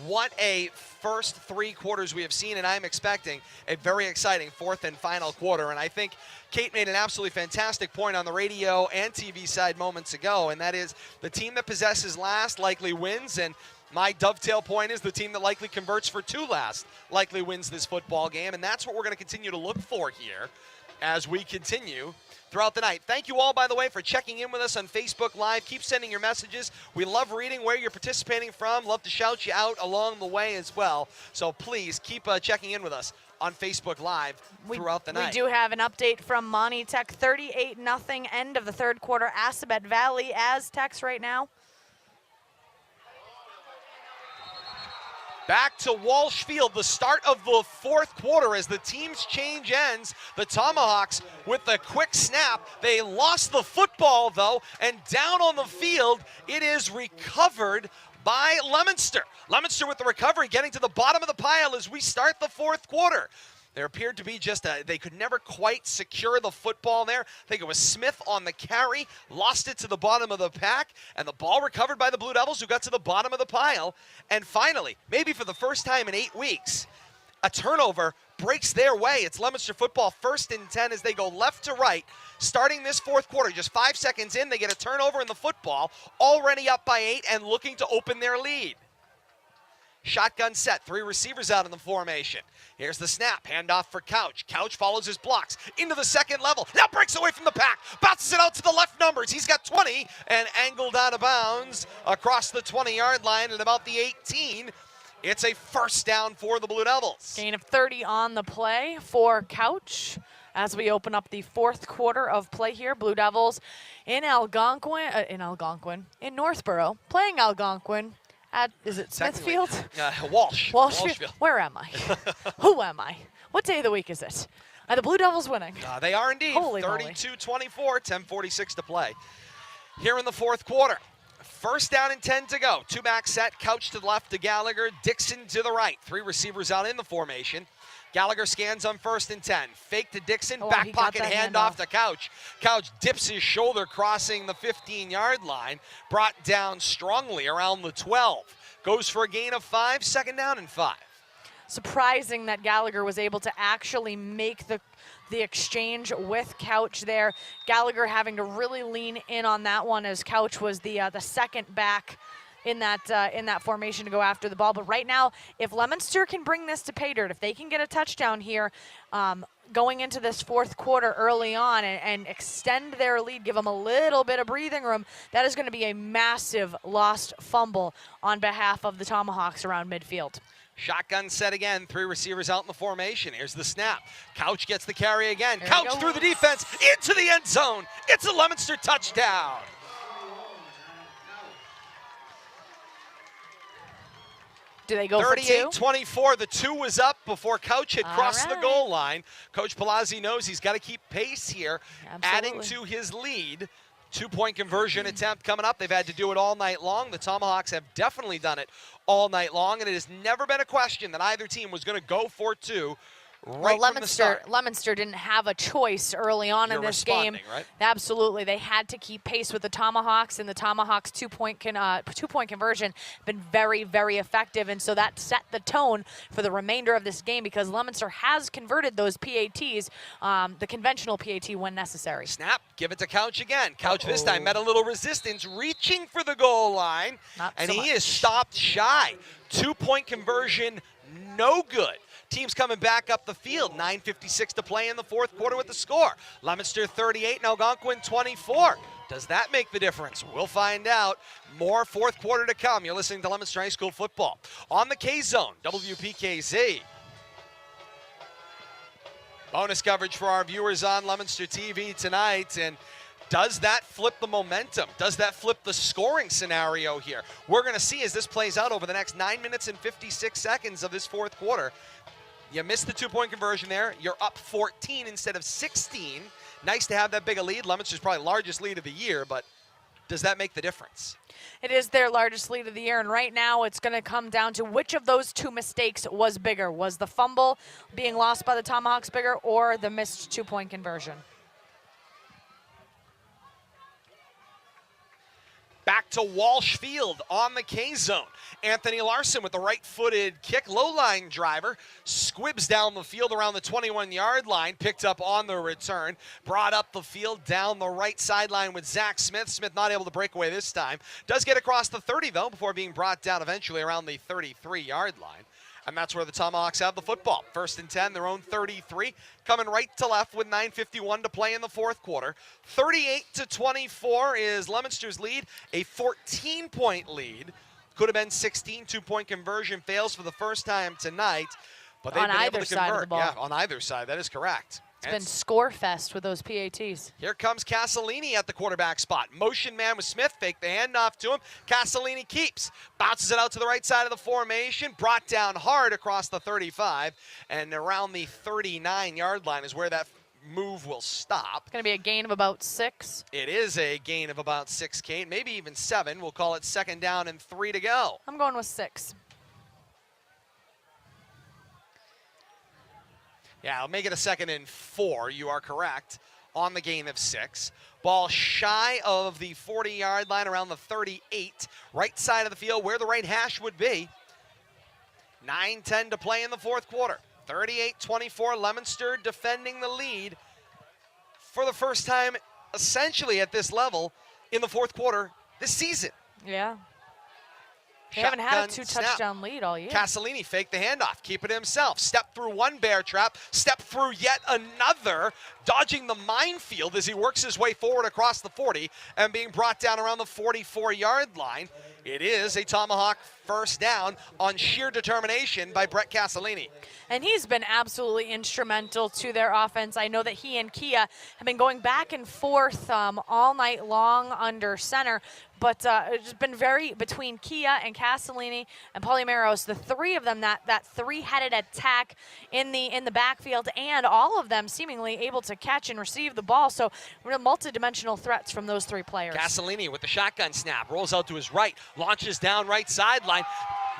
What a first 3 quarters we have seen, and I'm expecting a very exciting 4th and final quarter. And I think Kate made an absolutely fantastic point on the radio and TV side moments ago, and that is the team that possesses last likely wins, and my dovetail point is the team that likely converts for 2 last likely wins this football game, and that's what we're going to continue to look for here as we continue throughout the night. Thank you all, by the way, for checking in with us on Facebook Live. Keep sending your messages. We love reading where you're participating from. Love to shout you out along the way as well. So please keep checking in with us on Facebook Live throughout the night. We do have an update from Monty Tech. 38-0 end of the 3rd quarter. Assabet Valley Aztecs right now. Back to Walsh Field, the start of the 4th quarter as the teams change ends. The Tomahawks with the quick snap. They lost the football, though, and down on the field, it is recovered by Leominster. Leominster with the recovery, getting to the bottom of the pile as we start the 4th quarter. There appeared to be just they could never quite secure the football there. I think it was Smith on the carry, lost it to the bottom of the pack, and the ball recovered by the Blue Devils, who got to the bottom of the pile. And finally, maybe for the first time in 8 weeks, a turnover breaks their way. It's Leominster football 1st and 10 as they go left to right. Starting this 4th quarter, just 5 seconds in, they get a turnover in the football, already up by 8 and looking to open their lead. Shotgun set, 3 receivers out in the formation. Here's the snap, handoff for Couch. Couch follows his blocks into the 2nd level. Now breaks away from the pack, bounces it out to the left numbers. He's got 20 and angled out of bounds across the 20-yard line at about the 18. It's a first down for the Blue Devils. Gain of 30 on the play for Couch as we open up the 4th quarter of play here. Blue Devils in Northborough, playing Algonquin. Is it Smithfield? Walsh. Walshfield. Where am I? Who am I? What day of the week is it? Are the Blue Devils winning? They are indeed. 32-24, 10:46 to play. Here in the 4th quarter. First down and 10 to go. 2-back set, Couch to the left to Gallagher, Dixon to the right. 3 receivers out in the formation. Gallagher scans on 1st and 10. Fake to Dixon, back pocket handoff to Couch. Couch dips his shoulder crossing the 15-yard line. Brought down strongly around the 12. Goes for a gain of 5, 2nd down and 5. Surprising that Gallagher was able to actually make the exchange with Couch there. Gallagher having to really lean in on that one as Couch was the 2nd back in that formation to go after the ball. But right now, if Leominster can bring this to pay dirt, if they can get a touchdown here, going into this fourth quarter early on and extend their lead, give them a little bit of breathing room, that is going to be a massive lost fumble on behalf of the Tomahawks around midfield. Shotgun set again, 3 receivers out in the formation. Here's the snap. Couch gets the carry again. There Couch through the defense, into the end zone. It's a Leominster touchdown. Do they go for 2? 38-24, the 2 was up before Couch had crossed the goal line. Coach Palazzi knows he's got to keep pace here, adding to his lead. 2-point conversion attempt coming up. They've had to do it all night long. The Tomahawks have definitely done it all night long, and it has never been a question that either team was going to go for 2 right from the start. Leominster didn't have a choice early on in this game. Right? Absolutely, they had to keep pace with the Tomahawks, and the Tomahawks' two-point conversion been very, very effective, and so that set the tone for the remainder of this game because Leominster has converted those PATs, the conventional PAT when necessary. Snap, give it to Couch again. Couch this time met a little resistance, reaching for the goal line, and he is stopped shy. 2-point conversion, no good. Team's coming back up the field. 9:56 to play in the fourth quarter with the score. Leominster 38 and Algonquin 24. Does that make the difference? We'll find out. More fourth quarter to come. You're listening to Leominster High School football on the K-Zone, WPKZ. Bonus coverage for our viewers on Leominster TV tonight. And does that flip the momentum? Does that flip the scoring scenario here? We're going to see as this plays out over the next 9 minutes and 56 seconds of this fourth quarter. You missed the 2-point conversion there. You're up 14 instead of 16. Nice to have that big a lead. Leominster's probably largest lead of the year, but does that make the difference? It is their largest lead of the year, and right now it's going to come down to which of those 2 mistakes was bigger. Was the fumble being lost by the Tomahawks bigger or the missed 2-point conversion? Back to Walsh Field on the K-Zone. Anthony Larson with the right-footed kick. Low-line driver. Squibs down the field around the 21-yard line. Picked up on the return. Brought up the field down the right sideline with Zach Smith. Smith not able to break away this time. Does get across the 30, though, before being brought down eventually around the 33-yard line. And that's where the Tomahawks have the football. 1st and 10, their own 33, coming right to left with 9:51 to play in the fourth quarter. 38-24 is Leominster's lead, a 14-point lead. Could have been 16. 2-point conversion fails for the first time tonight, but they've been able to convert. Side of the ball. Yeah, on either side, that is correct. It's been score fest with those PATs. Here comes Castellini at the quarterback spot. Motion man with Smith, fake the handoff to him. Castellini keeps, bounces it out to the right side of the formation, brought down hard across the 35, and around the 39-yard line is where that move will stop. It's going to be a gain of about 6. It is a gain of about 6, Kate, maybe even 7. We'll call it 2nd down and 3 to go. I'm going with 6. Yeah, I'll make it a 2nd and 4. You are correct on the gain of 6. Ball shy of the 40-yard line around the 38. Right side of the field where the right hash would be. 9:10 to play in the fourth quarter. 38-24, Leominster defending the lead for the first time essentially at this level in the fourth quarter this season. Yeah. They haven't had a 2-touchdown lead all year. Castellini faked the handoff, keep it himself. Step through one bear trap, step through yet another, dodging the minefield as he works his way forward across the 40 and being brought down around the 44-yard line. It is a Tomahawk first down on sheer determination by Brett Castellini. And he's been absolutely instrumental to their offense. I know that he and Kia have been going back and forth all night long under center, but it's been very between Kia and Castellini and Polymeros, the 3 of them, that 3-headed attack in the backfield, and all of them seemingly able to catch and receive the ball. So real multi-dimensional threats from those 3 players. Castellini with the shotgun snap, rolls out to his right, launches down right sideline.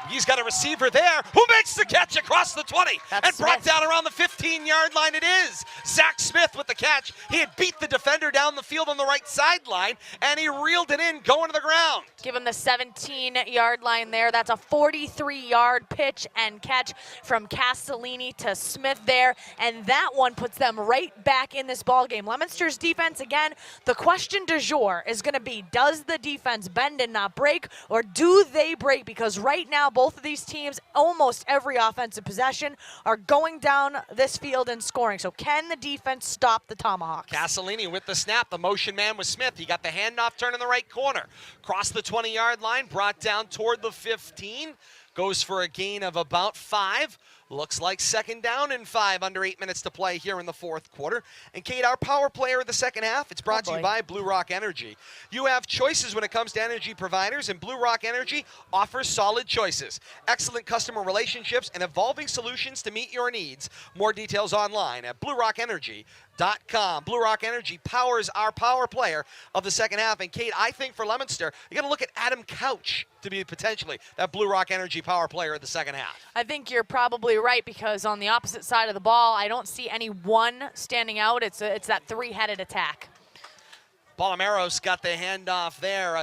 He's got a receiver there who makes the catch across the 20 and brought down around the 15-yard line. It is Zach Smith with the catch. He had beat the defender down the field on the right sideline, and he reeled it in going to the ground. Give him the 17-yard line there. That's a 43-yard pitch and catch from Castellini to Smith there, and that one puts them right back in this ball game. Leominster's defense, again, the question du jour is going to be, does the defense bend and not break, or do they break? Because right now, both of these teams, almost every offensive possession, are going down this field and scoring. So can the defense stop the Tomahawks? Castellini with the snap. The motion man was Smith. He got the handoff turn in the right corner. Cross the 20-yard line, brought down toward the 15. Goes for a gain of about 5. Looks like 2nd down and 5 under 8 minutes to play here in the 4th quarter. And Kate, our power player of the second half, it's brought to you by Blue Rock Energy. You have choices when it comes to energy providers, and Blue Rock Energy offers solid choices, excellent customer relationships, and evolving solutions to meet your needs. More details online at bluerockenergy.com. Blue Rock Energy powers our power player of the second half. And Kate, I think for Leominster, you got to look at Adam Couch to be potentially that Blue Rock Energy power player of the second half. I think you're probably right, because on the opposite side of the ball, I don't see any one standing out. It's that three-headed attack. Bolomeros got the handoff there.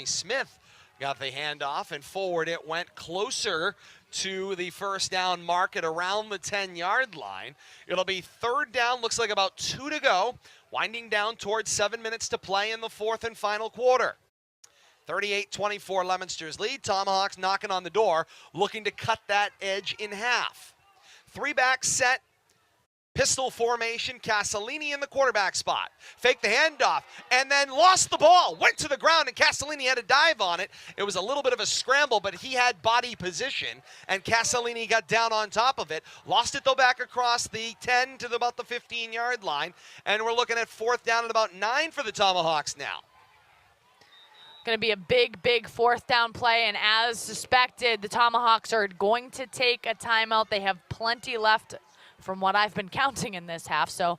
Smith got the handoff, and forward it went closer to the first down mark at around the 10-yard line. It'll be 3rd down, looks like about 2 to go, winding down towards 7 minutes to play in the 4th and final quarter. 38-24 Leominster's lead. Tomahawks knocking on the door, looking to cut that edge in half. 3-back set, pistol formation. Castellini in the quarterback spot. Faked the handoff and then lost the ball. Went to the ground and Castellini had to dive on it. It was a little bit of a scramble, but he had body position and Castellini got down on top of it. Lost it though back across the 10 to about the 15-yard line. And we're looking at 4th down and about 9 for the Tomahawks now. Going to be a big 4th down play, and as suspected, the Tomahawks are going to take a timeout. They have plenty left from what I've been counting in this half, so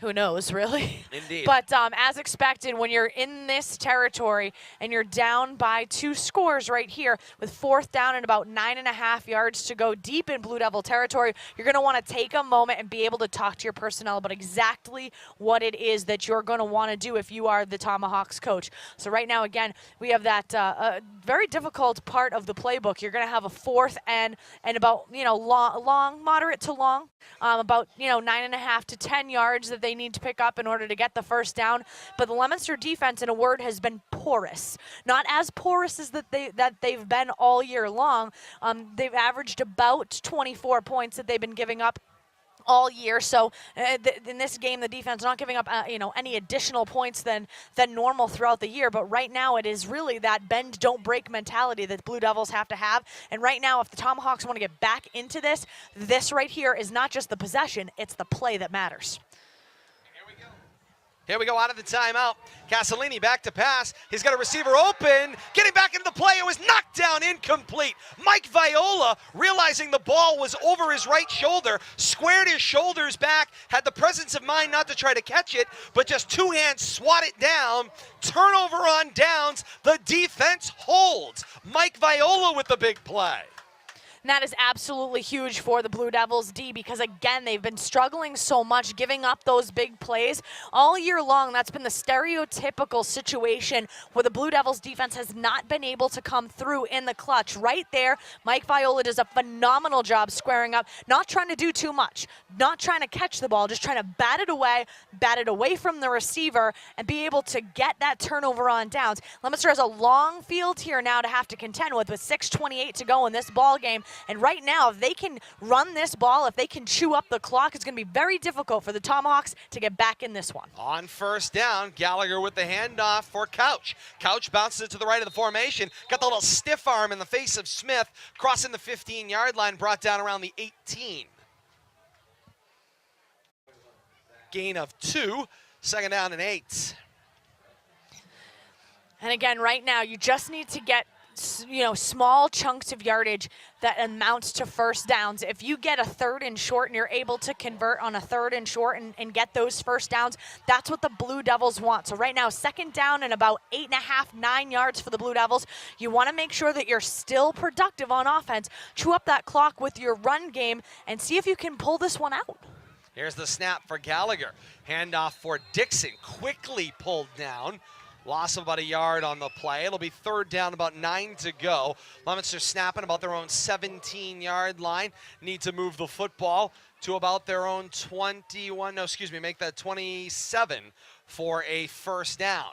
who knows, really? Indeed. But as expected, when you're in this territory and you're down by 2 scores right here with 4th down and about 9.5 yards to go deep in Blue Devil territory, you're going to want to take a moment and be able to talk to your personnel about exactly what it is that you're going to want to do if you are the Tomahawks coach. So right now, again, we have that very difficult part of the playbook. You're going to have a 4th and about, long, moderate to long, about, 9.5 to 10 yards that they need to pick up in order to get the first down. But the Leominster defense, in a word, has been porous. Not as porous as they've been all year long. They've averaged about 24 points that they've been giving up all year. So in this game, the defense not giving up any additional points than normal throughout the year. But right now, it is really that bend don't break mentality that Blue Devils have to have. And right now, if the Tomahawks want to get back into this right here is not just the possession, it's the play that matters. Here we go out of the timeout. Castellini back to pass. He's got a receiver open. Getting back into the play. It was knocked down, incomplete. Mike Viola, realizing the ball was over his right shoulder, squared his shoulders back, had the presence of mind not to try to catch it, but just 2 hands swat it down. Turnover on downs. The defense holds. Mike Viola with the big play. And that is absolutely huge for the Blue Devils D, because again, they've been struggling so much, giving up those big plays all year long. That's been the stereotypical situation where the Blue Devils defense has not been able to come through in the clutch. Right there, Mike Viola does a phenomenal job squaring up, not trying to do too much, not trying to catch the ball, just trying to bat it away from the receiver and be able to get that turnover on downs. Leominster has a long field here now to have to contend with 6:28 to go in this ball game. And right now, if they can run this ball, if they can chew up the clock, it's going to be very difficult for the Tomahawks to get back in this one. On 1st down, Gallagher with the handoff for Couch. Couch bounces it to the right of the formation. Got the little stiff arm in the face of Smith, crossing the 15-yard line, brought down around the 18. Gain of 2, 2nd down and 8. And again, right now, you just need to get small chunks of yardage that amounts to first downs. If you get a 3rd and short and you're able to convert on a 3rd and short and get those first downs, that's what the Blue Devils want. So right now, 2nd down and about 8.5, 9 yards for the Blue Devils. You want to make sure that you're still productive on offense. Chew up that clock with your run game and see if you can pull this one out. Here's the snap for Gallagher. Handoff for Dixon, quickly pulled down. Loss of about a yard on the play. It'll be 3rd down, about 9 to go. Leominster snapping about their own 17-yard line. Need to move the football to about their own 27 for a first down.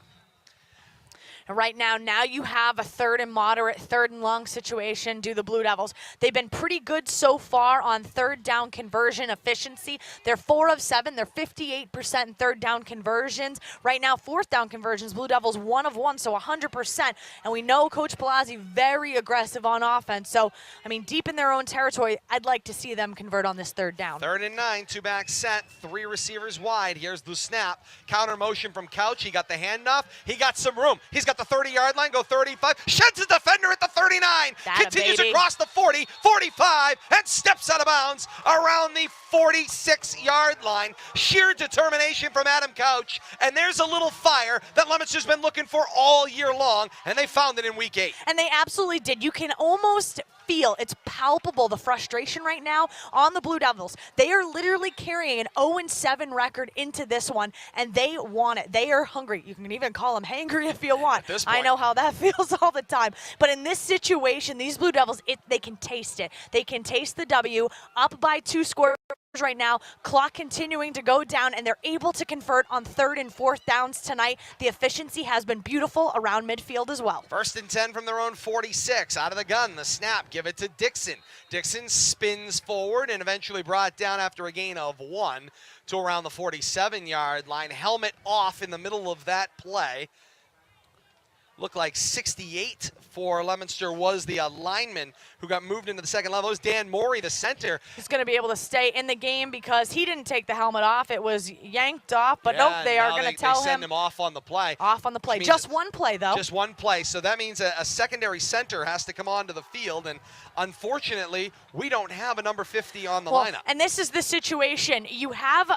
And right now you have a third and moderate, third and long situation. Do the Blue Devils. They've been pretty good so far on third down conversion efficiency. They're 4 of 7. They're 58% in third down conversions. Right now, fourth down conversions, Blue Devils 1 of 1, so 100%. And we know Coach Palazzi very aggressive on offense. So, I mean, deep in their own territory, I'd like to see them convert on this third down. 3rd and 9, 2-back set, 3 receivers wide. Here's the snap. Counter motion from Couch. He got the handoff. He got some room. He's got the 30-yard line, go 35. Sheds his defender at the 39. Continues across the 40, 45, and steps out of bounds around the 46-yard line. Sheer determination from Adam Couch. And there's a little fire that Leominster's been looking for all year long, and they found it in week 8. And they absolutely did. You can almost feel, it's palpable, the frustration right now on the Blue Devils. They are literally carrying an 0-7 record into this one, and they want it. They are hungry. You can even call them hangry if you want. I know how that feels all the time. But in this situation, these Blue Devils, they can taste it. They can taste the W, up by 2 scores right now, clock continuing to go down, and they're able to convert on 3rd and 4th downs tonight. The efficiency has been beautiful around midfield as well. 1st and 10 from their own 46. Out of the gun, the snap, give it to Dixon. Dixon spins forward and eventually brought down after a gain of 1 to around the 47-yard line. Helmet off in the middle of that play. Looked like 68 for Leominster was the lineman who got moved into the second level. It was Dan Morey, the center. He's going to be able to stay in the game because he didn't take the helmet off. It was yanked off, but nope, they are going to tell him. They send him off on the play. Off on the play. Just one play, though. Just one play. So that means a secondary center has to come onto the field, and unfortunately, we don't have a number 50 on the lineup. And this is the situation. You have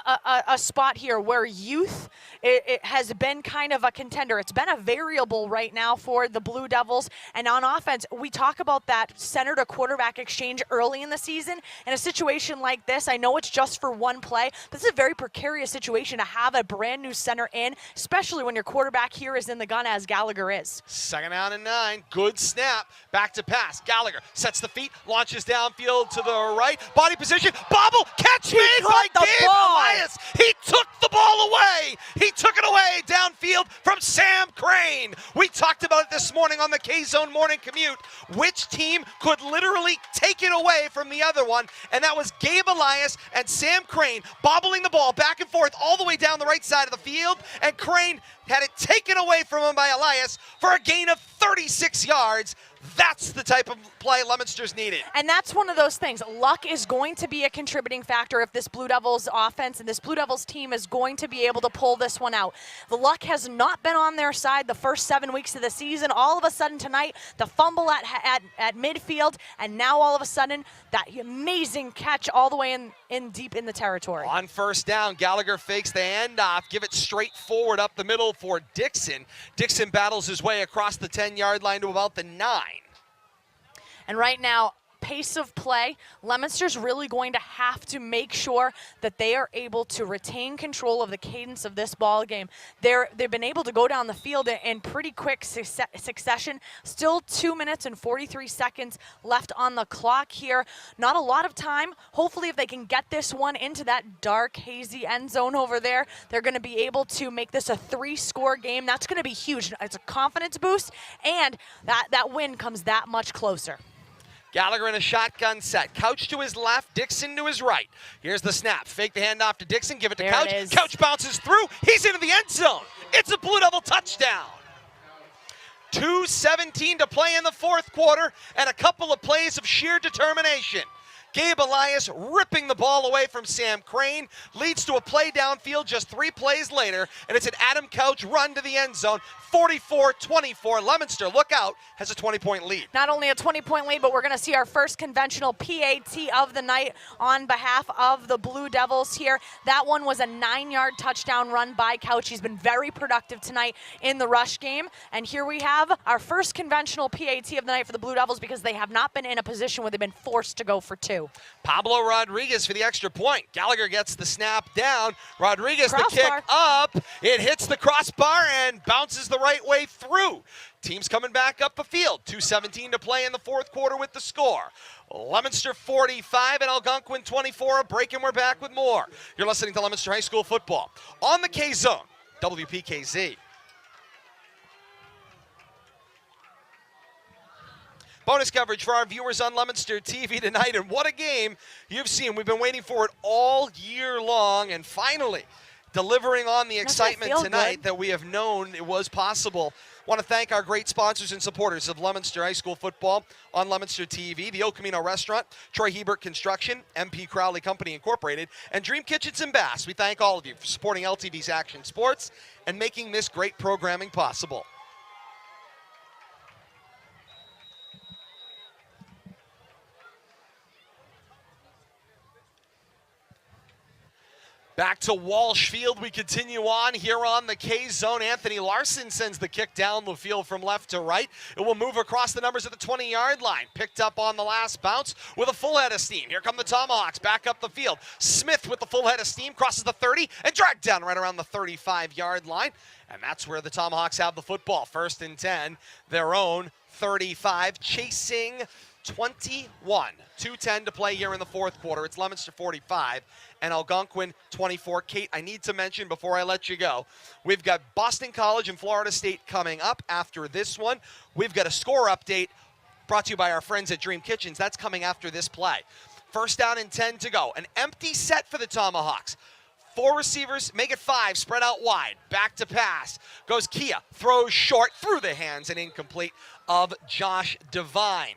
a spot here where youth it has been kind of a contender. It's been a variable right now for the Blue Devils. And on offense, we talk about that center to quarterback exchange early in the season. In a situation like this, I know it's just for one play, but this is a very precarious situation to have a brand new center in, especially when your quarterback here is in the gun as Gallagher is. 2nd down and 9. Good snap. Back to pass. Gallagher sets the feet, launches downfield to the right. Body position. Bobble. Catch made by Gabe Elias. He took the ball away. He took it away downfield from Sam Crane. We talked about it this morning on the K-Zone Morning Commute. Which team could literally take it away from the other one? And that was Gabe Elias and Sam Crane bobbling the ball back and forth all the way down the right side of the field. And Crane had it taken away from him by Elias for a gain of 36 yards. That's the type of play Leominster's needed. And that's one of those things. Luck is going to be a contributing factor if this Blue Devils offense and this Blue Devils team is going to be able to pull this one out. The luck has not been on their side the first 7 weeks of the season. All of a sudden tonight, the fumble at midfield, and now all of a sudden, that amazing catch all the way in deep in the territory. On 1st down, Gallagher fakes the handoff, give it straight forward up the middle for Dixon. Dixon battles his way across the 10-yard line to about the 9. And right now, pace of play, Leominster's really going to have to make sure that they are able to retain control of the cadence of this ball game. They've been able to go down the field in pretty quick succession. Still 2 minutes and 43 seconds left on the clock here. Not a lot of time. Hopefully, if they can get this one into that dark, hazy end zone over there, they're going to be able to make this a 3-score game. That's going to be huge. It's a confidence boost, and that win comes that much closer. Gallagher in a shotgun set. Couch to his left, Dixon to his right. Here's the snap. Fake the handoff to Dixon. Give it to Couch. Couch bounces through. He's into the end zone. It's a Blue Devil touchdown. 2:17 to play in the 4th quarter, and a couple of plays of sheer determination. Gabe Elias ripping the ball away from Sam Crane leads to a play downfield just 3 plays later, and it's an Adam Couch run to the end zone. 44-24. Leominster, look out, has a 20-point lead. Not only a 20-point lead, but we're going to see our first conventional PAT of the night on behalf of the Blue Devils here. That one was a 9-yard touchdown run by Couch. He's been very productive tonight in the rush game. And here we have our first conventional PAT of the night for the Blue Devils because they have not been in a position where they've been forced to go for 2. Pablo Rodriguez for the extra point. Gallagher gets the snap down. Rodriguez the kick up. It hits the crossbar and bounces the right way through. Team's coming back up the field. 2:17 to play in the 4th quarter with the score. Leominster 45 and Algonquin 24. A break and we're back with more. You're listening to Leominster High School football on the K-Zone, WPKZ. Bonus coverage for our viewers on Leominster TV tonight, and what a game you've seen. We've been waiting for it all year long, and finally delivering on the excitement tonight that we have known it was possible. Want to thank our great sponsors and supporters of Leominster High School football on Leominster TV, the El Camino Restaurant, Troy Hebert Construction, MP Crowley Company Incorporated, and Dream Kitchens and Baths. We thank all of you for supporting LTV's Action Sports and making this great programming possible. Back to Walsh Field, we continue on here on the K-Zone. Anthony Larson sends the kick down the field from left to right. It will move across the numbers at the 20-yard line. Picked up on the last bounce with a full head of steam. Here come the Tomahawks back up the field. Smith with the full head of steam crosses the 30 and dragged down right around the 35-yard line. And that's where the Tomahawks have the football. 1st and 10, their own 35, chasing 21. 2:10 to play here in the fourth quarter. It's Leominster 45 and Algonquin 24. Kate, I need to mention before I let you go, we've got Boston College and Florida State coming up after this one. We've got a score update brought to you by our friends at Dream Kitchens. That's coming after this play. 1st down and 10 to go. An empty set for the Tomahawks. 4 receivers, make it 5, spread out wide. Back to pass. Goes Kia, throws short through the hands and incomplete of Josh Devine.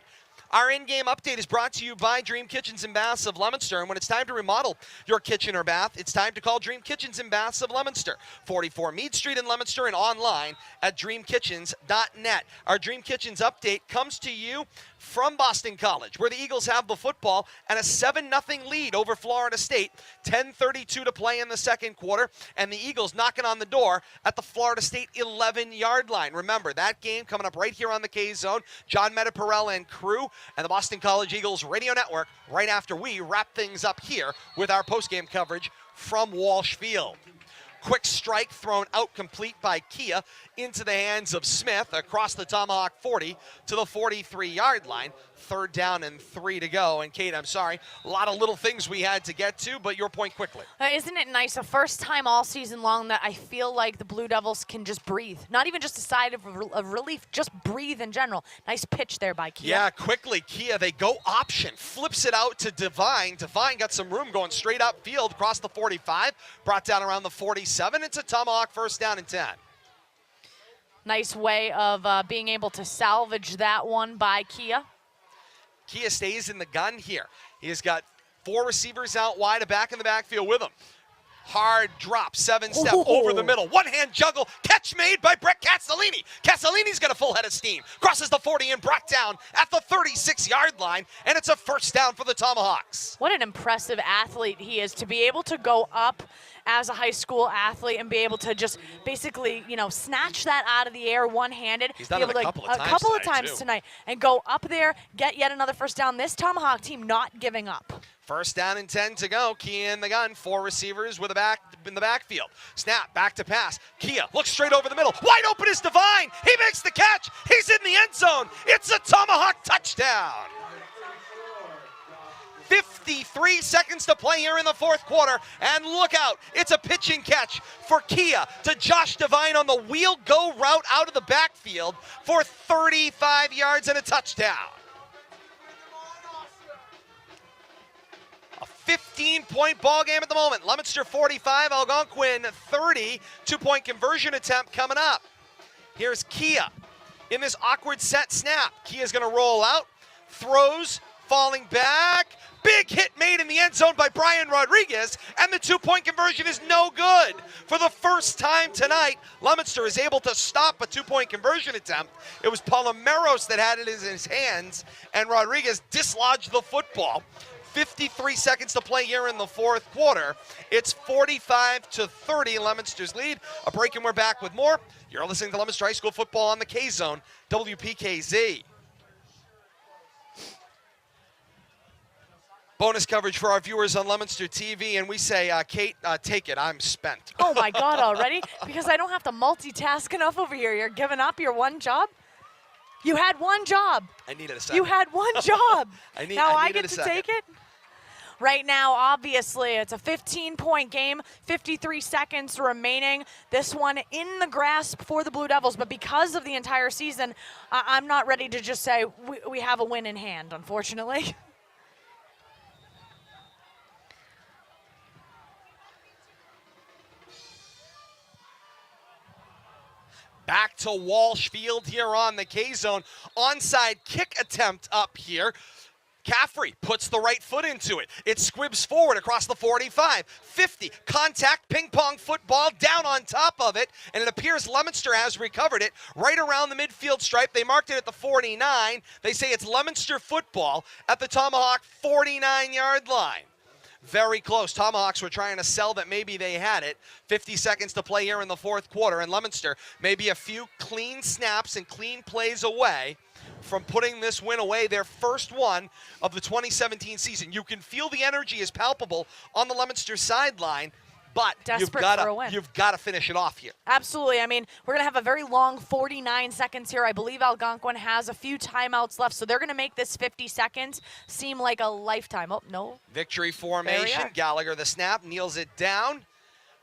Our in-game update is brought to you by Dream Kitchens and Baths of Leominster. And when it's time to remodel your kitchen or bath, it's time to call Dream Kitchens and Baths of Leominster. 44 Mead Street in Leominster and online at dreamkitchens.net. Our Dream Kitchens update comes to you from Boston College, where the Eagles have the football and a 7-0 lead over Florida State. 10:32 to play in the second quarter, and the Eagles knocking on the door at the Florida State 11-yard line. Remember, that game coming up right here on the K-Zone. John Metaparel and crew and the Boston College Eagles radio network right after we wrap things up here with our postgame coverage from Walsh Field. Quick strike thrown out complete by Kia into the hands of Smith across the Tomahawk 40 to the 43-yard line. 3rd down and 3 to go. And Kate, I'm sorry, a lot of little things we had to get to, but your point quickly. Isn't it nice? The first time all season long that I feel like the Blue Devils can just breathe. Not even just a side of relief, just breathe in general. Nice pitch there by Kia. Yeah, quickly, Kia, they go option. Flips it out to Devine. Devine got some room going straight upfield across the 45. Brought down around the 47. It's a Tomahawk 1st down and 10. Nice way of being able to salvage that one by Kia. Kia stays in the gun here. He has got 4 receivers out wide, a back in the backfield with him. Hard drop, 7-step over the middle. One-hand juggle, catch made by Brett Castellini. Castellini's got a full head of steam. Crosses the 40 and brought down at the 36-yard line, and it's a 1st down for the Tomahawks. What an impressive athlete he is to be able to go up as a high school athlete and be able to just basically, snatch that out of the air one-handed. He's done it a couple of times tonight and go up there, get yet another 1st down. This Tomahawk team not giving up. 1st down and 10 to go. Kia in the gun. 4 receivers with a back in the backfield. Snap, back to pass. Kia looks straight over the middle. Wide open is Devine. He makes the catch. He's in the end zone. It's a Tomahawk touchdown. 53 seconds to play here in the fourth quarter, and look out, it's a pitch and catch for Kia to Josh Devine on the wheel go route out of the backfield for 35 yards and a touchdown. A 15-point ball game at the moment. Leominster 45, Algonquin 30. 2-point conversion attempt coming up. Here's Kia in this awkward set snap. Kia's going to roll out, throws, falling back. Big hit made in the end zone by Brian Rodriguez, and the 2-point conversion is no good. For the first time tonight, Leominster is able to stop a 2-point conversion attempt. It was Palomeros that had it in his hands, and Rodriguez dislodged the football. 53 seconds to play here in the fourth quarter. It's 45-30, Leominster's lead. A break and we're back with more. You're listening to Leominster High School football on the K-Zone, WPKZ. Bonus coverage for our viewers on Leominster TV, and we say, Kate, take it. I'm spent. Oh, my God, already? Because I don't have to multitask enough over here. You're giving up your one job? You had one job. I needed a second. You had one job. I get to take it? right now, obviously, it's a 15-point game, 53 seconds remaining. This one in the grasp for the Blue Devils, but because of the entire season, I'm not ready to just say we have a win in hand, unfortunately. Back to Walsh Field here on the K-Zone. Onside kick attempt up here. Caffrey puts the right foot into it. It squibs forward across the 45, 50, contact, ping pong football down on top of it, and it appears Leominster has recovered it right around the midfield stripe. They marked it at the 49. They say it's Leominster football at the Tomahawk 49-yard line. Very close. Tomahawks were trying to sell that maybe they had it. 50 seconds to play here in the fourth quarter, and Leominster maybe a few clean snaps and clean plays away from putting this win away, their first one of the 2017 season. You can feel the energy is palpable on the Leominster sideline, but you've got to finish it off here. Absolutely. I mean, we're going to have a very long 49 seconds here. I believe Algonquin has a few timeouts left, so they're going to make this 50 seconds seem like a lifetime. Oh, no. Victory formation. Gallagher the snap, kneels it down.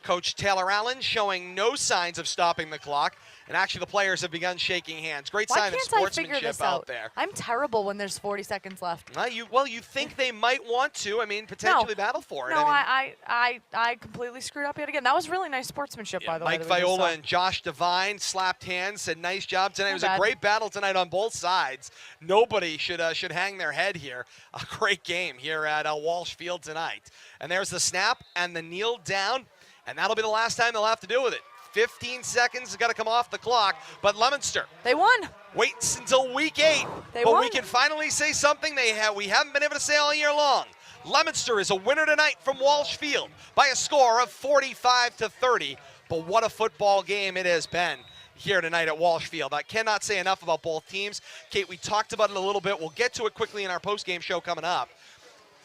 Coach Taylor Allen showing no signs of stopping the clock. And actually, the players have begun shaking hands. Great sign of sportsmanship out there. I'm terrible when there's 40 seconds left. Well, you think they might want to. I mean, potentially battle for it. No, I completely screwed up yet again. That was really nice sportsmanship, by the way. Mike Viola and Josh Devine slapped hands, said nice job tonight. It was a great battle tonight on both sides. Nobody should hang their head here. A great game here at Walsh Field tonight. And there's the snap and the kneel down, and that'll be the last time they'll have to deal with it. 15 seconds has got to come off the clock, but Leominster. They won. Waits until week 8. They won. But we can finally say something we haven't been able to say all year long. Leominster is a winner tonight from Walsh Field by a score of 45-30. But what a football game it has been here tonight at Walsh Field. I cannot say enough about both teams. Kate, we talked about it a little bit. We'll get to it quickly in our post-game show coming up.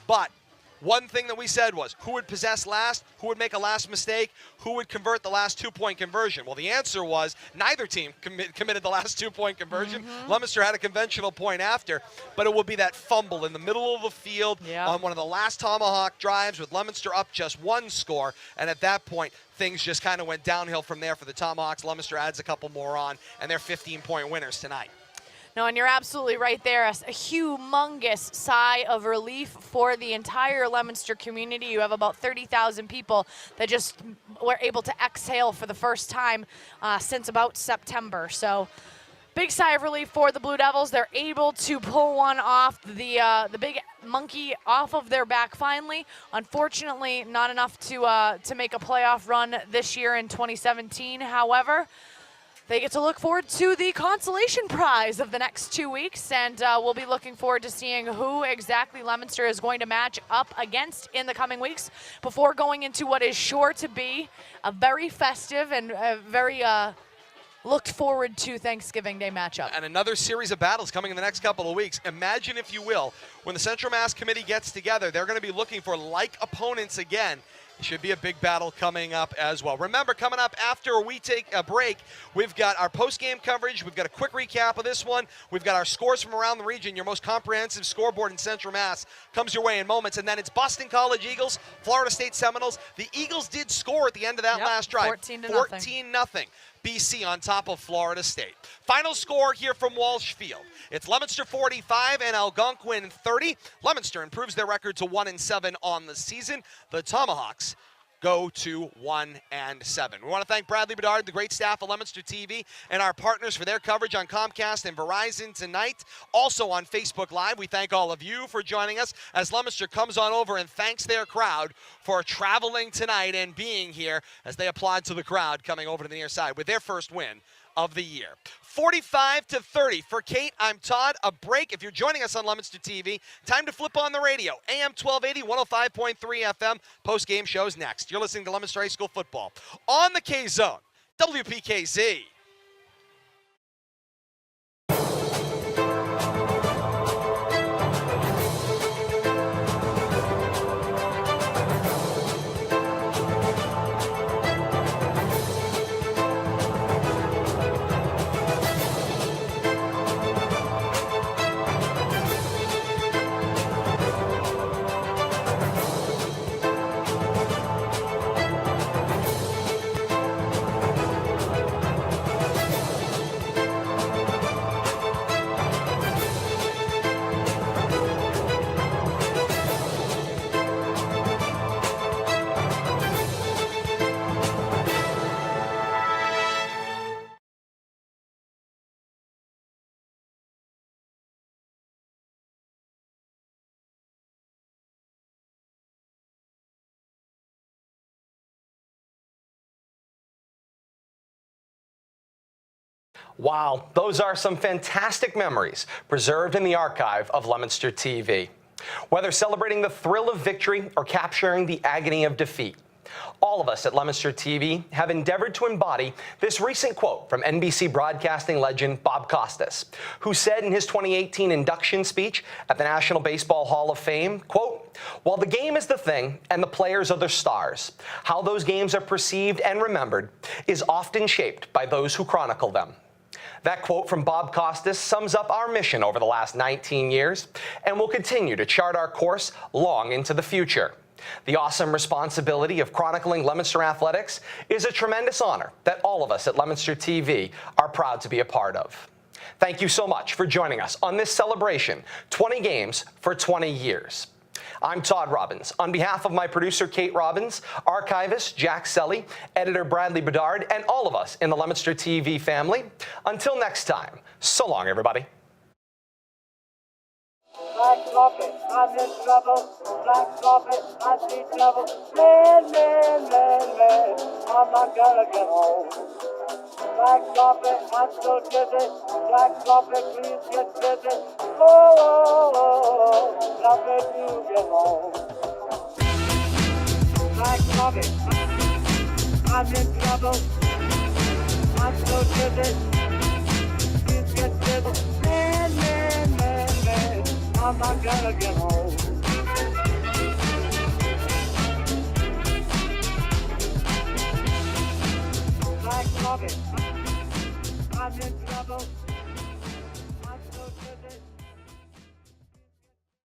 But one thing that we said was, who would possess last, who would make a last mistake, who would convert the last two-point conversion? Well, the answer was neither team committed the last two-point conversion. Leominster had a conventional point after, but it would be that fumble in the middle of the field on one of the last Tomahawk drives with Leominster up just one score, and at that point, things just kind of went downhill from there for the Tomahawks. Leominster adds a couple more on, and they're 15-point winners tonight. No, and you're absolutely right there. A humongous sigh of relief for the entire Leominster community. You have about 30,000 people that just were able to exhale for the first time since about September. So big sigh of relief for the Blue Devils. They're able to pull one off, the big monkey off of their back finally. Unfortunately, not enough to make a playoff run this year in 2017. However, they get to look forward to the consolation prize of the next 2 weeks, and we'll be looking forward to seeing who exactly Leominster is going to match up against in the coming weeks before going into what is sure to be a very festive and very looked forward to Thanksgiving Day matchup. And another series of battles coming in the next couple of weeks. Imagine, if you will, when the Central Mass Committee gets together, they're going to be looking for like opponents again. It should be a big battle coming up as well. Remember, coming up after we take a break, we've got our post-game coverage. We've got a quick recap of this one. We've got our scores from around the region. Your most comprehensive scoreboard in Central Mass comes your way in moments. And then it's Boston College Eagles, Florida State Seminoles. The Eagles did score at the end of that last drive. 14-0. BC on top of Florida State. Final score here from Walsh Field. It's Leominster 45 and Algonquin 30. Leominster improves their record to 1-7 on the season. The Tomahawks go to 1-7. We want to thank Bradley Bedard, the great staff of Leominster TV, and our partners for their coverage on Comcast and Verizon tonight. Also on Facebook Live, we thank all of you for joining us as Leominster comes on over and thanks their crowd for traveling tonight and being here as they applaud to the crowd coming over to the near side with their first win of the year. 45-30 for Kate. I'm Todd. A break. If you're joining us on Leominster TV, time to flip on the radio. AM 1280, 105.3 FM. Post-game shows next. You're listening to Leominster High School football on the K-Zone. WPKZ. Wow, those are some fantastic memories preserved in the archive of Leominster TV. Whether celebrating the thrill of victory or capturing the agony of defeat, all of us at Leominster TV have endeavored to embody this recent quote from NBC broadcasting legend Bob Costas, who said in his 2018 induction speech at the National Baseball Hall of Fame, quote, "While the game is the thing and the players are the stars, how those games are perceived and remembered is often shaped by those who chronicle them." That quote from Bob Costas sums up our mission over the last 19 years and will continue to chart our course long into the future. The awesome responsibility of chronicling Leominster athletics is a tremendous honor that all of us at Leominster TV are proud to be a part of. Thank you so much for joining us on this celebration, 20 games for 20 years. I'm Todd Robbins. On behalf of my producer, Kate Robbins, archivist Jack Selly, editor Bradley Bedard, and all of us in the Leominster TV family, until next time, so long, everybody. Black coffee, I'm in trouble. Black coffee, I see trouble. Man, man, man, man, I'm not gonna get home. Black coffee, I'm so dizzy. Black coffee, please get busy. Oh, oh, oh, nothing to get home. Black coffee, I'm in trouble. I'm so dizzy. Please get busy. Man, man, man, man, I'm not gonna get home.